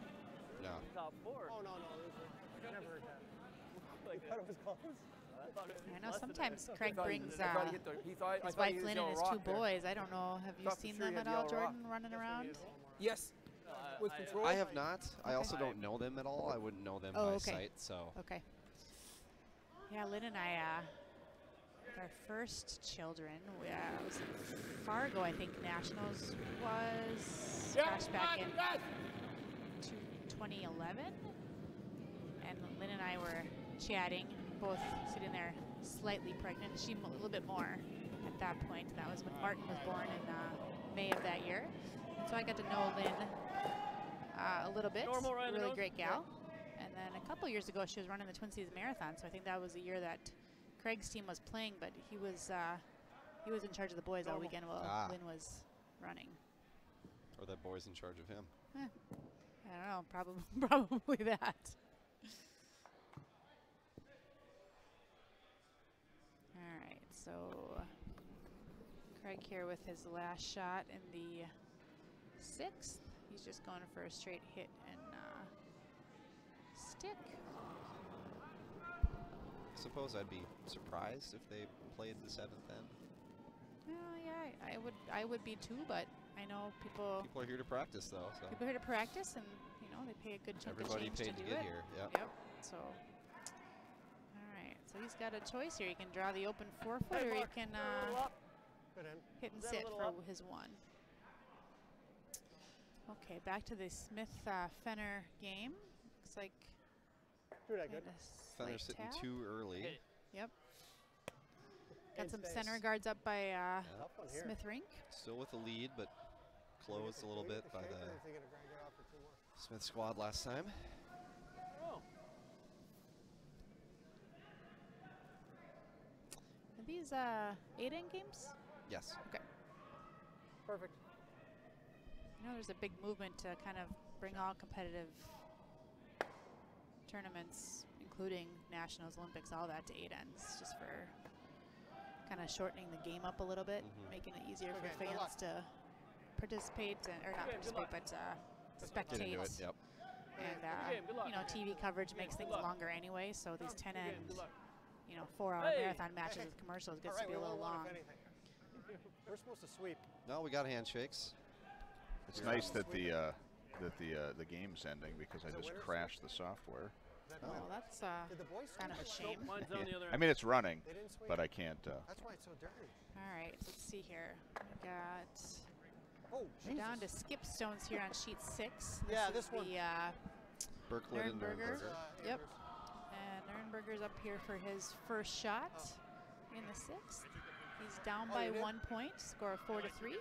[SPEAKER 5] Yeah.
[SPEAKER 3] Top four.
[SPEAKER 1] Oh, no, I never heard that.
[SPEAKER 3] Like
[SPEAKER 1] I thought it was close.
[SPEAKER 3] I thought it was
[SPEAKER 9] I know
[SPEAKER 3] less than
[SPEAKER 9] sometimes
[SPEAKER 3] that.
[SPEAKER 9] Craig brings
[SPEAKER 2] I thought he hit the, he thought, I
[SPEAKER 9] his
[SPEAKER 2] thought he
[SPEAKER 9] wife
[SPEAKER 2] hit
[SPEAKER 9] Lynn
[SPEAKER 2] the
[SPEAKER 9] and his
[SPEAKER 2] yellow
[SPEAKER 9] two
[SPEAKER 2] rock there.
[SPEAKER 9] boys. I don't know. Have you
[SPEAKER 2] Thought for
[SPEAKER 9] seen
[SPEAKER 2] sure he
[SPEAKER 9] them
[SPEAKER 2] had
[SPEAKER 9] at all,
[SPEAKER 2] yellow rock.
[SPEAKER 9] Jordan, running around?
[SPEAKER 2] Yes. With control.
[SPEAKER 5] I have not. I also
[SPEAKER 3] Okay.
[SPEAKER 5] don't know them at all. I wouldn't know them
[SPEAKER 9] Oh,
[SPEAKER 5] by
[SPEAKER 9] okay.
[SPEAKER 5] sight, so.
[SPEAKER 9] Okay. Yeah, Lynn and I, with our first children, we, it was in Fargo, I think Nationals was, gosh, back in 2011. And Lynn and I were chatting, both sitting there slightly pregnant. She a little bit more at that point. That was when Martin was born in May of that year. And so I got to know Lynn a little bit.
[SPEAKER 3] Normal right in the
[SPEAKER 9] Really
[SPEAKER 3] nose?
[SPEAKER 9] great gal. And then a couple years ago, she was running the Twin Cities Marathon. So I think that was the year that Craig's team was playing, but he was in charge of the boys all weekend while Lynn was running.
[SPEAKER 5] Or that boy's in charge of him.
[SPEAKER 9] I don't know, probably that. All right, so Craig here with his last shot in the sixth. He's just going for a straight hit and stick.
[SPEAKER 5] I suppose I'd be surprised if they played the seventh end.
[SPEAKER 9] Yeah, I would be too, but I know people
[SPEAKER 5] People are here to practice, though. So
[SPEAKER 9] are here to practice, and you know they pay a good chunk
[SPEAKER 5] everybody
[SPEAKER 9] of change
[SPEAKER 5] paid
[SPEAKER 9] to
[SPEAKER 5] to
[SPEAKER 9] do
[SPEAKER 5] get
[SPEAKER 9] it.
[SPEAKER 5] here. Yep.
[SPEAKER 9] Yep. So, all right. So he's got a choice here. He can draw the open 4-foot, or he can
[SPEAKER 1] Good end.
[SPEAKER 9] hit and
[SPEAKER 3] Is that a
[SPEAKER 9] sit
[SPEAKER 3] little
[SPEAKER 9] for
[SPEAKER 3] up?
[SPEAKER 9] his one. Okay, back to the Smith Fenner game. Looks like
[SPEAKER 1] Do that good.
[SPEAKER 9] kinda
[SPEAKER 5] Fenner
[SPEAKER 9] slight
[SPEAKER 5] sitting
[SPEAKER 9] tap.
[SPEAKER 5] too early.
[SPEAKER 3] Hit.
[SPEAKER 9] Yep. Got
[SPEAKER 1] Hand
[SPEAKER 9] some
[SPEAKER 1] space.
[SPEAKER 9] center guards up by
[SPEAKER 1] Tough one here.
[SPEAKER 9] Smith Rink.
[SPEAKER 5] Still with the lead, but closed a little bit by
[SPEAKER 1] Shaker,
[SPEAKER 5] the
[SPEAKER 1] or is he gonna grind it out for two more?
[SPEAKER 5] Smith squad last time.
[SPEAKER 3] Oh.
[SPEAKER 9] Are these 8-end games?
[SPEAKER 5] Yes.
[SPEAKER 1] Perfect.
[SPEAKER 9] You know, there's a big movement to kind of bring all competitive tournaments, including Nationals, Olympics, all that to 8 ends, just for kind of shortening the game up a little bit, making it easier
[SPEAKER 1] Okay,
[SPEAKER 9] for
[SPEAKER 1] good luck.
[SPEAKER 9] fans to participate, or not
[SPEAKER 3] Okay, good
[SPEAKER 9] participate,
[SPEAKER 3] luck.
[SPEAKER 9] but
[SPEAKER 5] Get
[SPEAKER 9] spectate.
[SPEAKER 5] into it. Yep.
[SPEAKER 9] And
[SPEAKER 3] Good game, good luck.
[SPEAKER 9] you know, TV coverage makes things
[SPEAKER 3] luck.
[SPEAKER 9] longer anyway, so these 10
[SPEAKER 3] Good game,
[SPEAKER 9] end,
[SPEAKER 3] good luck.
[SPEAKER 9] 4-hour
[SPEAKER 3] Hey.
[SPEAKER 9] marathon matches with commercials
[SPEAKER 1] All
[SPEAKER 9] gets
[SPEAKER 1] right,
[SPEAKER 9] to be a
[SPEAKER 1] we
[SPEAKER 9] little
[SPEAKER 1] won one,
[SPEAKER 9] long.
[SPEAKER 1] if anything. We're supposed to sweep.
[SPEAKER 5] No, we got handshakes.
[SPEAKER 4] It's nice that the game's ending because I
[SPEAKER 1] Is it
[SPEAKER 4] just
[SPEAKER 1] winners?
[SPEAKER 4] crashed the software.
[SPEAKER 1] Is that
[SPEAKER 9] Oh,
[SPEAKER 1] win?
[SPEAKER 9] that's
[SPEAKER 1] Did the boys
[SPEAKER 9] kind of a
[SPEAKER 1] sweep?
[SPEAKER 9] shame.
[SPEAKER 3] Mine's on the other
[SPEAKER 4] I
[SPEAKER 3] end.
[SPEAKER 4] mean, it's running,
[SPEAKER 1] They didn't sweep?
[SPEAKER 4] but I can't.
[SPEAKER 1] That's why it's so dirty.
[SPEAKER 9] All right, let's see here. We got
[SPEAKER 1] Oh,
[SPEAKER 9] we're down to
[SPEAKER 1] Jesus.
[SPEAKER 9] skip stones here on sheet 6.
[SPEAKER 1] Yeah,
[SPEAKER 9] is
[SPEAKER 1] this one.
[SPEAKER 9] the
[SPEAKER 5] Berklet and
[SPEAKER 9] Nürnberger.
[SPEAKER 5] Nürnberger.
[SPEAKER 9] Yep. And Nürnberger's up here for his first shot in the 6th. He's down
[SPEAKER 1] Oh,
[SPEAKER 9] by
[SPEAKER 1] you did?
[SPEAKER 9] 1 point, score of 4-3.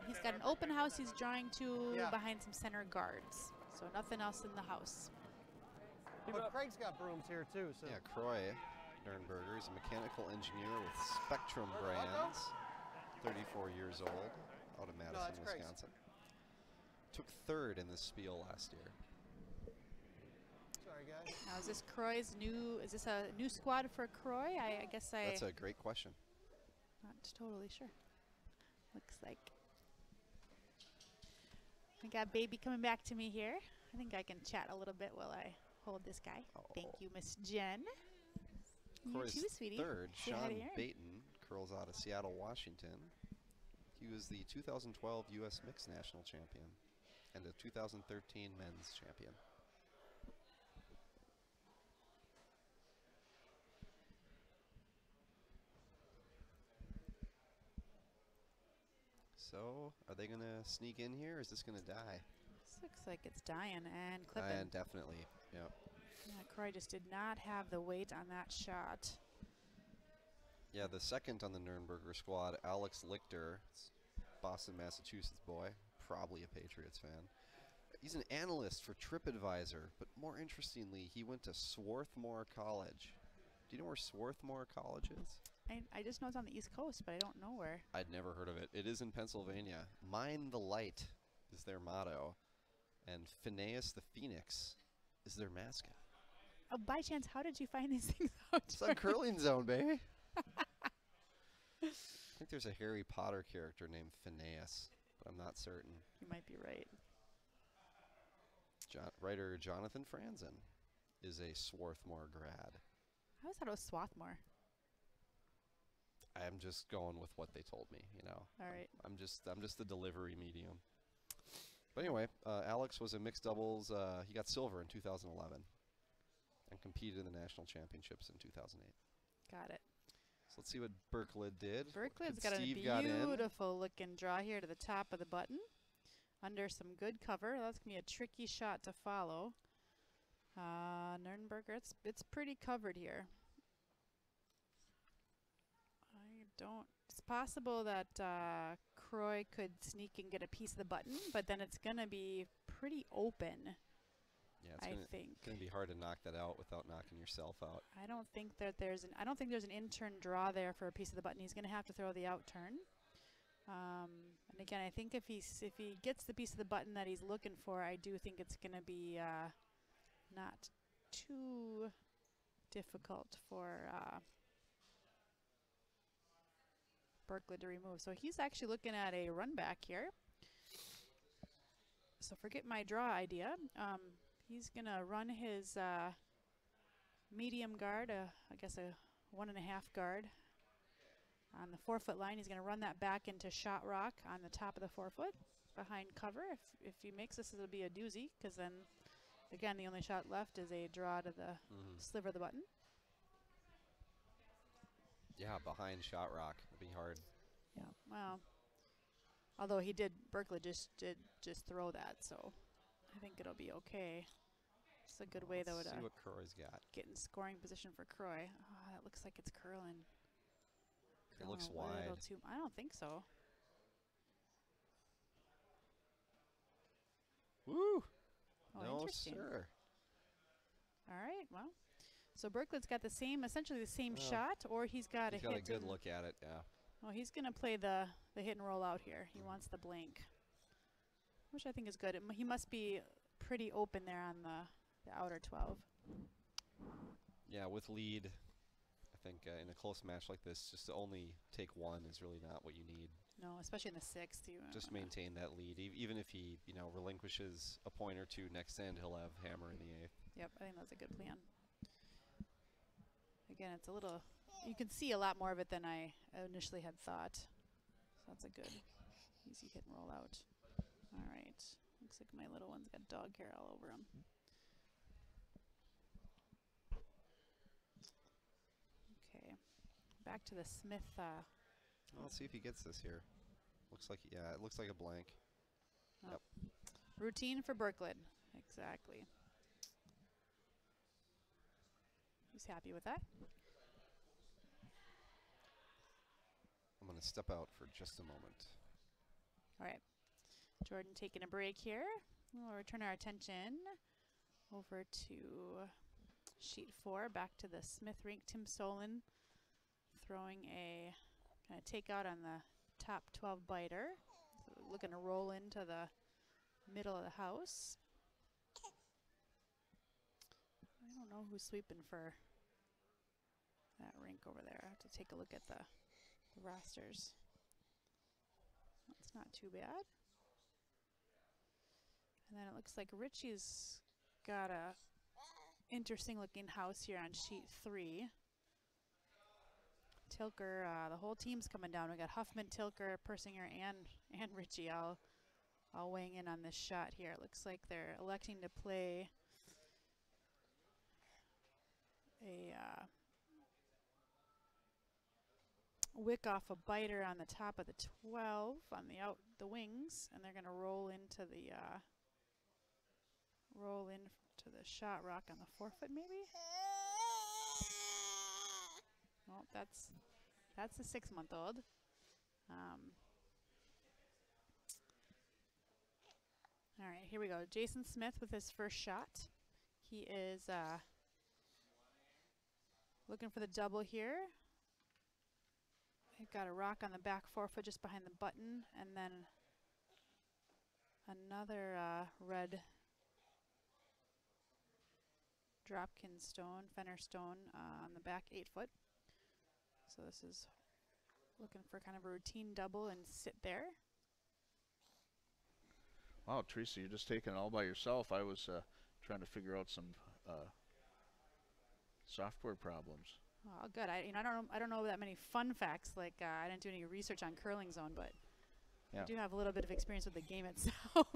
[SPEAKER 9] He's got an open house he's drawing to
[SPEAKER 1] Yeah.
[SPEAKER 9] behind some center guards. So nothing else in the house.
[SPEAKER 1] But Craig's got brooms here too, so.
[SPEAKER 5] Yeah, Croy Nürnberger. He's a mechanical engineer with Spectrum Brands. 34 years old, out of Madison,
[SPEAKER 1] that's Craig's.
[SPEAKER 5] Wisconsin. Took 3rd in the Spiel last year.
[SPEAKER 1] Sorry, guys.
[SPEAKER 9] Now is this Croy's new? Is this a new squad for Croy? I guess
[SPEAKER 5] That's a great question.
[SPEAKER 9] not totally sure. Looks like I got baby coming back to me here. I think I can chat a little bit while I hold this guy. Thank you, Miss Jen. You
[SPEAKER 5] Croy's
[SPEAKER 9] too, sweetie.
[SPEAKER 5] 3rd,
[SPEAKER 9] Say hi to
[SPEAKER 5] Sean
[SPEAKER 9] Aaron.
[SPEAKER 5] Baton, curls out of Seattle, Washington. He was the 2012 U.S. Mixed National Champion and a 2013 Men's Champion. So, are they going to sneak in here, or is this going to die?
[SPEAKER 9] This looks like it's dying and clipping.
[SPEAKER 5] And definitely, yep.
[SPEAKER 9] Yeah, Croy just did not have the weight on that shot.
[SPEAKER 5] Yeah, the second on the Nürnberger squad, Alex Lichter, Boston, Massachusetts boy, probably a Patriots fan. He's an analyst for TripAdvisor, but more interestingly, he went to Swarthmore College. Do you know where Swarthmore College is?
[SPEAKER 9] I just know it's on the East Coast, but I don't know where.
[SPEAKER 5] I'd never heard of it. It is in Pennsylvania. Mind the light is their motto, and Phineas the Phoenix is their mascot.
[SPEAKER 9] Oh, by chance, how did you find these things out?
[SPEAKER 5] It's on Curling Zone, baby. I think there's a Harry Potter character named Phineas, but I'm not certain.
[SPEAKER 9] You might be right.
[SPEAKER 5] Writer Jonathan Franzen is a Swarthmore grad.
[SPEAKER 9] I always thought it was Swarthmore.
[SPEAKER 5] I'm just going with what they told me, you know.
[SPEAKER 9] All right.
[SPEAKER 5] I'm just the delivery medium. But anyway, Alex was a mixed doubles. He got silver in 2011 and competed in the national championships in 2008.
[SPEAKER 9] Got it.
[SPEAKER 5] So let's see what Berklid did.
[SPEAKER 9] Berklid's got a beautiful looking draw here to the top of the button. Under some good cover. That's going to be a tricky shot to follow. Nürnberger, it's pretty covered here. It's possible that Croy could sneak and get a piece of the button, but then it's going to be pretty open.
[SPEAKER 5] Yeah,
[SPEAKER 9] I
[SPEAKER 5] it's going to be hard to knock that out without knocking yourself out.
[SPEAKER 9] I don't think there's an in-turn draw there for a piece of the button. He's going to have to throw the out turn. And again, I think if he gets the piece of the button that he's looking for, I do think it's going to be not too difficult for Berklid to remove. So he's actually looking at a run back here. So forget my draw idea. He's going to run his medium guard, I guess a 1.5 guard. On the 4-foot line, he's going to run that back into shot rock on the top of the 4-foot behind cover. If he makes this, it'll be a doozy, because then, again, the only shot left is a draw to the sliver of the button.
[SPEAKER 5] Yeah, behind shot rock. It'd be hard.
[SPEAKER 9] Yeah, well, although Berklid just throw that, so I think it'll be okay. It's a good way, though, to
[SPEAKER 5] see what Croy's got.
[SPEAKER 9] Get in scoring position for Croy. Oh, that looks like it's curling.
[SPEAKER 5] It looks wide.
[SPEAKER 9] I don't think so.
[SPEAKER 5] Woo!
[SPEAKER 9] Oh,
[SPEAKER 5] no,
[SPEAKER 9] interesting.
[SPEAKER 5] sir.
[SPEAKER 9] All right, well. So Berklid's got essentially the same shot, or he's got
[SPEAKER 5] a good look at it, yeah.
[SPEAKER 9] Oh, he's going to play the hit and roll out here. He wants the blank, which I think is good. He must be pretty open there on the outer 12.
[SPEAKER 5] Yeah, with lead, I think in a close match like this, just to only take one is really not what you need.
[SPEAKER 9] No, especially in the 6th.
[SPEAKER 5] Just maintain that lead. Even if he, relinquishes a point or two next end, he'll have hammer in the 8th.
[SPEAKER 9] Yep, I think that's a good plan. Again, it's a little, you can see a lot more of it than I initially had thought. So that's a good, easy hit and roll out. All right, looks like my little one's got dog hair all over him. Okay, back to the Smith.
[SPEAKER 5] Let's see if he gets this here. Looks like, yeah, it looks like a blank.
[SPEAKER 9] Oh.
[SPEAKER 5] Yep.
[SPEAKER 9] Routine for Berklid, exactly. He's happy with that.
[SPEAKER 5] I'm going to step out for just a moment.
[SPEAKER 9] All right. Jordan taking a break here. We'll return our attention over to sheet 4, back to the Smith rink. Tim Solon throwing a kind of takeout on the top 12 biter. So looking to roll into the middle of the house. I don't know who's sweeping for that rink over there. I have to take a look at the rosters. That's not too bad. And then it looks like Richie's got a interesting looking house here on sheet 3. Tilker, the whole team's coming down. We got Huffman, Tilker, Persinger, and Richie all weighing in on this shot here. It looks like they're electing to play a wick off a biter on the top of the 12 on the wings, and they're going to roll into the shot rock on the forefoot, maybe. Well, that's a 6-month-old. All right, here we go. Jason Smith with his first shot. He is looking for the double here. They've got a rock on the back forefoot just behind the button, and then another red Dropkin stone, Fenner stone on the back 8-foot. So this is looking for kind of a routine double and sit there.
[SPEAKER 4] Wow, Teresa, you're just taking it all by yourself. I was trying to figure out some software problems.
[SPEAKER 9] Oh, good. I don't know that many fun facts. Like I didn't do any research on Curling Zone, but
[SPEAKER 4] yeah.
[SPEAKER 9] I do have a little bit of experience with the game itself.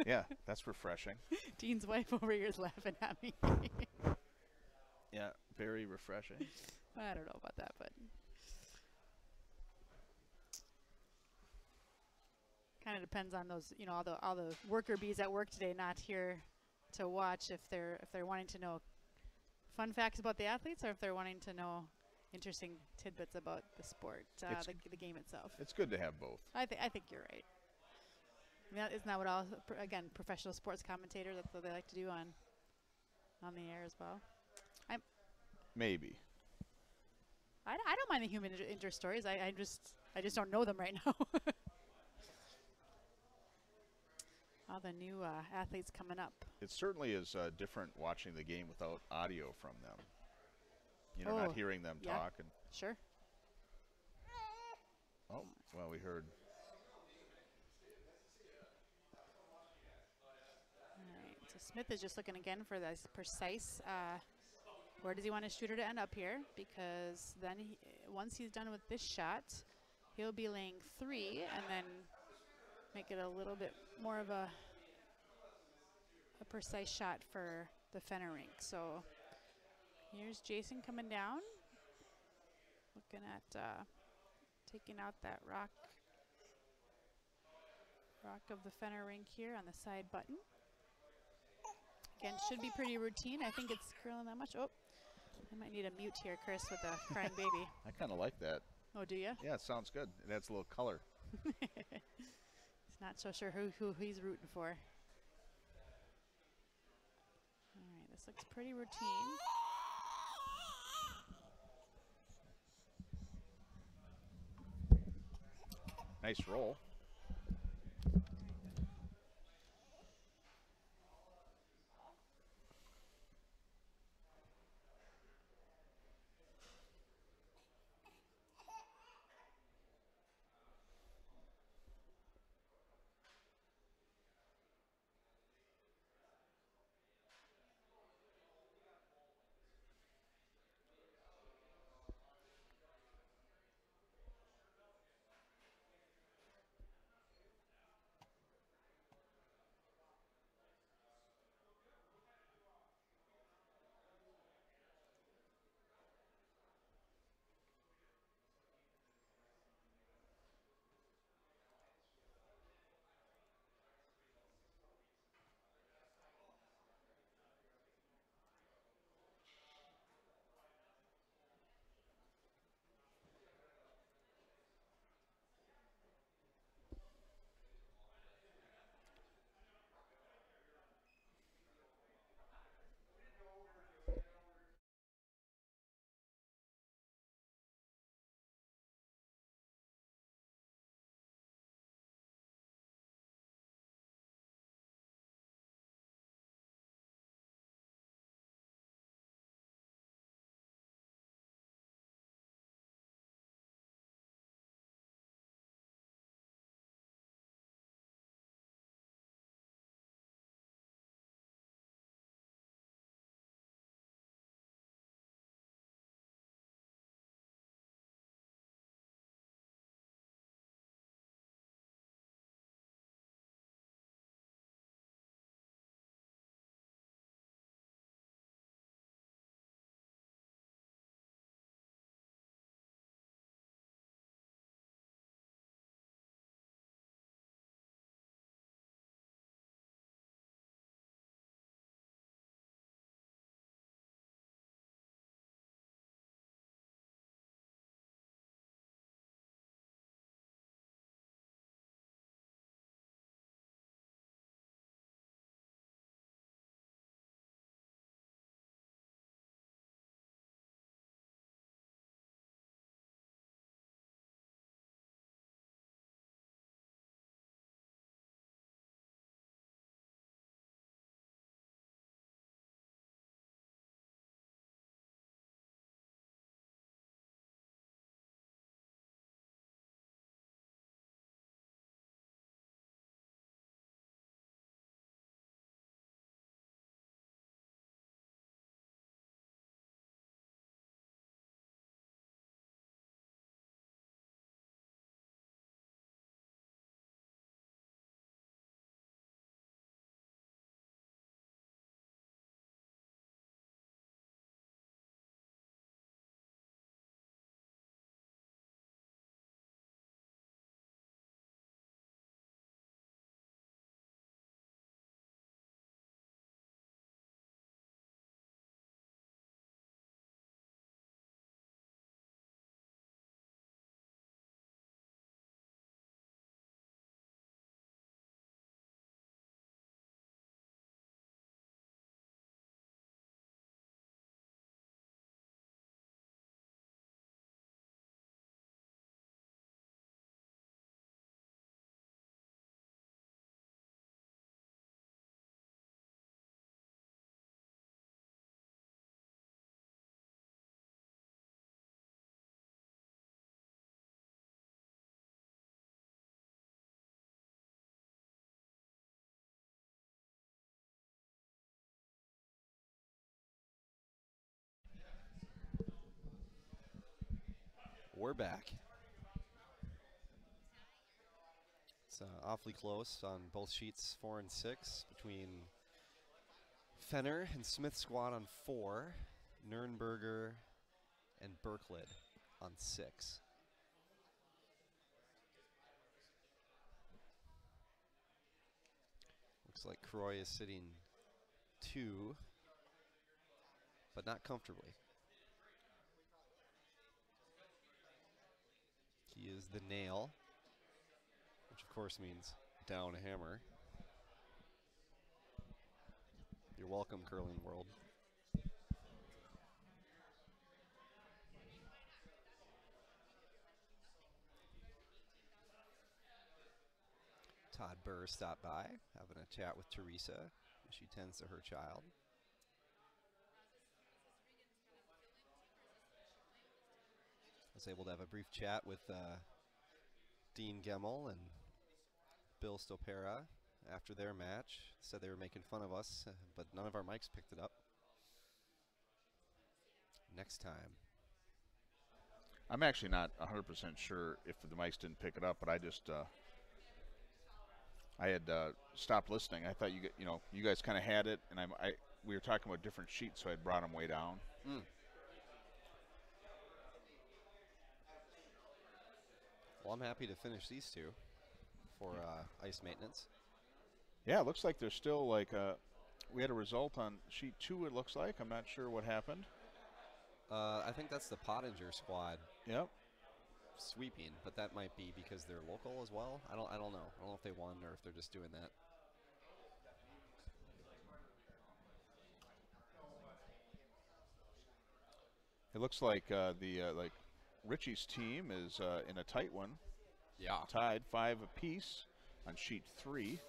[SPEAKER 4] Yeah, that's refreshing.
[SPEAKER 9] Dean's wife over here is laughing at me.
[SPEAKER 4] Yeah, very refreshing.
[SPEAKER 9] I don't know about that, but kind of depends on those, all the worker bees at work today not here to watch if they're wanting to know fun facts about the athletes or if they're wanting to know interesting tidbits about the sport, the game itself.
[SPEAKER 4] It's good to have both.
[SPEAKER 9] I think you're right. I mean, isn't that what all professional sports commentators, that's what they like to do on the air as well?
[SPEAKER 4] Maybe.
[SPEAKER 9] I don't mind the human interest stories. I just don't know them right now. All the new athletes coming up.
[SPEAKER 4] It certainly is different watching the game without audio from them. You know, not hearing them talk. And
[SPEAKER 9] sure.
[SPEAKER 4] oh, well, we heard.
[SPEAKER 9] All right, so Smith is just looking again for this precise, where does he want his shooter to end up here? Because then once he's done with this shot, he'll be laying 3 and then make it a little bit more of a precise shot for the Fenner rink. So here's Jason coming down, looking at taking out that rock of the Fenner rink here on the side button. Again, should be pretty routine. I think it's curling that much. Oh, I might need a mute here, Chris, with the crying baby.
[SPEAKER 4] I kind of like that.
[SPEAKER 9] Oh, do you?
[SPEAKER 4] Yeah, it sounds good. It adds a little color.
[SPEAKER 9] He's not so sure who he's rooting for. All right, this looks pretty routine.
[SPEAKER 4] Nice roll.
[SPEAKER 5] we're back. It's awfully close on both sheets, 4 and 6, between Fenner and Smith squad on 4, Nurnberger and Berklid on 6. Looks like Croy is sitting 2, but not comfortably. He is the nail, which of course means down hammer. You're welcome, curling world. Todd Burr stopped by, having a chat with Teresa as she tends to her child. Was able to have a brief chat with Dean Gemmel and Bill Stopera after their match. Said they were making fun of us, but none of our mics picked it up. Next time.
[SPEAKER 4] I'm actually not 100% sure if the mics didn't pick it up, but I just I had stopped listening. I thought you guys kind of had it, and we were talking about different sheets, so I brought them way down.
[SPEAKER 5] Mm. Well, I'm happy to finish these two for ice maintenance.
[SPEAKER 4] Yeah, it looks like there's still like we had a result on sheet 2. It looks like I'm not sure what happened.
[SPEAKER 5] I think that's the Pottinger squad.
[SPEAKER 4] Yep.
[SPEAKER 5] Sweeping, but that might be because they're local as well. I don't know. I don't know if they won or if they're just doing that.
[SPEAKER 4] It looks like like Richie's team is in a tight one.
[SPEAKER 5] Yeah.
[SPEAKER 4] Tied 5 apiece on sheet 3.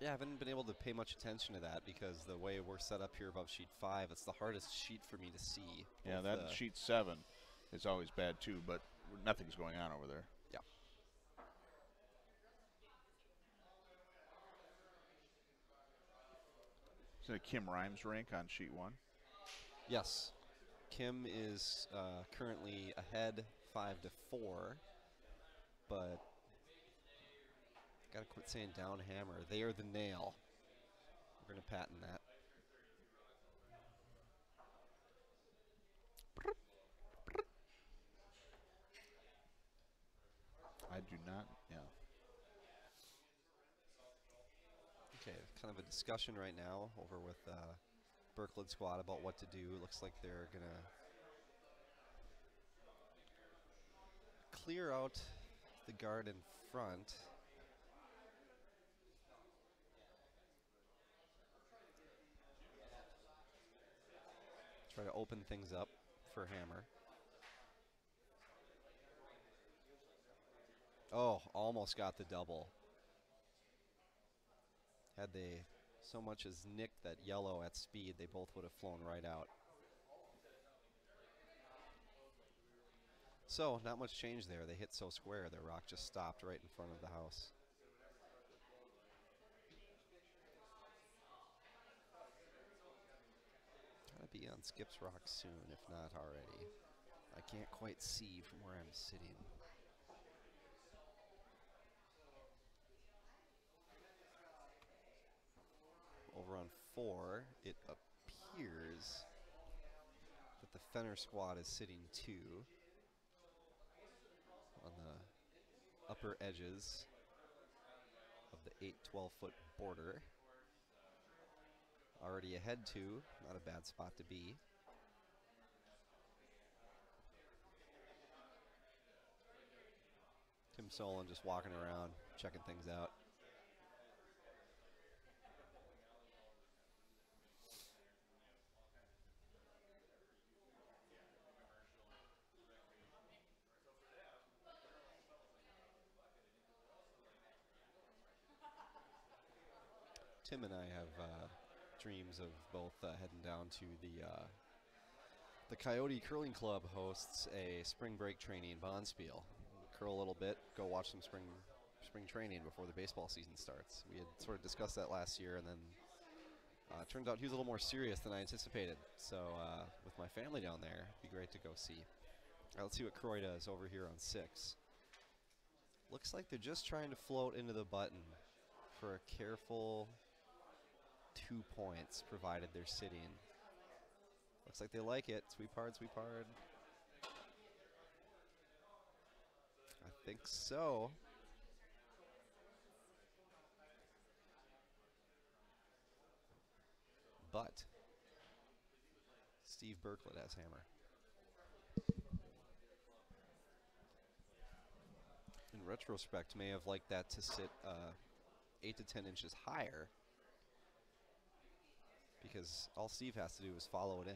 [SPEAKER 5] Yeah, I haven't been able to pay much attention to that because the way we're set up here above sheet 5, it's the hardest sheet for me to see.
[SPEAKER 4] Yeah, that sheet 7 is always bad too, but nothing's going on over there.
[SPEAKER 5] Yeah.
[SPEAKER 4] Isn't it Kim Rhymes' rank on sheet 1?
[SPEAKER 5] Yes. Kim is currently ahead 5-4, but gotta quit saying down hammer. They are the nail. We're gonna patent that.
[SPEAKER 4] I do not, yeah.
[SPEAKER 5] Okay, kind of a discussion right now over with Berklid squad about what to do. Looks like they're gonna clear out the guard in front. Try to open things up for hammer. Oh, almost got the double. Had they so much as nicked that yellow at speed, they both would have flown right out. So, not much change there. They hit so square, their rock just stopped right in front of the house. Gotta be on Skip's rock soon, if not already. I can't quite see from where I'm sitting. Over on 4, it appears that the Fenner squad is sitting 2 on the upper edges of the 8-12-foot border. Already ahead 2, not a bad spot to be. Tim Solon just walking around, checking things out. Tim and I have dreams of both heading down to the Coyote Curling Club hosts a spring break training in Spiel. Curl a little bit, go watch some spring training before the baseball season starts. We had sort of discussed that last year, and then turns out he was a little more serious than I anticipated. So with my family down there, it'd be great to go see. Let's see what Croy does over here on 6. Looks like they're just trying to float into the button for a careful 2 points, provided they're sitting. Looks like they like it. Sweep hard, sweep hard. I think so. But Steve Berklet has hammer. In retrospect, may have liked that to sit 8 to 10 inches higher, because all Steve has to do is follow it in.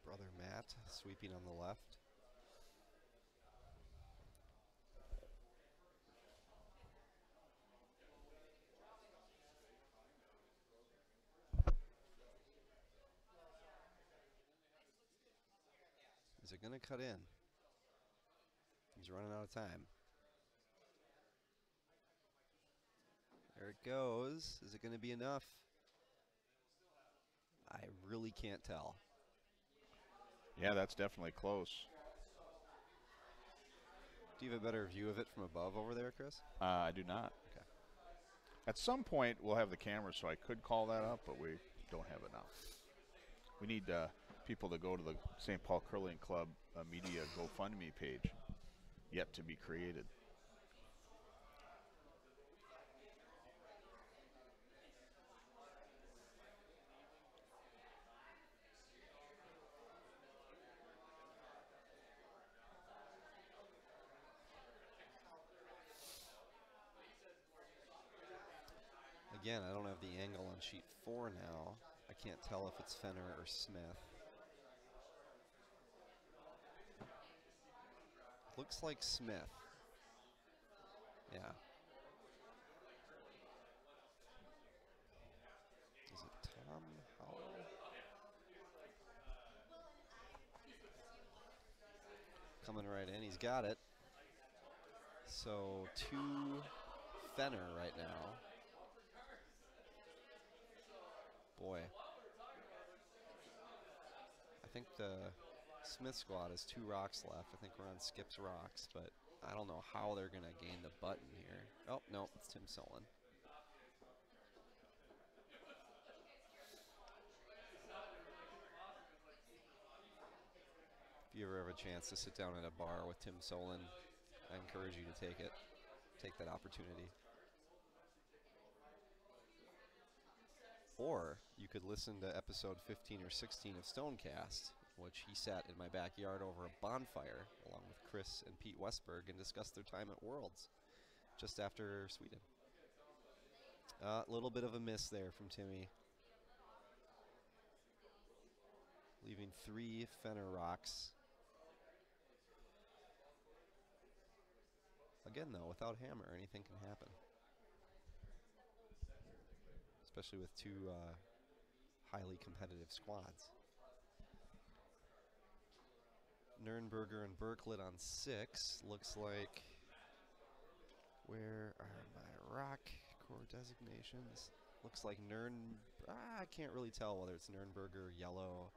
[SPEAKER 5] Brother Matt sweeping on the left. Is it going to cut in? He's running out of time. There it goes. Is it going to be enough? I really can't tell.
[SPEAKER 4] Yeah, that's definitely close.
[SPEAKER 5] Do you have a better view of it from above over there, Chris?
[SPEAKER 4] I do not.
[SPEAKER 5] Okay.
[SPEAKER 4] At some point, we'll have the camera, so I could call that up, but we don't have it now. We need people to go to the St. Paul Curling Club media GoFundMe page, yet to be created.
[SPEAKER 5] Again, I don't have the angle on sheet 4 now. I can't tell if it's Fenner or Smith. Looks like Smith. Yeah. Is it Tom Howell? Coming right in. He's got it. So 2 Fenner right now. Boy. I think the Smith squad has 2 rocks left. I think we're on Skip's rocks, but I don't know how they're going to gain the button here. Oh, no, it's Tim Solon. If you ever have a chance to sit down at a bar with Tim Solon, I encourage you to take it. Take that opportunity. Or you could listen to episode 15 or 16 of Stonecast, in which he sat in my backyard over a bonfire along with Chris and Pete Westberg and discussed their time at Worlds just after Sweden. A little bit of a miss there from Timmy. Leaving 3 Fenner rocks. Again, though, without hammer, anything can happen. Especially with 2 highly competitive squads. Nurnberger and Berklet on 6. Looks like, where are my rock core designations? Looks like I can't really tell whether it's Nurnberger yellow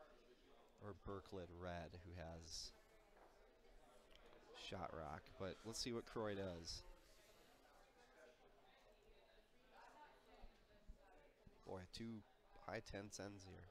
[SPEAKER 5] or Berklet red who has shot rock, but let's see what Croy does. Boy, 2 high 10s ends here.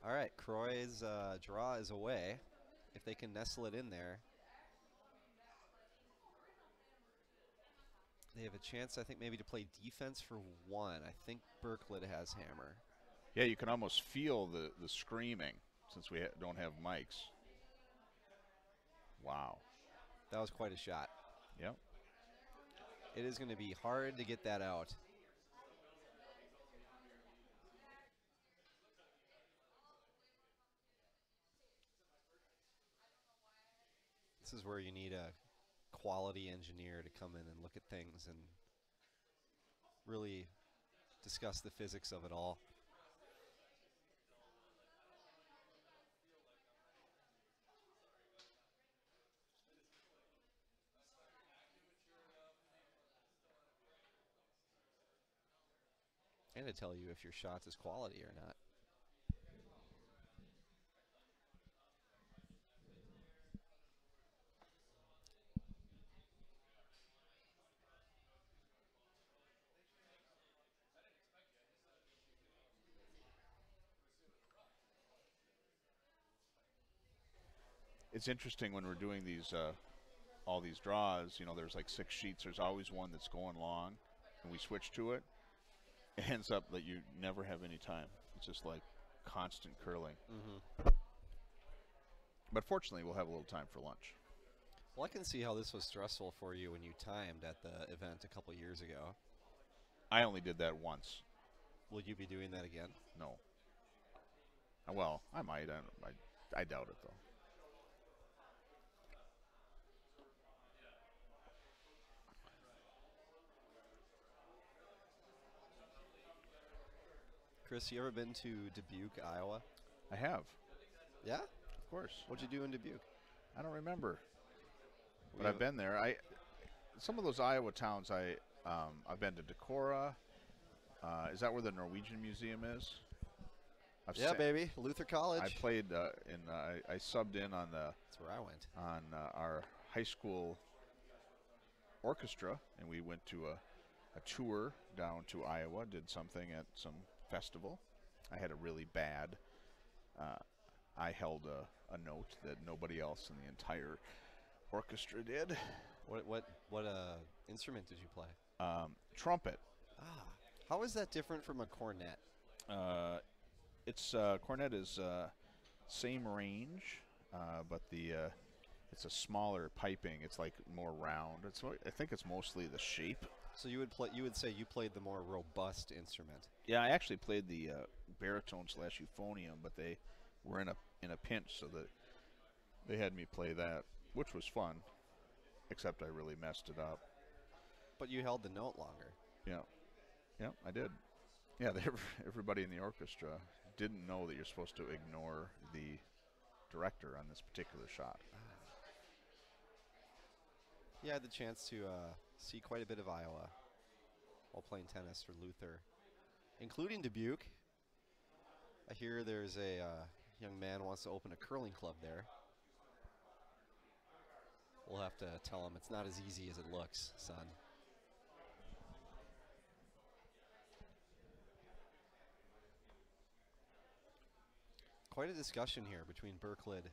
[SPEAKER 5] All right, Croy's draw is away. If they can nestle it in there, they have a chance, I think, maybe to play defense for 1. I think Berklet has hammer.
[SPEAKER 4] Yeah, you can almost feel the screaming since we don't have mics. Wow.
[SPEAKER 5] That was quite a shot.
[SPEAKER 4] Yep.
[SPEAKER 5] It is going to be hard to get that out. This is where you need a quality engineer to come in and look at things and really discuss the physics of it all. And to tell you if your shot is quality or not.
[SPEAKER 4] It's interesting when we're doing these all these draws, you know, there's like 6 sheets. There's always one that's going long, and we switch to it. It ends up that you never have any time. It's just like constant curling. But fortunately, we'll have a little time for lunch.
[SPEAKER 5] Well, I can see how this was stressful for you when you timed at the event a couple years ago.
[SPEAKER 4] I only did that once.
[SPEAKER 5] Will you be doing that again?
[SPEAKER 4] No. Well, I might. I doubt it, though.
[SPEAKER 5] Chris, you ever been to Dubuque, Iowa?
[SPEAKER 4] I have.
[SPEAKER 5] Yeah?
[SPEAKER 4] Of course.
[SPEAKER 5] What'd you do in Dubuque?
[SPEAKER 4] I don't remember. But I've been there. Some of those Iowa towns, I've been to Decorah. Is that where the Norwegian Museum is?
[SPEAKER 5] Yeah, baby. Luther College.
[SPEAKER 4] I played I subbed in on the.
[SPEAKER 5] That's where I went.
[SPEAKER 4] On our high school orchestra, and we went to a tour down to Iowa. Did something at some festival. I had a really bad. I held a note that nobody else in the entire orchestra did.
[SPEAKER 5] What instrument did you play?
[SPEAKER 4] Trumpet.
[SPEAKER 5] Ah, how is that different from a cornet?
[SPEAKER 4] It's cornet is same range, but it's a smaller piping. It's like more round. I think it's mostly the shape.
[SPEAKER 5] So you would say you played the more robust instrument.
[SPEAKER 4] Yeah, I actually played the baritone / euphonium, but they were in a pinch, so that they had me play that, which was fun, except I really messed it up.
[SPEAKER 5] But you held the note longer.
[SPEAKER 4] Yeah, I did. Yeah, everybody in the orchestra didn't know that you're supposed to ignore the director on this particular shot.
[SPEAKER 5] Yeah, I had the chance to see quite a bit of Iowa while playing tennis for Luther, including Dubuque. I hear there's a young man who wants to open a curling club there. We'll have to tell him it's not as easy as it looks, son. Quite a discussion here between Berklid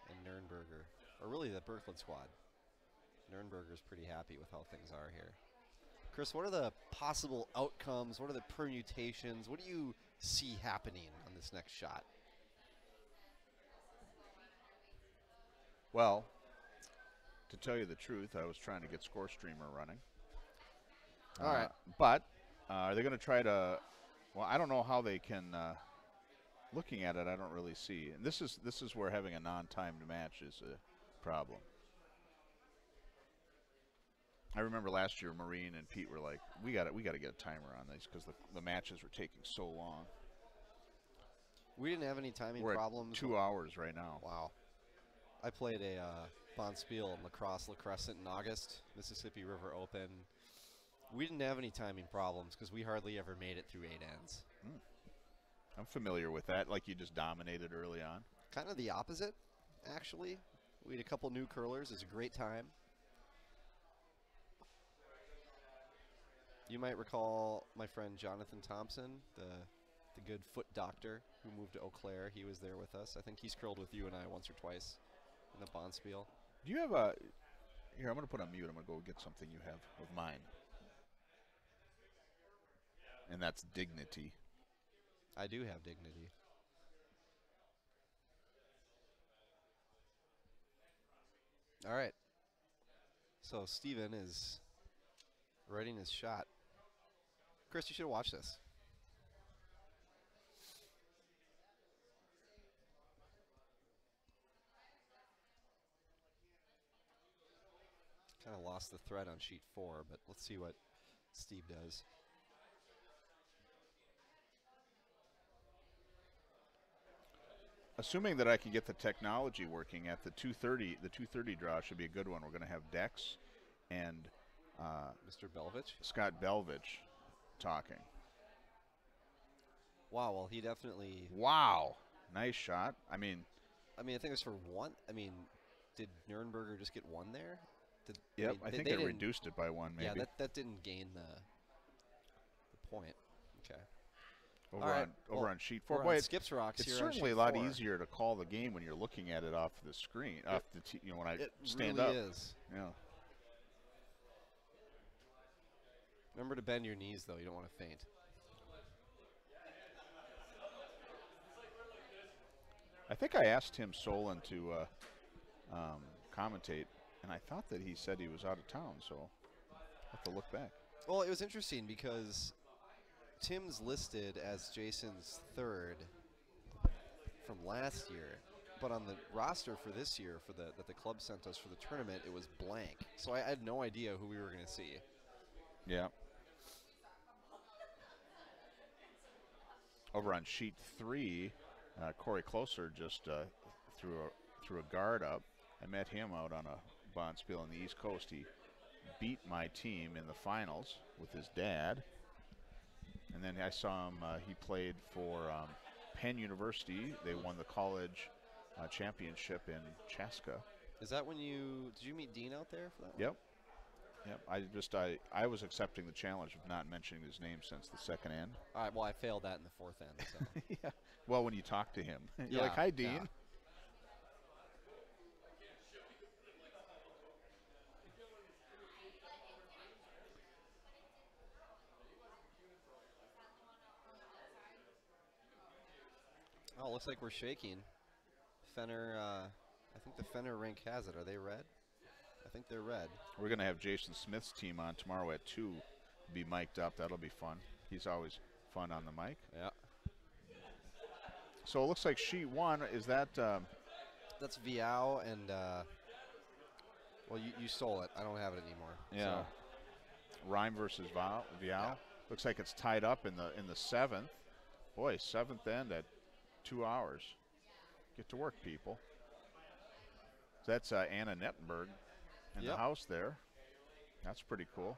[SPEAKER 5] and Nürnberger, or really the Berklid squad. Nürnberger's pretty happy with how things are here. Chris, what are the possible outcomes? What are the permutations? What do you see happening on this next shot?
[SPEAKER 4] Well, to tell you the truth, I was trying to get Score Streamer running.
[SPEAKER 5] All right.
[SPEAKER 4] But are they going to try to? Well, I don't know how they can. Looking at it, I don't really see. And this is where having a non-timed match is a problem. I remember last year, Maureen and Pete were like, "We got to get a timer on these because the matches were taking so long."
[SPEAKER 5] We didn't have any timing
[SPEAKER 4] We're
[SPEAKER 5] problems.
[SPEAKER 4] At 2 hours right now.
[SPEAKER 5] Wow. I played a Bon Spiel in Lacrosse, La Crescent in August, Mississippi River Open. We didn't have any timing problems because we hardly ever made it through 8 ends.
[SPEAKER 4] I'm familiar with that. Like you just dominated early on.
[SPEAKER 5] Kind of the opposite, actually. We had a couple new curlers. It's a great time. You might recall my friend Jonathan Thompson, the good foot doctor who moved to Leclair. He was there with us. I think he's curled with you and I once or twice in the Bon Spiel.
[SPEAKER 4] Do you have a... Here, I'm going to put on mute. I'm going to go get something you have of mine. And that's dignity.
[SPEAKER 5] I do have dignity. All right. So Steven is writing his shot. Chris, you should watch this. Kind of lost the thread on sheet 4, but let's see what Steve does.
[SPEAKER 4] Assuming that I can get the technology working at the 230, the 230 draw should be a good one. We're going to have Dex and
[SPEAKER 5] Mr. Belvich?
[SPEAKER 4] Scott Belvich talking.
[SPEAKER 5] Wow, well, he definitely...
[SPEAKER 4] Wow. Nice shot. I mean,
[SPEAKER 5] I think it was for one. Did Nurnberger just get one there?
[SPEAKER 4] Yep, I think they reduced it by one, maybe.
[SPEAKER 5] Yeah, that didn't gain the point. Okay.
[SPEAKER 4] Over on sheet 4.
[SPEAKER 5] Boy, Skips Rocks
[SPEAKER 4] it's
[SPEAKER 5] here
[SPEAKER 4] certainly
[SPEAKER 5] on
[SPEAKER 4] a lot
[SPEAKER 5] 4.
[SPEAKER 4] easier to call the game when you're looking at it off the screen, when I stand
[SPEAKER 5] really
[SPEAKER 4] up.
[SPEAKER 5] Is.
[SPEAKER 4] Yeah.
[SPEAKER 5] Remember to bend your knees, though. You don't want to faint.
[SPEAKER 4] I think I asked Tim Solon to commentate, and I thought that he said he was out of town, so I'll have to look back.
[SPEAKER 5] Well, it was interesting because Tim's listed as Jason's third from last year, but on the roster for this year that the club sent us for the tournament, it was blank. So I had no idea who we were going to see.
[SPEAKER 4] Yeah. Over on sheet 3, Corey Closer just threw a guard up. I met him out on a bond spiel on the East Coast. He beat my team in the finals with his dad. And then I saw him, he played for Penn University. They won the college championship in Chaska.
[SPEAKER 5] Is that when did you meet Dean out there for that one?
[SPEAKER 4] Yep. Yep. I was accepting the challenge of not mentioning his name since the second end.
[SPEAKER 5] All right, well, I failed that in the fourth end. So.
[SPEAKER 4] Yeah. Well, when you talk to him, you're like, hi, Dean.
[SPEAKER 5] Yeah. Oh, it looks like we're shaking. Fenner, I think the Fenner rink has it. Are they red? I think they're red.
[SPEAKER 4] We're going to have Jason Smith's team on tomorrow at 2, be mic'd up. That'll be fun. He's always fun on the mic.
[SPEAKER 5] Yeah.
[SPEAKER 4] So it looks like sheet 1, is that...
[SPEAKER 5] That's Viao and, well, you stole it. I don't have it anymore.
[SPEAKER 4] Yeah.
[SPEAKER 5] So.
[SPEAKER 4] Rhyme versus Viao.
[SPEAKER 5] Yeah.
[SPEAKER 4] Looks like it's tied up in the 7th. Boy, 7th end at 2 hours. Get to work, people. That's Anna Nettenberg in the house there. That's pretty cool.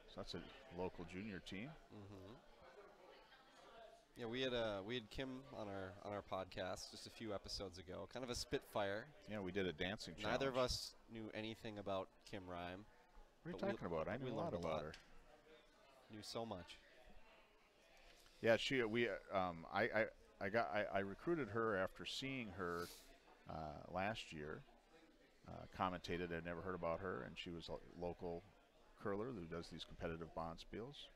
[SPEAKER 4] So that's a local junior team.
[SPEAKER 5] Mm-hmm. Yeah, we had Kim on our podcast just a few episodes ago. Kind of a spitfire.
[SPEAKER 4] Yeah, we did a dancing challenge.
[SPEAKER 5] Neither of us knew anything about Kim Rhyme.
[SPEAKER 4] What are you talking about? I knew a lot about her.
[SPEAKER 5] Knew so much.
[SPEAKER 4] Yeah, I recruited her after seeing her last year. Commentated, I'd never heard about her, and she was a local curler who does these competitive bond spiels.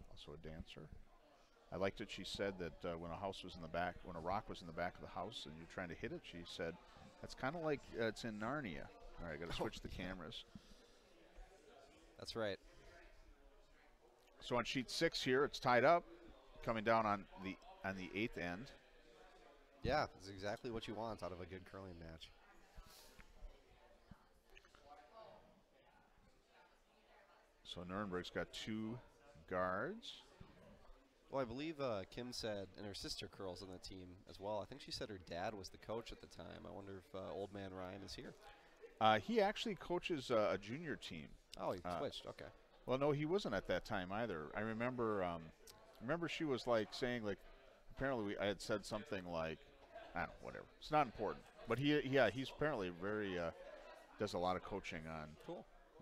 [SPEAKER 4] Also a dancer. I liked it. She said that when a house was in the back, when a rock was in the back of the house and you're trying to hit it, she said, that's kind of like it's in Narnia. All right, I got to switch the cameras.
[SPEAKER 5] That's right.
[SPEAKER 4] So on sheet 6 here, it's tied up, coming down on the 8th end.
[SPEAKER 5] Yeah, it's exactly what you want out of a good curling match.
[SPEAKER 4] So Nuremberg's got 2 guards.
[SPEAKER 5] Well, I believe Kim said, and her sister curls on the team as well. I think she said her dad was the coach at the time. I wonder if Old Man Ryan is here.
[SPEAKER 4] He actually coaches a junior team.
[SPEAKER 5] Oh, he switched. Okay.
[SPEAKER 4] Well, no, he wasn't at that time either. I remember she was like saying, like, apparently I had said something like, I don't know, whatever. It's not important. But he's apparently very does a lot of coaching on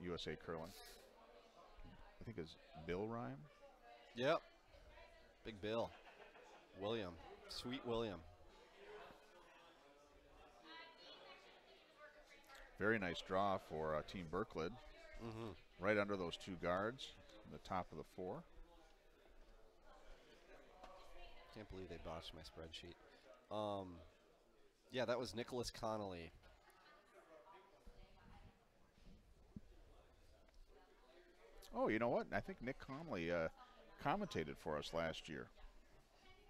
[SPEAKER 4] USA curling. I think it's Bill Rhyme.
[SPEAKER 5] Yep. Big Bill. William. Sweet William.
[SPEAKER 4] Very nice draw for Team Berkeley.
[SPEAKER 5] Mm-hmm.
[SPEAKER 4] Right under those 2 guards, on the top of the 4.
[SPEAKER 5] Can't believe they botched my spreadsheet. Yeah, that was Nicholas Connolly.
[SPEAKER 4] Oh, you know what? I think Nick Conley commentated for us last year.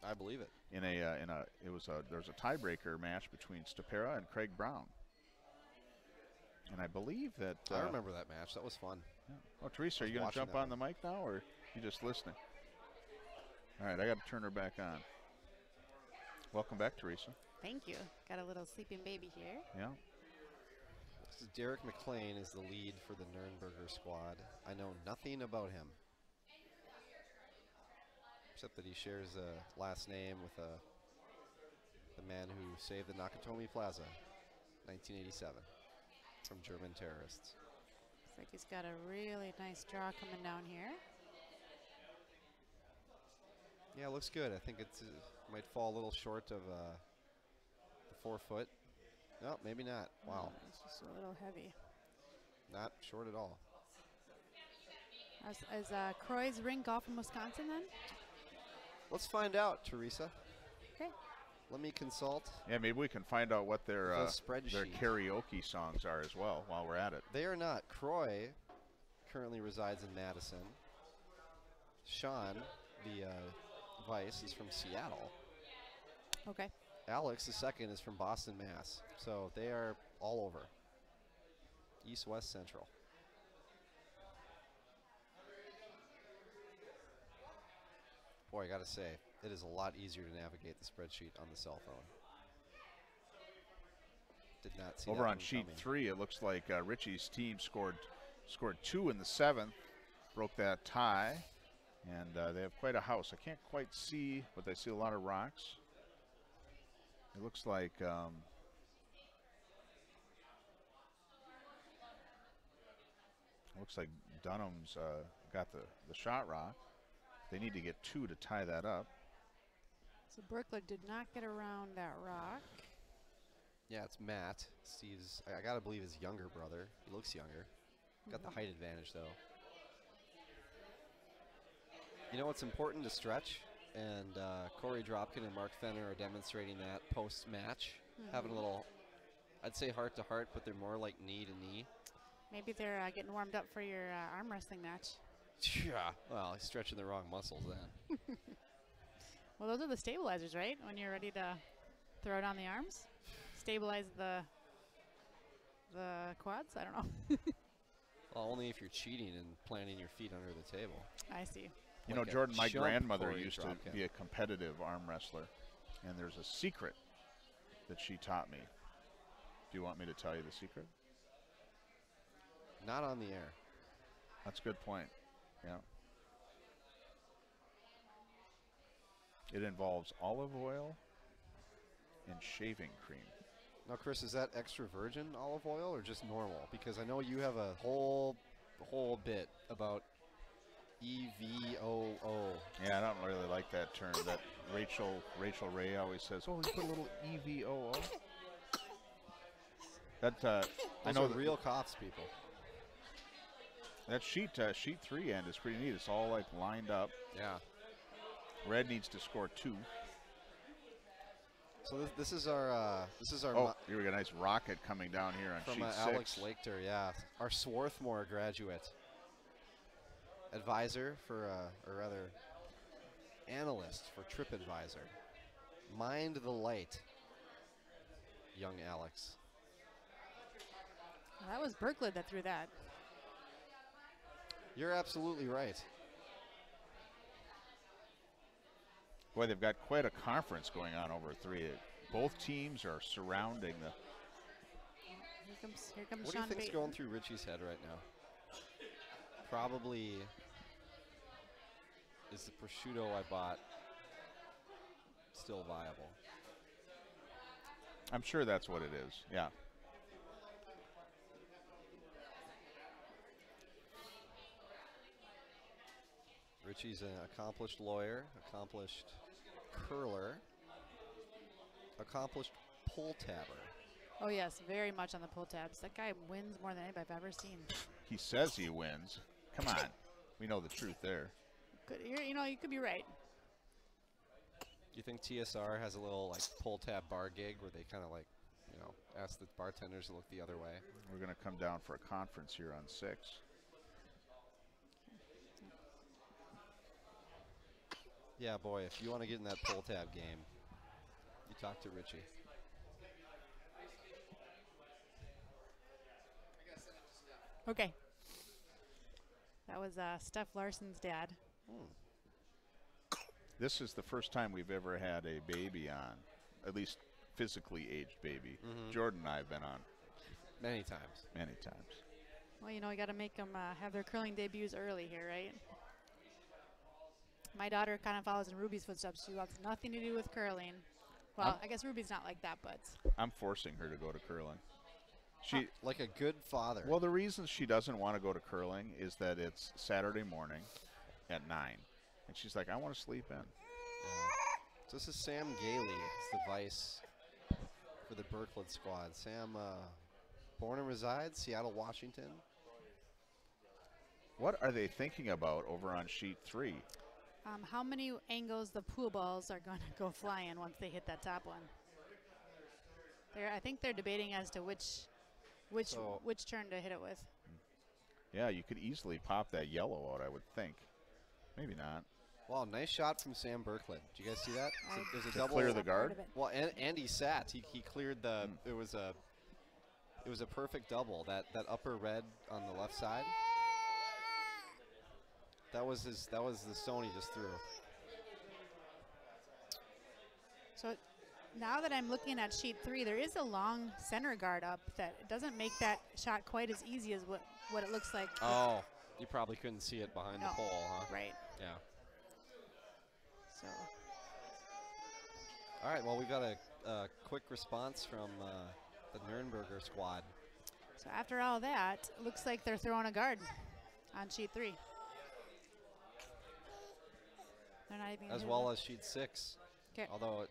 [SPEAKER 5] I believe it.
[SPEAKER 4] There's a tiebreaker match between Stapera and Craig Brown. And I believe that
[SPEAKER 5] I remember that match. That was fun.
[SPEAKER 4] Yeah. Oh, Teresa, are you going to jump on the mic now, or you just listening? All right, I got to turn her back on. Welcome back, Teresa.
[SPEAKER 9] Thank you. Got a little sleeping baby here.
[SPEAKER 4] Yeah.
[SPEAKER 5] This is Derek McLean is the lead for the Nürnberger squad. I know nothing about him, except that he shares a last name with the man who saved the Nakatomi Plaza, 1987, from German terrorists.
[SPEAKER 9] Looks like he's got a really nice draw coming down here.
[SPEAKER 5] Yeah, it looks good. I think it might fall a little short of the 4 foot. No, maybe not. Wow.
[SPEAKER 9] It's just a little heavy.
[SPEAKER 5] Not short at all.
[SPEAKER 9] Is Croy's Ring Golf in Wisconsin then?
[SPEAKER 5] Let's find out, Teresa.
[SPEAKER 9] Okay.
[SPEAKER 5] Let me consult.
[SPEAKER 4] Yeah, maybe we can find out what their
[SPEAKER 5] spreadsheet.
[SPEAKER 4] karaoke songs are as well while we're at it.
[SPEAKER 5] They are not. Croy currently resides in Madison. Sean, the Vice, is from Seattle.
[SPEAKER 9] Okay.
[SPEAKER 5] Alex, the second, is from Boston, Mass. So they are all over. East, West, Central. Boy, I gotta say, it is a lot easier to navigate the spreadsheet on the cell phone. Did not see
[SPEAKER 4] Over
[SPEAKER 5] that
[SPEAKER 4] on
[SPEAKER 5] one
[SPEAKER 4] sheet
[SPEAKER 5] coming.
[SPEAKER 4] 3, it looks like Richie's team scored 2 in the 7th, broke that tie, and they have quite a house. I can't quite see, but I see a lot of rocks. It looks like Dunham's got the shot rock. They need to get 2 to tie that up.
[SPEAKER 9] So Berkler did not get around that rock.
[SPEAKER 5] Yeah, it's Matt. Steve's, I gotta believe, his younger brother. He looks younger. Got the height advantage, though. You know what's important to stretch? And Corey Dropkin and Mark Fenner are demonstrating that post-match. Having a little, I'd say heart-to-heart, but they're more like knee-to-knee.
[SPEAKER 9] Maybe they're getting warmed up for your arm wrestling match.
[SPEAKER 5] Yeah, well, he's stretching the wrong muscles then.
[SPEAKER 9] Well, those are the stabilizers, right? When you're ready to throw down the arms? Stabilize the quads? I don't know.
[SPEAKER 5] Well, only if you're cheating and planting your feet under the table.
[SPEAKER 9] I see.
[SPEAKER 4] You
[SPEAKER 5] Like
[SPEAKER 4] know,
[SPEAKER 5] a
[SPEAKER 4] Jordan, my
[SPEAKER 5] chump
[SPEAKER 4] grandmother
[SPEAKER 5] Corey
[SPEAKER 4] used to
[SPEAKER 5] Dropkin.
[SPEAKER 4] be a competitive arm wrestler, and there's a secret that she taught me. Do you want me to tell you the secret?
[SPEAKER 5] Not on the air.
[SPEAKER 4] That's a good point. Yeah. It involves olive oil and shaving cream.
[SPEAKER 5] Now, Chris, is that extra virgin olive oil or just normal? Because I know you have a whole bit about EVOO.
[SPEAKER 4] Yeah, I don't really like that term. That Rachel Ray always says, "Oh, you put a little EVOO." That I
[SPEAKER 5] Those
[SPEAKER 4] know
[SPEAKER 5] are
[SPEAKER 4] that
[SPEAKER 5] real coughs, people.
[SPEAKER 4] that sheet 3 end is pretty neat. It's all like lined up.
[SPEAKER 5] Yeah.
[SPEAKER 4] Red needs to score 2.
[SPEAKER 5] So this is our
[SPEAKER 4] Oh, here we got a nice rocket coming down here on
[SPEAKER 5] from
[SPEAKER 4] sheet 6.
[SPEAKER 5] Alex Leclair, yeah, our Swarthmore graduate, advisor for, or rather, analyst for TripAdvisor. Mind the light, young Alex.
[SPEAKER 9] Well, that was Berkler that threw that.
[SPEAKER 5] You're absolutely right.
[SPEAKER 4] Boy, they've got quite a conference going on over 3. Both teams are surrounding the.
[SPEAKER 9] Here comes
[SPEAKER 5] What do
[SPEAKER 9] Sean
[SPEAKER 5] you think's
[SPEAKER 9] Bateman.
[SPEAKER 5] going through Richie's head right now? Probably, is the prosciutto I bought still viable?
[SPEAKER 4] I'm sure that's what it is. Yeah.
[SPEAKER 5] Richie's an accomplished lawyer, accomplished curler, accomplished pull tabber.
[SPEAKER 9] Oh, yes, very much on the pull tabs. That guy wins more than anybody I've ever seen.
[SPEAKER 4] He says he wins. Come on. We know the truth there.
[SPEAKER 9] You know, you could be right.
[SPEAKER 5] Do you think TSR has a little like pull tab bar gig where they kind of like, you know, ask the bartenders to look the other way?
[SPEAKER 4] We're going to come down for a conference here on 6.
[SPEAKER 5] Yeah, boy, if you want to get in that pull tab game, you talk to Richie.
[SPEAKER 9] Okay. That was Steph Larson's dad.
[SPEAKER 4] This is the first time we've ever had a baby on, at least physically aged baby. Jordan and I have been on
[SPEAKER 5] Many times.
[SPEAKER 4] many times.
[SPEAKER 9] Well, you know, we got to make them have their curling debuts early here, right? My daughter kind of follows in Ruby's footsteps. She wants nothing to do with curling. Well, I guess Ruby's not like that, but.
[SPEAKER 4] I'm forcing her to go to curling. She
[SPEAKER 5] Like a good father.
[SPEAKER 4] Well, the reason she doesn't want to go to curling is that it's Saturday morning at 9. And she's like, I want to sleep in.
[SPEAKER 5] So this is Sam Gailey. It's the vice for the Berklet squad. Sam, born and resides, Seattle, Washington.
[SPEAKER 4] What are they thinking about over on sheet 3?
[SPEAKER 9] How many angles the pool balls are going to go flying once they hit that top one? I think they're debating as to which turn to hit it with.
[SPEAKER 4] Yeah, you could easily pop that yellow out, I would think. Maybe not.
[SPEAKER 5] Wow, nice shot from Sam Berklet. Did you guys see that? There's a double.
[SPEAKER 4] Clear the guard?
[SPEAKER 5] Well, and he sat. He cleared the. It was a perfect double. That upper red on the left side. That was the stone he just threw.
[SPEAKER 9] So now that I'm looking at sheet 3, there is a long center guard up that doesn't make that shot quite as easy as what it looks like.
[SPEAKER 5] Oh, you probably couldn't see it behind the pole, huh?
[SPEAKER 9] Right.
[SPEAKER 5] Yeah.
[SPEAKER 9] So.
[SPEAKER 5] All right. Well, we got a quick response from the Nürnberger squad.
[SPEAKER 9] So after all that, it looks like they're throwing a guard on sheet 3. They're not even
[SPEAKER 5] As well as sheet 6.
[SPEAKER 9] 'Kay.
[SPEAKER 5] Although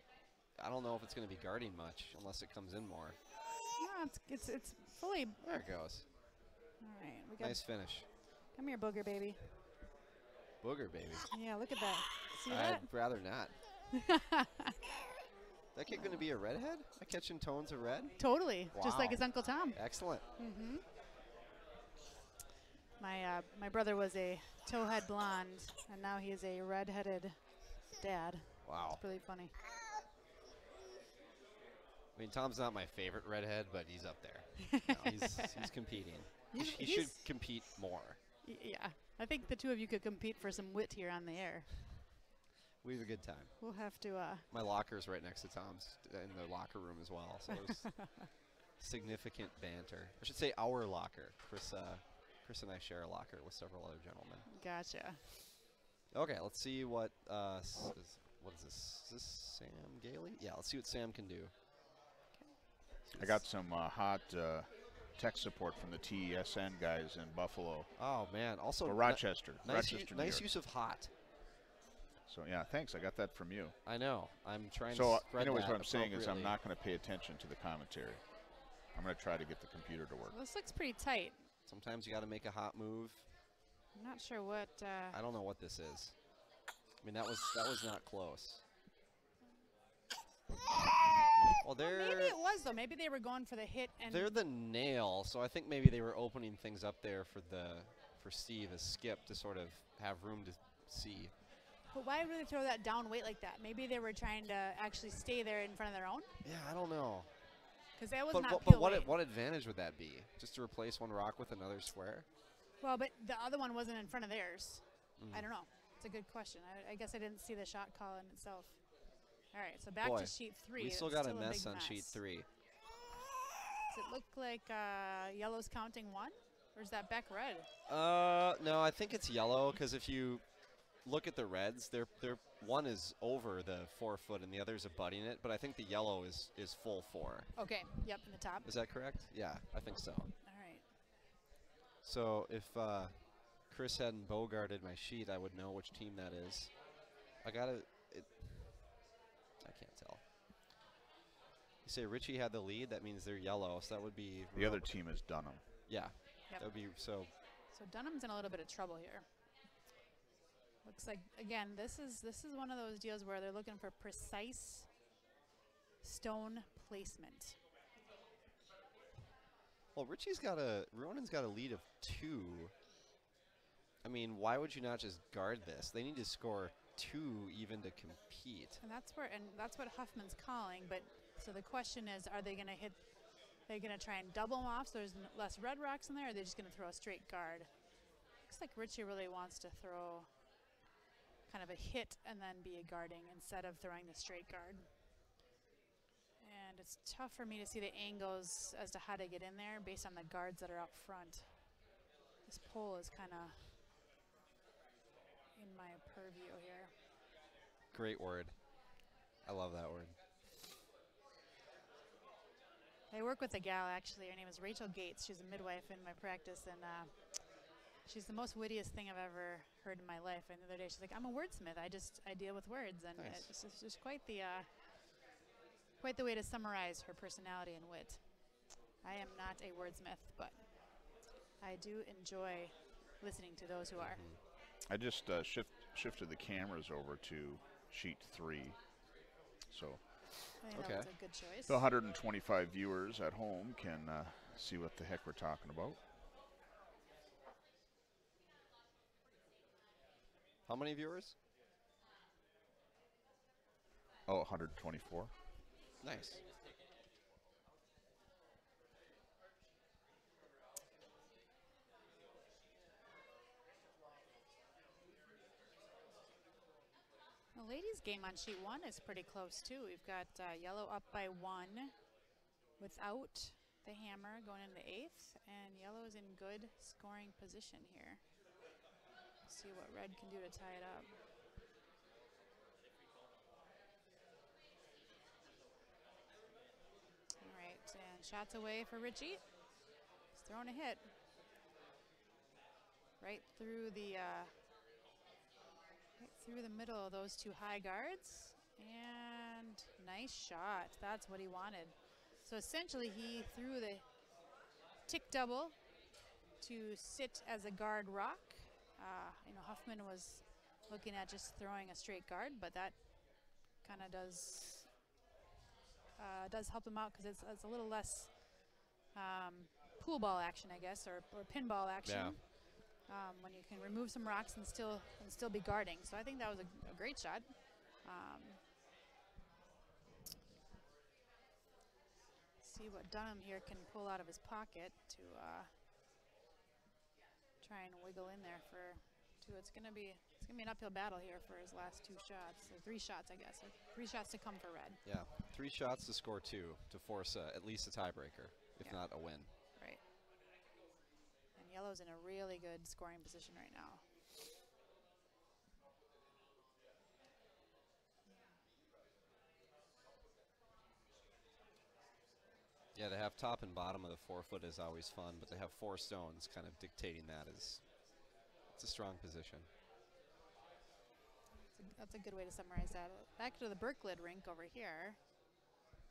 [SPEAKER 5] I don't know if it's going to be guarding much unless it comes in more.
[SPEAKER 9] No, it's fully.
[SPEAKER 5] There it goes.
[SPEAKER 9] All right, we got.
[SPEAKER 5] Nice finish.
[SPEAKER 9] Come here, booger baby.
[SPEAKER 5] Booger baby.
[SPEAKER 9] Yeah, look at that. See
[SPEAKER 5] I'd
[SPEAKER 9] that?
[SPEAKER 5] rather not. That kid going to be a redhead? I catching tones of red?
[SPEAKER 9] Totally, just like
[SPEAKER 5] Wow.
[SPEAKER 9] his Uncle Tom.
[SPEAKER 5] Excellent.
[SPEAKER 9] Mm-hmm. My brother was a towhead blonde, and now he is a red-headed dad.
[SPEAKER 5] Wow.
[SPEAKER 9] It's really funny.
[SPEAKER 5] I mean, Tom's not my favorite redhead, but he's up there. No, he's competing. He should compete more.
[SPEAKER 9] Yeah, I think the two of you could compete for some wit here on the air.
[SPEAKER 5] We have a good time.
[SPEAKER 9] We'll have to.
[SPEAKER 5] My locker's right next to Tom's in the locker room as well, so there's significant banter. I should say our locker. Chris and I share a locker with several other gentlemen.
[SPEAKER 9] Gotcha.
[SPEAKER 5] Okay, let's see what what is this? Is this Sam Gailey? Yeah, let's see what Sam can do.
[SPEAKER 4] I got some hot tech support from the TESN guys in Buffalo.
[SPEAKER 5] Oh man! Also,
[SPEAKER 4] Or Rochester.
[SPEAKER 5] Nice,
[SPEAKER 4] Rochester, New
[SPEAKER 5] nice
[SPEAKER 4] York.
[SPEAKER 5] use of hot.
[SPEAKER 4] So yeah, thanks. I got that from you.
[SPEAKER 5] I know. I'm trying
[SPEAKER 4] So
[SPEAKER 5] to spread
[SPEAKER 4] anyways,
[SPEAKER 5] that
[SPEAKER 4] what I'm saying is I'm
[SPEAKER 5] appropriately.
[SPEAKER 4] not going to pay attention to the commentary. I'm going to try to get the computer to work.
[SPEAKER 9] This looks pretty tight.
[SPEAKER 5] Sometimes you got to make a hot move.
[SPEAKER 9] I'm not sure what.
[SPEAKER 5] I don't know what this is. I mean, that was not close. Well,
[SPEAKER 9] Maybe it was though. Maybe they were going for the hit and.
[SPEAKER 5] they're the nail, so I think maybe they were opening things up there for Steve as skip to sort of have room to see.
[SPEAKER 9] But why would they throw that down weight like that? Maybe they were trying to actually stay there in front of their own.
[SPEAKER 5] Yeah, I don't know.
[SPEAKER 9] Because that was
[SPEAKER 5] But
[SPEAKER 9] not peel weight.
[SPEAKER 5] what advantage would that be? Just to replace one rock with another square?
[SPEAKER 9] Well, but the other one wasn't in front of theirs. I don't know. It's a good question. I guess I didn't see the shot call in itself. All right, so back
[SPEAKER 5] Boy,
[SPEAKER 9] to sheet 3.
[SPEAKER 5] we still
[SPEAKER 9] It's
[SPEAKER 5] got a
[SPEAKER 9] big
[SPEAKER 5] mess on sheet 3.
[SPEAKER 9] Does it look like yellow's counting 1? Or is that back red?
[SPEAKER 5] No, I think it's yellow because if you look at the reds, they're one is over the 4 foot and the other's abutting it, but I think the yellow is full 4.
[SPEAKER 9] Okay, yep, in the top.
[SPEAKER 5] Is that correct? Yeah, I think so.
[SPEAKER 9] All right.
[SPEAKER 5] So if Chris hadn't bogarted my sheet, I would know which team that is. I can't tell. You say Richie had the lead, that means they're yellow, so that would be...
[SPEAKER 4] The other team is Dunham.
[SPEAKER 5] Yeah,
[SPEAKER 9] Yep.
[SPEAKER 5] that would be so...
[SPEAKER 9] So Dunham's in a little bit of trouble here. Looks like, again, this is one of those deals where they're looking for precise stone placement.
[SPEAKER 5] Well, Ronan's got a lead of 2. I mean, why would you not just guard this? They need to score 2 even to compete.
[SPEAKER 9] And that's what Huffman's calling. But so the question is, are they going to hit? They're going to try and double them off so there's less red rocks in there, or are they just going to throw a straight guard? Looks like Richie really wants to throw kind of a hit and then be a guarding instead of throwing the straight guard. And it's tough for me to see the angles as to how to get in there based on the guards that are up front. This pole is kind of in my purview here.
[SPEAKER 5] Great word. I love that word.
[SPEAKER 9] I work with a gal, actually. Her name is Rachel Gates. She's a midwife in my practice, and she's the most wittiest thing I've ever heard in my life. And the other day, she's like, "I'm a wordsmith. I deal with words," and
[SPEAKER 5] Nice.
[SPEAKER 9] it's just quite the way to summarize her personality and wit. I am not a wordsmith, but I do enjoy listening to those who are.
[SPEAKER 4] I just shifted the cameras over to sheet 3. So
[SPEAKER 9] I think that was a good choice.
[SPEAKER 4] the 125 viewers at home can see what the heck we're talking about.
[SPEAKER 5] How many viewers?
[SPEAKER 4] Oh, 124.
[SPEAKER 5] Nice.
[SPEAKER 9] The ladies' game on sheet 1 is pretty close too. We've got yellow up by 1 without the hammer going into the 8th, and yellow is in good scoring position here. See what red can do to tie it up. All right, and shots away for Richie. He's throwing a hit right through the middle of those 2 high guards, and nice shot. That's what he wanted. So essentially he threw the tick double to sit as a guard rock. Huffman was looking at just throwing a straight guard, but that kind of does help him out because it's a little less pool ball action, I guess, or pinball action.
[SPEAKER 5] Yeah.
[SPEAKER 9] When you can remove some rocks and still be guarding. So I think that was a great shot. See what Dunham here can pull out of his pocket to try and wiggle in there for 2. It's gonna be an uphill battle here for his last 2 shots, or 3 shots, I guess. Or 3 shots to come for red.
[SPEAKER 5] Yeah, 3 shots to score 2 to force at least a tiebreaker, if not a win.
[SPEAKER 9] Right. And yellow's in a really good scoring position right now.
[SPEAKER 5] Yeah, to have top and bottom of the 4-foot is always fun, but to have 4 stones kind of dictating that it's a strong position.
[SPEAKER 9] That's a good way to summarize that. Back to the Berklid rink over here.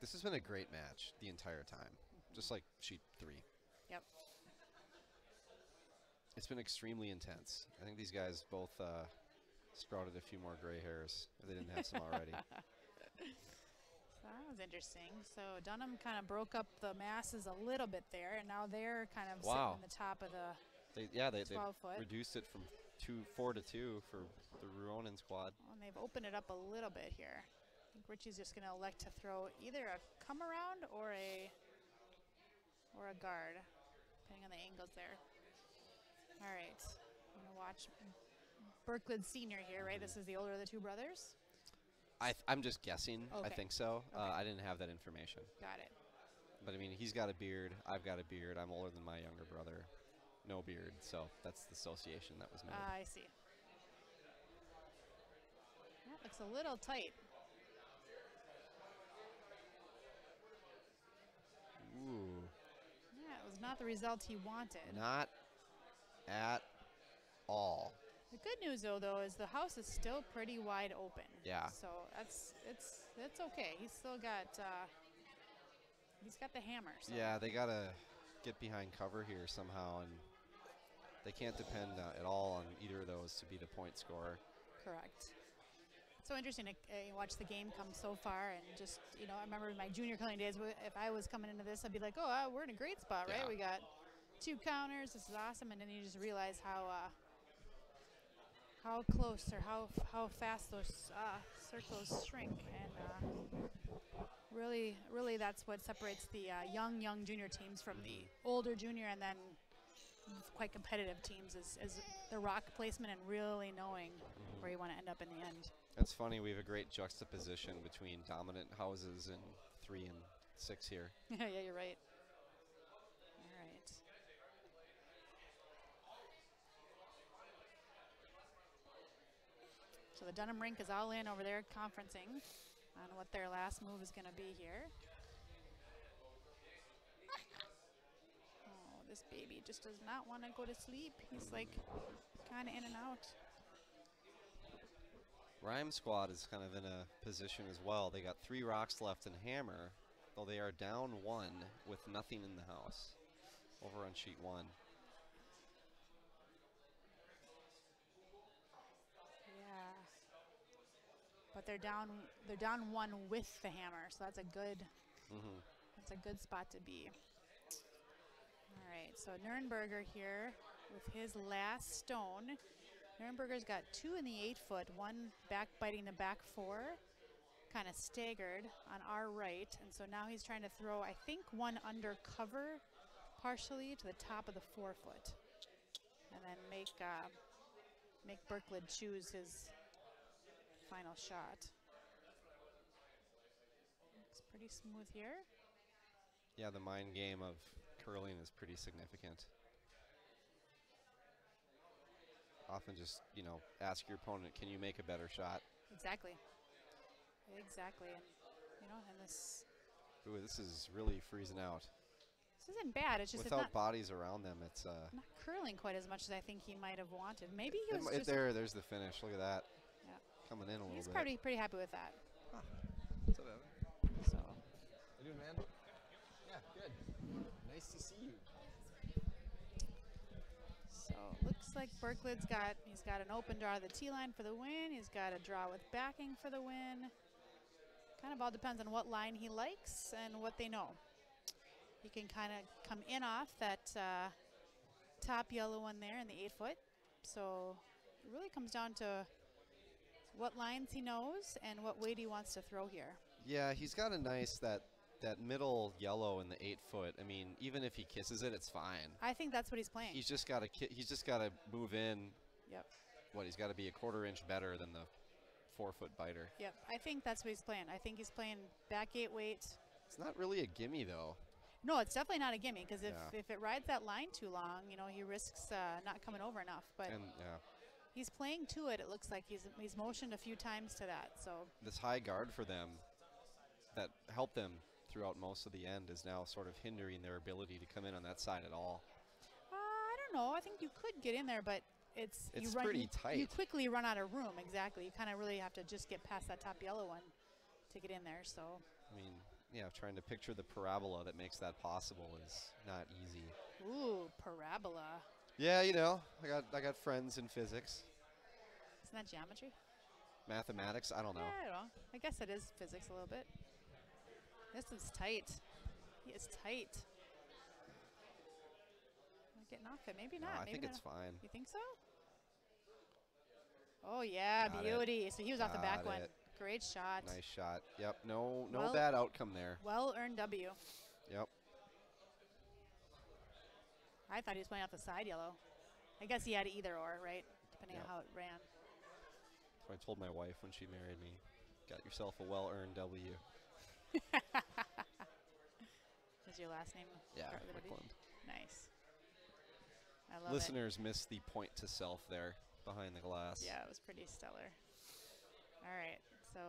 [SPEAKER 5] This has been a great match the entire time, just like sheet 3.
[SPEAKER 9] Yep.
[SPEAKER 5] It's been extremely intense. I think these guys both sprouted a few more gray hairs if they didn't have some already.
[SPEAKER 9] So that was interesting. So Dunham kind of broke up the masses a little bit there, and now they're kind of sitting in the top of the 12-foot.
[SPEAKER 5] They reduced it from 4 to 2 for the Ruonen squad.
[SPEAKER 9] Well, and they've opened it up a little bit here. I think Richie's just going to elect to throw either a come around or a guard, depending on the angles there. All right, I'm going to watch Berklid Sr. here, right? This is the older of the 2 brothers?
[SPEAKER 5] I'm just guessing.
[SPEAKER 9] Okay.
[SPEAKER 5] I think so.
[SPEAKER 9] Okay.
[SPEAKER 5] I didn't have that information.
[SPEAKER 9] Got it.
[SPEAKER 5] But I mean, he's got a beard. I've got a beard. I'm older than my younger brother. No beard. So that's the association that was made.
[SPEAKER 9] I see. That looks a little tight.
[SPEAKER 5] Ooh.
[SPEAKER 9] Yeah, it was not the result he wanted.
[SPEAKER 5] Not at all.
[SPEAKER 9] The good news, though, is the house is still pretty wide open.
[SPEAKER 5] Yeah.
[SPEAKER 9] So it's okay. He's still got he's got the hammer. So.
[SPEAKER 5] Yeah, they gotta get behind cover here somehow, and they can't depend at all on either of those to be the point scorer.
[SPEAKER 9] Correct. So interesting to watch the game come so far, and just I remember in my junior curling days, if I was coming into this, I'd be like, oh, we're in a great spot, right?
[SPEAKER 5] Yeah.
[SPEAKER 9] We got 2 counters. This is awesome, and then you just realize how how close or how fast those circles shrink, and really that's what separates the young junior teams from the older junior and then quite competitive teams is the rock placement and really knowing where you want to end up in the end.
[SPEAKER 5] It's funny, we have a great juxtaposition between dominant houses in 3 and 6 here.
[SPEAKER 9] Yeah, you're right. All right. So the Dunham rink is all in over there conferencing on what their last move is going to be here. Oh, this baby just does not want to go to sleep. He's like kind of in and out.
[SPEAKER 5] Rhyme Squad is kind of in a position as well. They got 3 rocks left in hammer, though they are down 1 with nothing in the house over on sheet 1.
[SPEAKER 9] Yeah. But they're down 1 with the hammer, so that's a good spot to be. All right, so Nürnberger here with his last stone. Nürnberger's got 2 in the 8-foot, 1 back biting the back 4, kind of staggered on our right, and so now he's trying to throw, I think, 1 under cover partially to the top of the 4-foot, and then make Berklid choose his final shot. Looks pretty smooth here.
[SPEAKER 5] Yeah, the mind game of curling is pretty significant. Often just, you know, ask your opponent, can you make a better shot?
[SPEAKER 9] Exactly. Exactly. And, you know, and this...
[SPEAKER 5] Ooh, this is really freezing out.
[SPEAKER 9] This isn't bad. It's just
[SPEAKER 5] without
[SPEAKER 9] it's not
[SPEAKER 5] bodies around them, it's...
[SPEAKER 9] not curling quite as much as I think he might have wanted. Maybe he was just...
[SPEAKER 5] There's the finish. Look at that.
[SPEAKER 9] Yeah.
[SPEAKER 5] Coming in a little
[SPEAKER 9] He's
[SPEAKER 5] bit.
[SPEAKER 9] pretty happy with that.
[SPEAKER 5] Huh. What's up, Evan?
[SPEAKER 9] So...
[SPEAKER 10] How you doing, man? Yeah, good. Nice to see you.
[SPEAKER 9] So looks like Berklid's he's got an open draw to the tee line for the win. He's got a draw with backing for the win. Kind of all depends on what line he likes and what they know. He can kind of come in off that top yellow one there in the 8-foot. So it really comes down to what lines he knows and what weight he wants to throw here.
[SPEAKER 5] Yeah, he's got a nice, that middle yellow in the 8-foot. I mean, even if he kisses it, it's fine.
[SPEAKER 9] I think that's what he's playing.
[SPEAKER 5] He's just got to move in.
[SPEAKER 9] Yep.
[SPEAKER 5] What, he's got to be a 1/4 inch better than the 4-foot biter.
[SPEAKER 9] Yep, I think that's what he's playing. I think he's playing back 8 weight.
[SPEAKER 5] It's not really a gimme, though.
[SPEAKER 9] No, it's definitely not a gimme, because if it rides that line too long, you know, he risks not coming over enough. But he's playing to it. It looks like he's motioned a few times to that. So
[SPEAKER 5] this high guard for them that helped them throughout most of the end is now sort of hindering their ability to come in on that side at all.
[SPEAKER 9] I don't know. I think you could get in there, but it's
[SPEAKER 5] pretty tight.
[SPEAKER 9] You quickly run out of room. Exactly. You kind of really have to just get past that top yellow one to get in there. So
[SPEAKER 5] I mean, yeah, trying to picture the parabola that makes that possible is not easy.
[SPEAKER 9] Ooh, parabola.
[SPEAKER 5] Yeah, you know, I got friends in physics.
[SPEAKER 9] Isn't that geometry?
[SPEAKER 5] Mathematics? I don't know.
[SPEAKER 9] Yeah, I don't know. I guess it is physics a little bit. This is tight. He is tight. Not getting off it. Maybe not.
[SPEAKER 5] No, I
[SPEAKER 9] Maybe
[SPEAKER 5] think it's fine.
[SPEAKER 9] You think so? Oh, yeah,
[SPEAKER 5] Got
[SPEAKER 9] beauty.
[SPEAKER 5] it.
[SPEAKER 9] So he was off the back
[SPEAKER 5] Got
[SPEAKER 9] one.
[SPEAKER 5] it.
[SPEAKER 9] Great shot.
[SPEAKER 5] Nice shot. Yep, no
[SPEAKER 9] Well,
[SPEAKER 5] bad outcome there.
[SPEAKER 9] Well-earned W.
[SPEAKER 5] Yep.
[SPEAKER 9] I thought he was playing off the side yellow. I guess he had either or, right? Depending on how it ran.
[SPEAKER 5] So I told my wife when she married me, got yourself a well-earned W.
[SPEAKER 9] Is your last name?
[SPEAKER 5] Yeah,
[SPEAKER 9] start with a W?
[SPEAKER 5] Leclair.
[SPEAKER 9] Nice. I love
[SPEAKER 5] Listeners missed the point to self there behind the glass.
[SPEAKER 9] it. Yeah, it was pretty stellar. All right, so.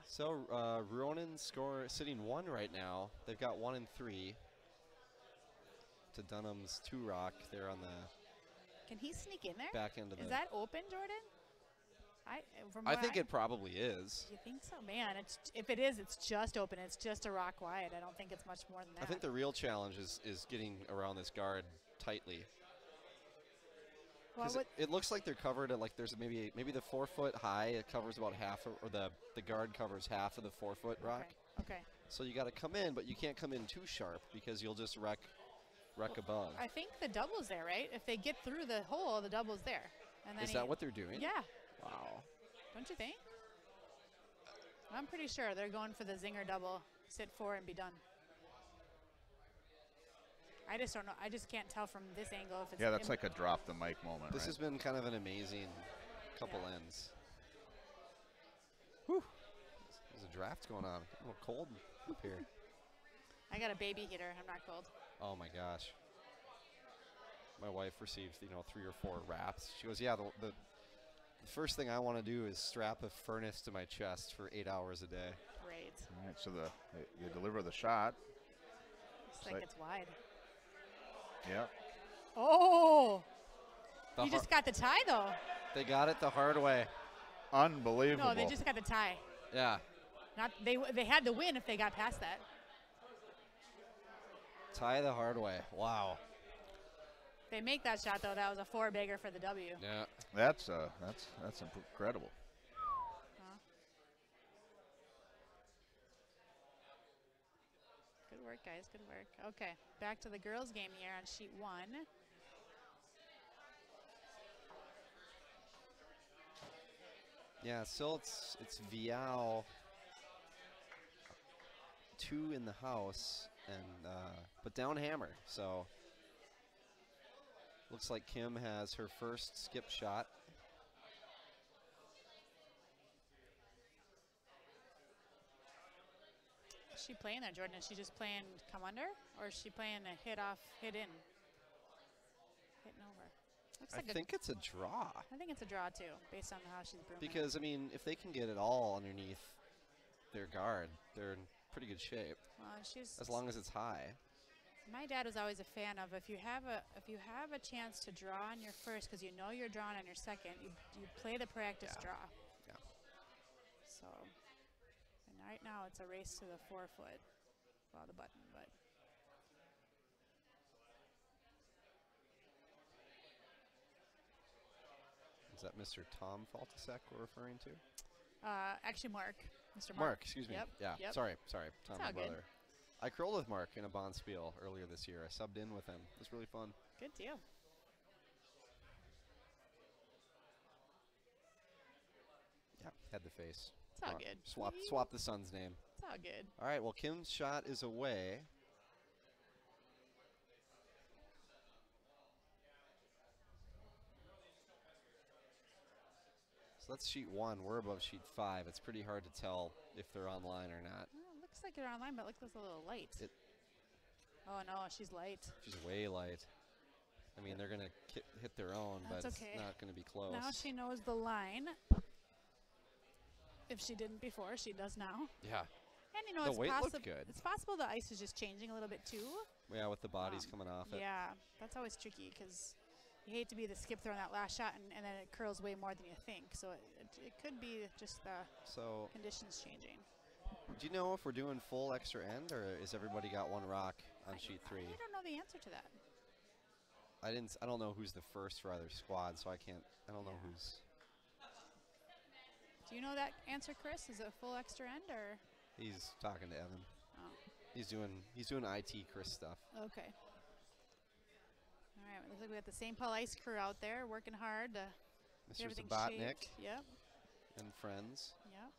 [SPEAKER 5] So Ronan sitting 1 right now. They've got 1 and 3 to Dunham's 2 rock. They're on the
[SPEAKER 9] Can he sneak in there?
[SPEAKER 5] back end of the.
[SPEAKER 9] Is that open, Jordan?
[SPEAKER 5] I think it probably is.
[SPEAKER 9] You think so? Man, if it is, it's just open. It's just a rock wide. I don't think it's much more than that.
[SPEAKER 5] I think the real challenge is getting around this guard tightly.
[SPEAKER 9] Well,
[SPEAKER 5] it looks like they're covered at, like, there's maybe the 4-foot high. It covers about half, or the guard covers half of the 4-foot rock.
[SPEAKER 9] Okay.
[SPEAKER 5] So you got to come in, but you can't come in too sharp because you'll just wreck above.
[SPEAKER 9] I think the double's there, right? If they get through the hole, the double's there. And then
[SPEAKER 5] Is that what they're doing?
[SPEAKER 9] Yeah.
[SPEAKER 5] Wow.
[SPEAKER 9] Don't you think? I'm pretty sure they're going for the zinger double, sit 4 and be done. I just don't know. I just can't tell from this angle if it's.
[SPEAKER 4] Yeah, that's like a drop the mic moment.
[SPEAKER 5] This
[SPEAKER 4] right?
[SPEAKER 5] has been kind of an amazing couple ends. Whew. There's a draft going on. A little cold up here.
[SPEAKER 9] I got a baby heater. I'm not cold.
[SPEAKER 5] Oh my gosh. My wife received, 3 or 4 wraps. She goes, yeah, the first thing I want to do is strap a furnace to my chest for 8 hours a day.
[SPEAKER 9] Great.
[SPEAKER 4] All right, so you deliver the shot.
[SPEAKER 9] Looks like it's wide.
[SPEAKER 4] Yep.
[SPEAKER 9] Oh! You just got the tie, though.
[SPEAKER 5] They got it the hard way.
[SPEAKER 4] Unbelievable.
[SPEAKER 9] No, they just got the tie.
[SPEAKER 5] Yeah.
[SPEAKER 9] Not they had to win if they got past that.
[SPEAKER 5] Tie the hard way. Wow.
[SPEAKER 9] If they make that shot, though, that was a 4 bagger for the W.
[SPEAKER 5] Yeah.
[SPEAKER 4] That's incredible.
[SPEAKER 9] Good work, guys. Good work. Okay, back to the girls' game here on sheet 1.
[SPEAKER 5] Yeah, still it's Vial 2 in the house, and but down hammer. So looks like Kim has her first skip shot.
[SPEAKER 9] Is she playing there, Jordan? Is she just playing come under, or is she playing a hit off, hit in, hitting over? Looks like
[SPEAKER 5] I think it's a draw.
[SPEAKER 9] I think it's a draw too, based on how she's brooming.
[SPEAKER 5] Because I mean, if they can get it all underneath their guard, they're in pretty good shape.
[SPEAKER 9] Well, she's
[SPEAKER 5] as long as it's high.
[SPEAKER 9] My dad was always a fan of if you have a chance to draw on your first, because you know you're drawing on your second, you play the practice draw.
[SPEAKER 5] Yeah.
[SPEAKER 9] So, and right now it's a race to the 4-foot, well, the button, but.
[SPEAKER 5] Is that Mr. Tom Faltasek we're referring to?
[SPEAKER 9] Actually, Mark. Mr.
[SPEAKER 5] Mark, excuse me.
[SPEAKER 9] Yep.
[SPEAKER 5] Yeah.
[SPEAKER 9] Yep.
[SPEAKER 5] Sorry, Tom,
[SPEAKER 9] It's
[SPEAKER 5] my
[SPEAKER 9] all good.
[SPEAKER 5] brother. I curled with Mark in a bond Spiel earlier this year. I subbed in with him. It was really fun.
[SPEAKER 9] Good deal.
[SPEAKER 5] Yeah, had the face.
[SPEAKER 9] It's all good.
[SPEAKER 5] Swap the son's name.
[SPEAKER 9] It's all good.
[SPEAKER 5] All right, well, Kim's shot is away. So that's sheet 1. We're above sheet 5. It's pretty hard to tell if they're online or not.
[SPEAKER 9] Well, it looks like they're online, but it looks a little light. Oh, no, she's light.
[SPEAKER 5] She's way light. I mean, they're going to hit their own,
[SPEAKER 9] That's
[SPEAKER 5] but
[SPEAKER 9] okay.
[SPEAKER 5] it's not going to be close.
[SPEAKER 9] Now she knows the line. If she didn't before, she does now.
[SPEAKER 5] Yeah.
[SPEAKER 9] And you know,
[SPEAKER 5] The
[SPEAKER 9] it's
[SPEAKER 5] weight looked
[SPEAKER 9] possible.
[SPEAKER 5] good.
[SPEAKER 9] It's possible the ice is just changing a little bit too.
[SPEAKER 5] Yeah, with the bodies coming off it.
[SPEAKER 9] Yeah, that's always tricky because you hate to be the skip throw on that last shot, and then it curls way more than you think. So it could be just the conditions changing.
[SPEAKER 5] Do you know if we're doing full extra end, or is everybody got one rock on sheet 3?
[SPEAKER 9] I don't know the answer to that.
[SPEAKER 5] I don't know who's the first for either squad, so I don't know who's.
[SPEAKER 9] Do you know that answer, Chris? Is it a full extra end or?
[SPEAKER 5] He's talking to Evan.
[SPEAKER 9] Oh.
[SPEAKER 5] He's doing IT Chris stuff.
[SPEAKER 9] Okay. All right. Looks like we got the St. Paul Ice crew out there working hard to
[SPEAKER 5] Mr.
[SPEAKER 9] get everything
[SPEAKER 5] Zabotnik.
[SPEAKER 9] shaped. Yep.
[SPEAKER 5] And friends.
[SPEAKER 9] Yep.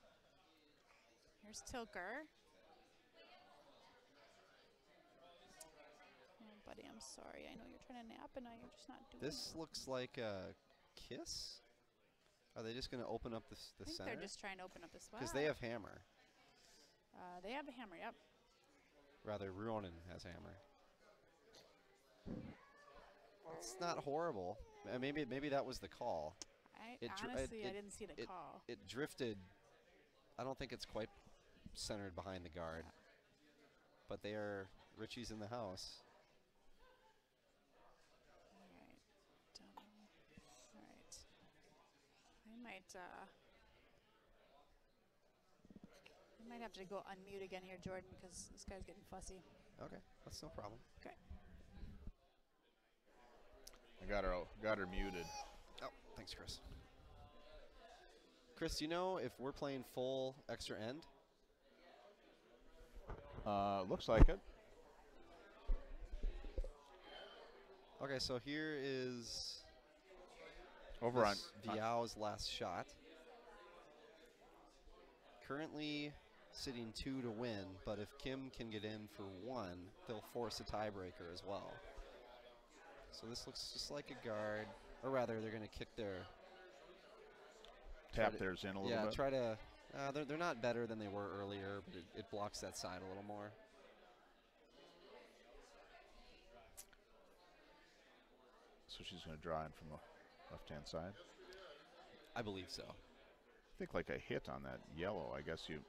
[SPEAKER 9] Here's Tilker. Oh, buddy, I'm sorry. I know you're trying to nap, and now you're just not doing
[SPEAKER 5] This
[SPEAKER 9] it.
[SPEAKER 5] looks like a kiss. Are they just going to open up the
[SPEAKER 9] I think
[SPEAKER 5] center?
[SPEAKER 9] they're just trying to open up the spot.
[SPEAKER 5] Because they have hammer.
[SPEAKER 9] They have a hammer, yep.
[SPEAKER 5] Rather, Ruonen has hammer. It's not horrible. Maybe that was the call.
[SPEAKER 9] Honestly, I didn't see the call.
[SPEAKER 5] It drifted. I don't think it's quite centered behind the guard. But they are Richie's in the house.
[SPEAKER 9] All right. I might have to go unmute again here, Jordan, because this guy's getting fussy.
[SPEAKER 5] Okay, that's no problem.
[SPEAKER 9] Okay.
[SPEAKER 4] I got her muted.
[SPEAKER 5] Oh, thanks, Chris. Chris, do you know if we're playing full extra end?
[SPEAKER 4] Looks like it.
[SPEAKER 5] Okay, so here is
[SPEAKER 4] Over on
[SPEAKER 5] Viao's last shot. Currently sitting 2 to win, but if Kim can get in for 1, they'll force a tiebreaker as well. So this looks just like a guard, or rather, they're going to kick their
[SPEAKER 4] tap theirs in a little bit.
[SPEAKER 5] Yeah, try to. They're not better than they were earlier, but it blocks that side a little more.
[SPEAKER 4] So she's going to draw in from the left-hand side.
[SPEAKER 5] I believe so.
[SPEAKER 4] I think like a hit on that yellow. I guess you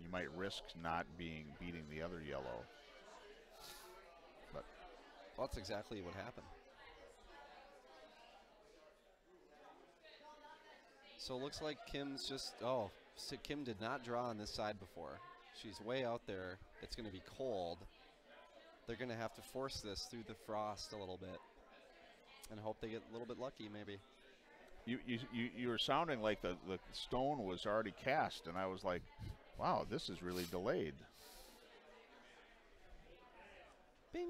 [SPEAKER 4] might risk not beating the other yellow. But
[SPEAKER 5] well, that's exactly what happened. So it looks like Kim's just, so Kim did not draw on this side before. She's way out there. It's going to be cold. They're going to have to force this through the frost a little bit and hope they get a little bit lucky maybe.
[SPEAKER 4] You were sounding like the stone was already cast, and I was like, wow, this is really delayed.
[SPEAKER 5] Bing.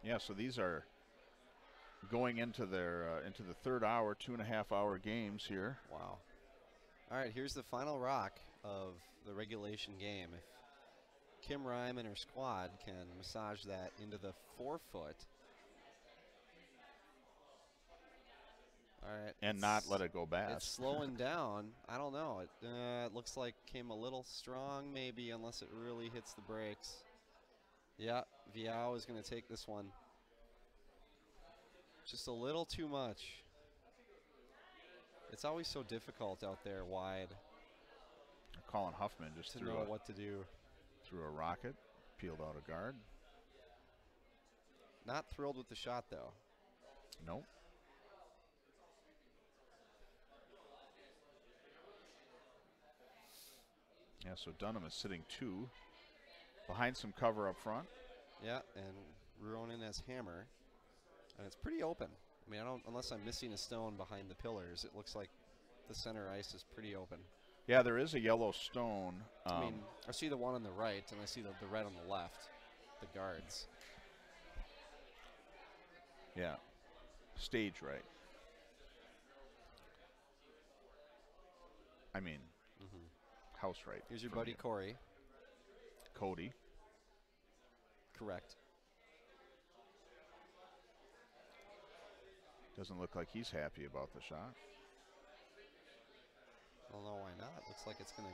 [SPEAKER 4] Yeah, so these are going into their into the third hour, 2.5-hour games here.
[SPEAKER 5] Wow. All right, here's the final rock of the regulation game. If Kim Rime and her squad can massage that into the 4-foot. All right.
[SPEAKER 4] And not let it go bad.
[SPEAKER 5] It's slowing down. I don't know. It looks like Kim a little strong maybe unless it really hits the brakes. Yeah, Viao is going to take this one. Just a little too much. It's always so difficult out there wide.
[SPEAKER 4] Colin Huffman just
[SPEAKER 5] to
[SPEAKER 4] threw
[SPEAKER 5] know what to do.
[SPEAKER 4] Threw a rocket, peeled out a guard.
[SPEAKER 5] Not thrilled with the shot though.
[SPEAKER 4] Nope. Yeah, so Dunham is sitting 2 behind some cover up front.
[SPEAKER 5] Yeah, and Ronan has hammer. And it's pretty open. I mean, unless I'm missing a stone behind the pillars, it looks like the center ice is pretty open.
[SPEAKER 4] Yeah, there is a yellow stone.
[SPEAKER 5] I mean, I see the one on the right, and I see the red on the left, the guards.
[SPEAKER 4] Yeah, stage right. I mean, house right.
[SPEAKER 5] Here's your buddy Corey.
[SPEAKER 4] Cody.
[SPEAKER 5] Correct.
[SPEAKER 4] Doesn't look like he's happy about the shot.
[SPEAKER 5] I don't know why not. Looks like it's going to...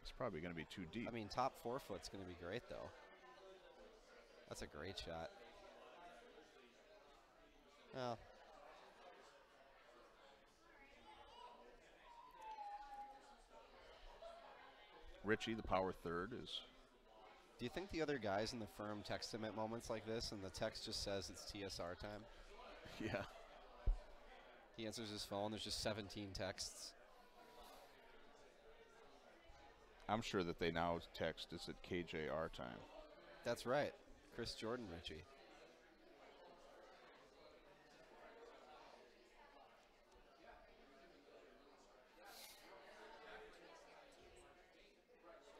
[SPEAKER 4] It's probably going to be too deep.
[SPEAKER 5] I mean, top 4-foot's going to be great, though. That's a great shot. Well.
[SPEAKER 4] Richie, the power third, is...
[SPEAKER 5] Do you think the other guys in the firm text him at moments like this, and the text just says it's TSR time?
[SPEAKER 4] Yeah.
[SPEAKER 5] He answers his phone, there's just 17 texts.
[SPEAKER 4] I'm sure that they now text, it's at KJR time.
[SPEAKER 5] That's right. Chris Jordan, Richie.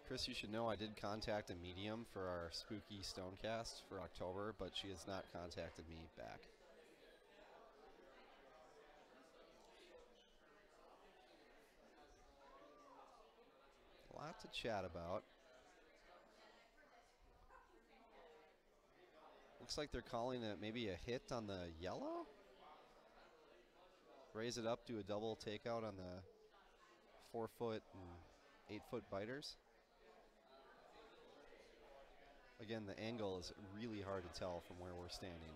[SPEAKER 5] Chris, you should know I did contact a medium for our spooky Stonecast for October, but she has not contacted me back. A lot to chat about. Looks like they're calling it maybe a hit on the yellow. Raise it up, do a double takeout on the 4-foot and 8-foot biters. Again, the angle is really hard to tell from where we're standing.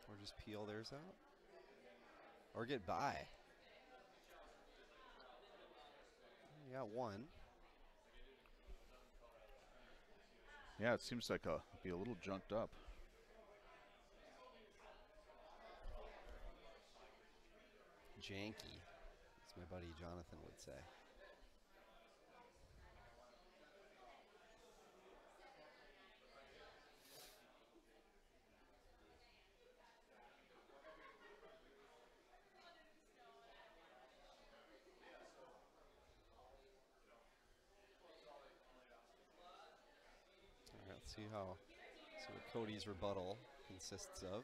[SPEAKER 5] Or just peel theirs out. Or get by. You got one.
[SPEAKER 4] Yeah, it seems like be a little junked up.
[SPEAKER 5] Janky, as my buddy Jonathan would say. All right, let's see what Cody's rebuttal consists of.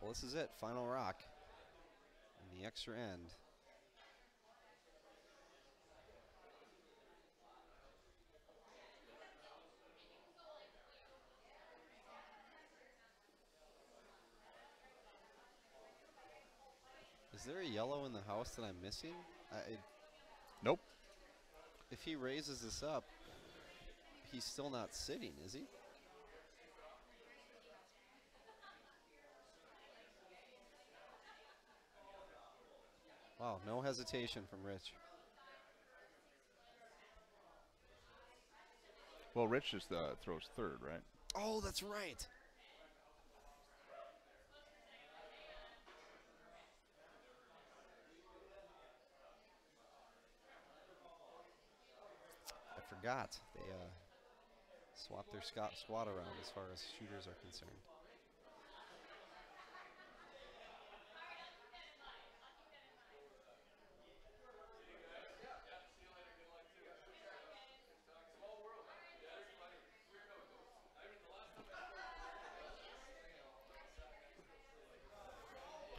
[SPEAKER 5] Well, this is it. Final rock. In the extra end. Is there a yellow in the house that I'm missing?
[SPEAKER 4] Nope.
[SPEAKER 5] If he raises this up, he's still not sitting, is he? Wow, no hesitation from Rich.
[SPEAKER 4] Well, Rich is throws third, right?
[SPEAKER 5] Oh, that's right. I forgot. They swapped their squad around as far as shooters are concerned.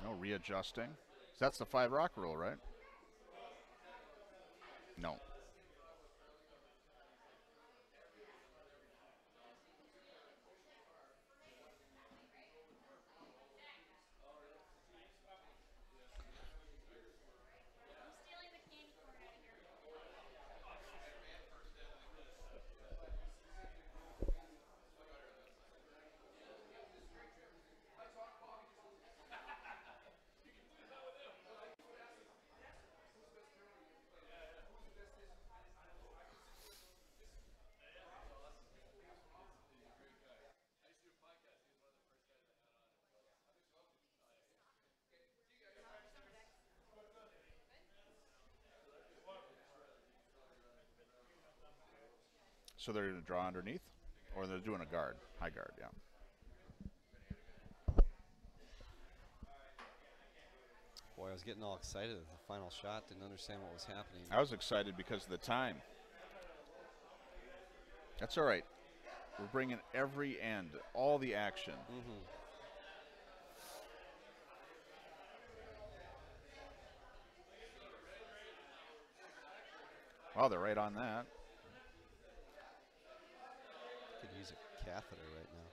[SPEAKER 4] No, readjusting. That's the 5 rock rule, right? No. So they're going to draw underneath? Or they're doing a guard, high guard, yeah.
[SPEAKER 5] Boy, I was getting all excited at the final shot. Didn't understand what was happening.
[SPEAKER 4] I was excited because of the time. That's all right. We're bringing every end, all the action.
[SPEAKER 5] Mm-hmm.
[SPEAKER 4] Wow, they're right on that.
[SPEAKER 5] Could use a catheter right now.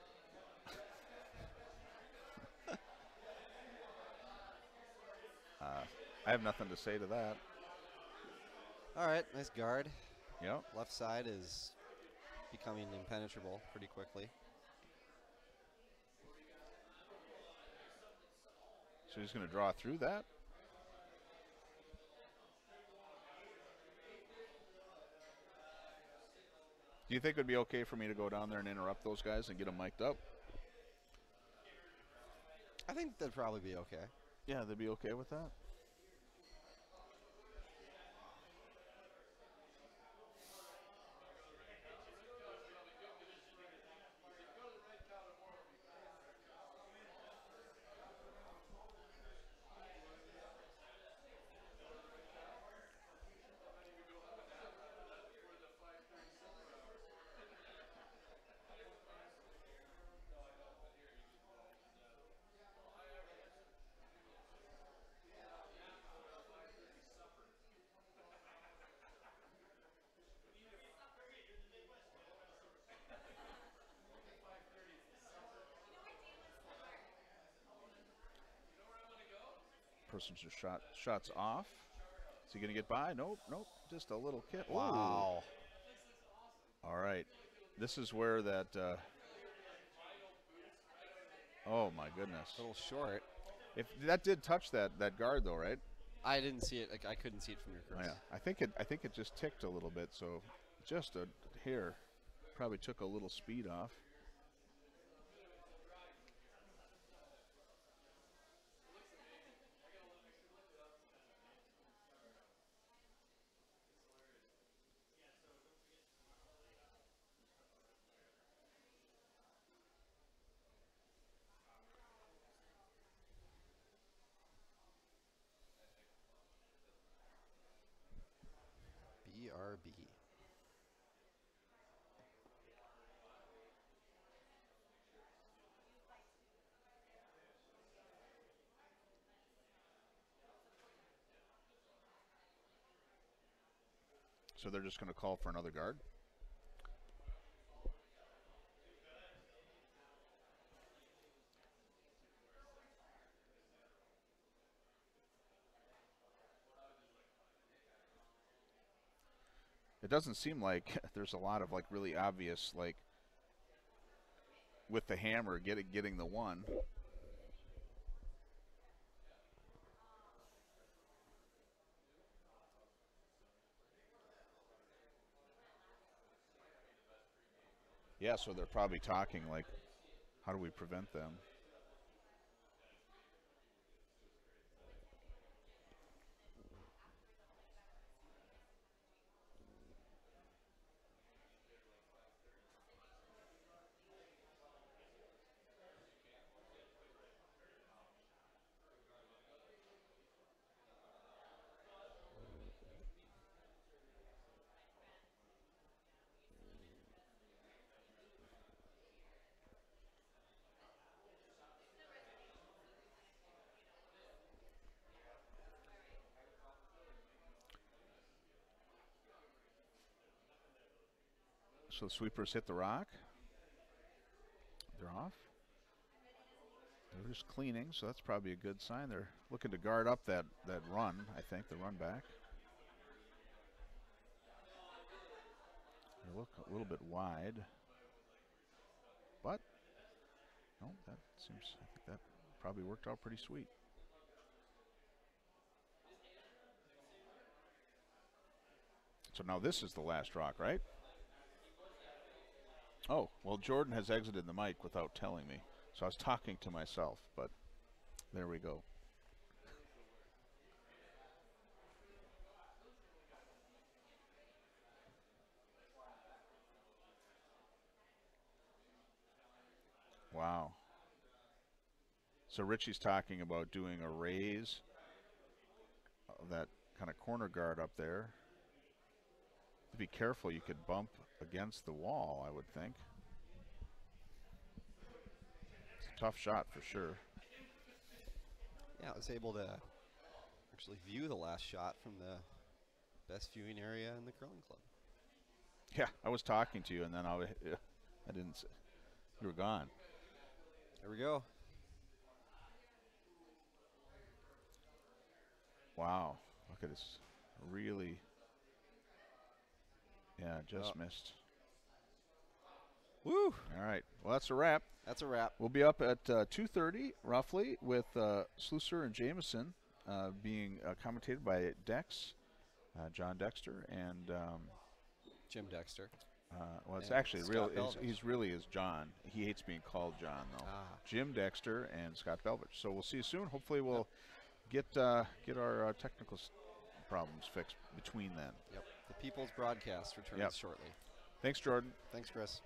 [SPEAKER 4] I have nothing to say to that.
[SPEAKER 5] All right, nice guard.
[SPEAKER 4] Yep.
[SPEAKER 5] Left side is becoming impenetrable pretty quickly.
[SPEAKER 4] So he's going to draw through that. Do you think it would be okay for me to go down there and interrupt those guys and get them mic'd up?
[SPEAKER 5] I think that'd probably be okay.
[SPEAKER 4] Yeah, they'd be okay with that. Messenger shots off. Is he going to get by? Nope, nope. Just a little kick.
[SPEAKER 5] Wow.
[SPEAKER 4] Ooh. All right. This is where that. Oh my goodness.
[SPEAKER 5] A little short.
[SPEAKER 4] If that did touch that guard though, right?
[SPEAKER 5] I didn't see it. I couldn't see it from your
[SPEAKER 4] Oh,
[SPEAKER 5] Chris.
[SPEAKER 4] yeah. I think it just ticked a little bit. So just a hair. Probably took a little speed off.
[SPEAKER 5] BRB.
[SPEAKER 4] So they're just going to call for another guard. It doesn't seem like there's a lot of like really obvious like with the hammer getting the one. Yeah, so they're probably talking like, how do we prevent them? So the sweepers hit the rock. They're off. They're just cleaning, so that's probably a good sign. They're looking to guard up that run, I think, the run back. They look a little bit wide. But, no, that seems, I think that probably worked out pretty sweet. So now this is the last rock, right? Oh, well, Jordan has exited the mic without telling me. So I was talking to myself, but there we go. Wow. So Richie's talking about doing a raise of that kind of corner guard up there. To be careful, you could bump against the wall, I would think. It's a tough shot for sure.
[SPEAKER 5] Yeah, I was able to actually view the last shot from the best viewing area in the curling club.
[SPEAKER 4] Yeah, I was talking to you, and then I didn't. You were gone.
[SPEAKER 5] There we go.
[SPEAKER 4] Wow, look at this. Really. Yeah, just missed.
[SPEAKER 5] Woo!
[SPEAKER 4] All right. Well, that's a wrap.
[SPEAKER 5] That's a wrap.
[SPEAKER 4] We'll be up at 2:30 roughly with Slusser and Jameson being commentated by Dex, John Dexter, and
[SPEAKER 5] Jim Dexter.
[SPEAKER 4] well, it's
[SPEAKER 5] and
[SPEAKER 4] actually
[SPEAKER 5] Scott
[SPEAKER 4] real.
[SPEAKER 5] Belvich.
[SPEAKER 4] He's really is John. He hates being called John though. Jim Dexter and Scott Belvich. So we'll see you soon. Hopefully we'll get our technical problems fixed between then.
[SPEAKER 5] Yep. The People's Broadcast returns shortly.
[SPEAKER 4] Thanks, Jordan.
[SPEAKER 5] Thanks, Chris.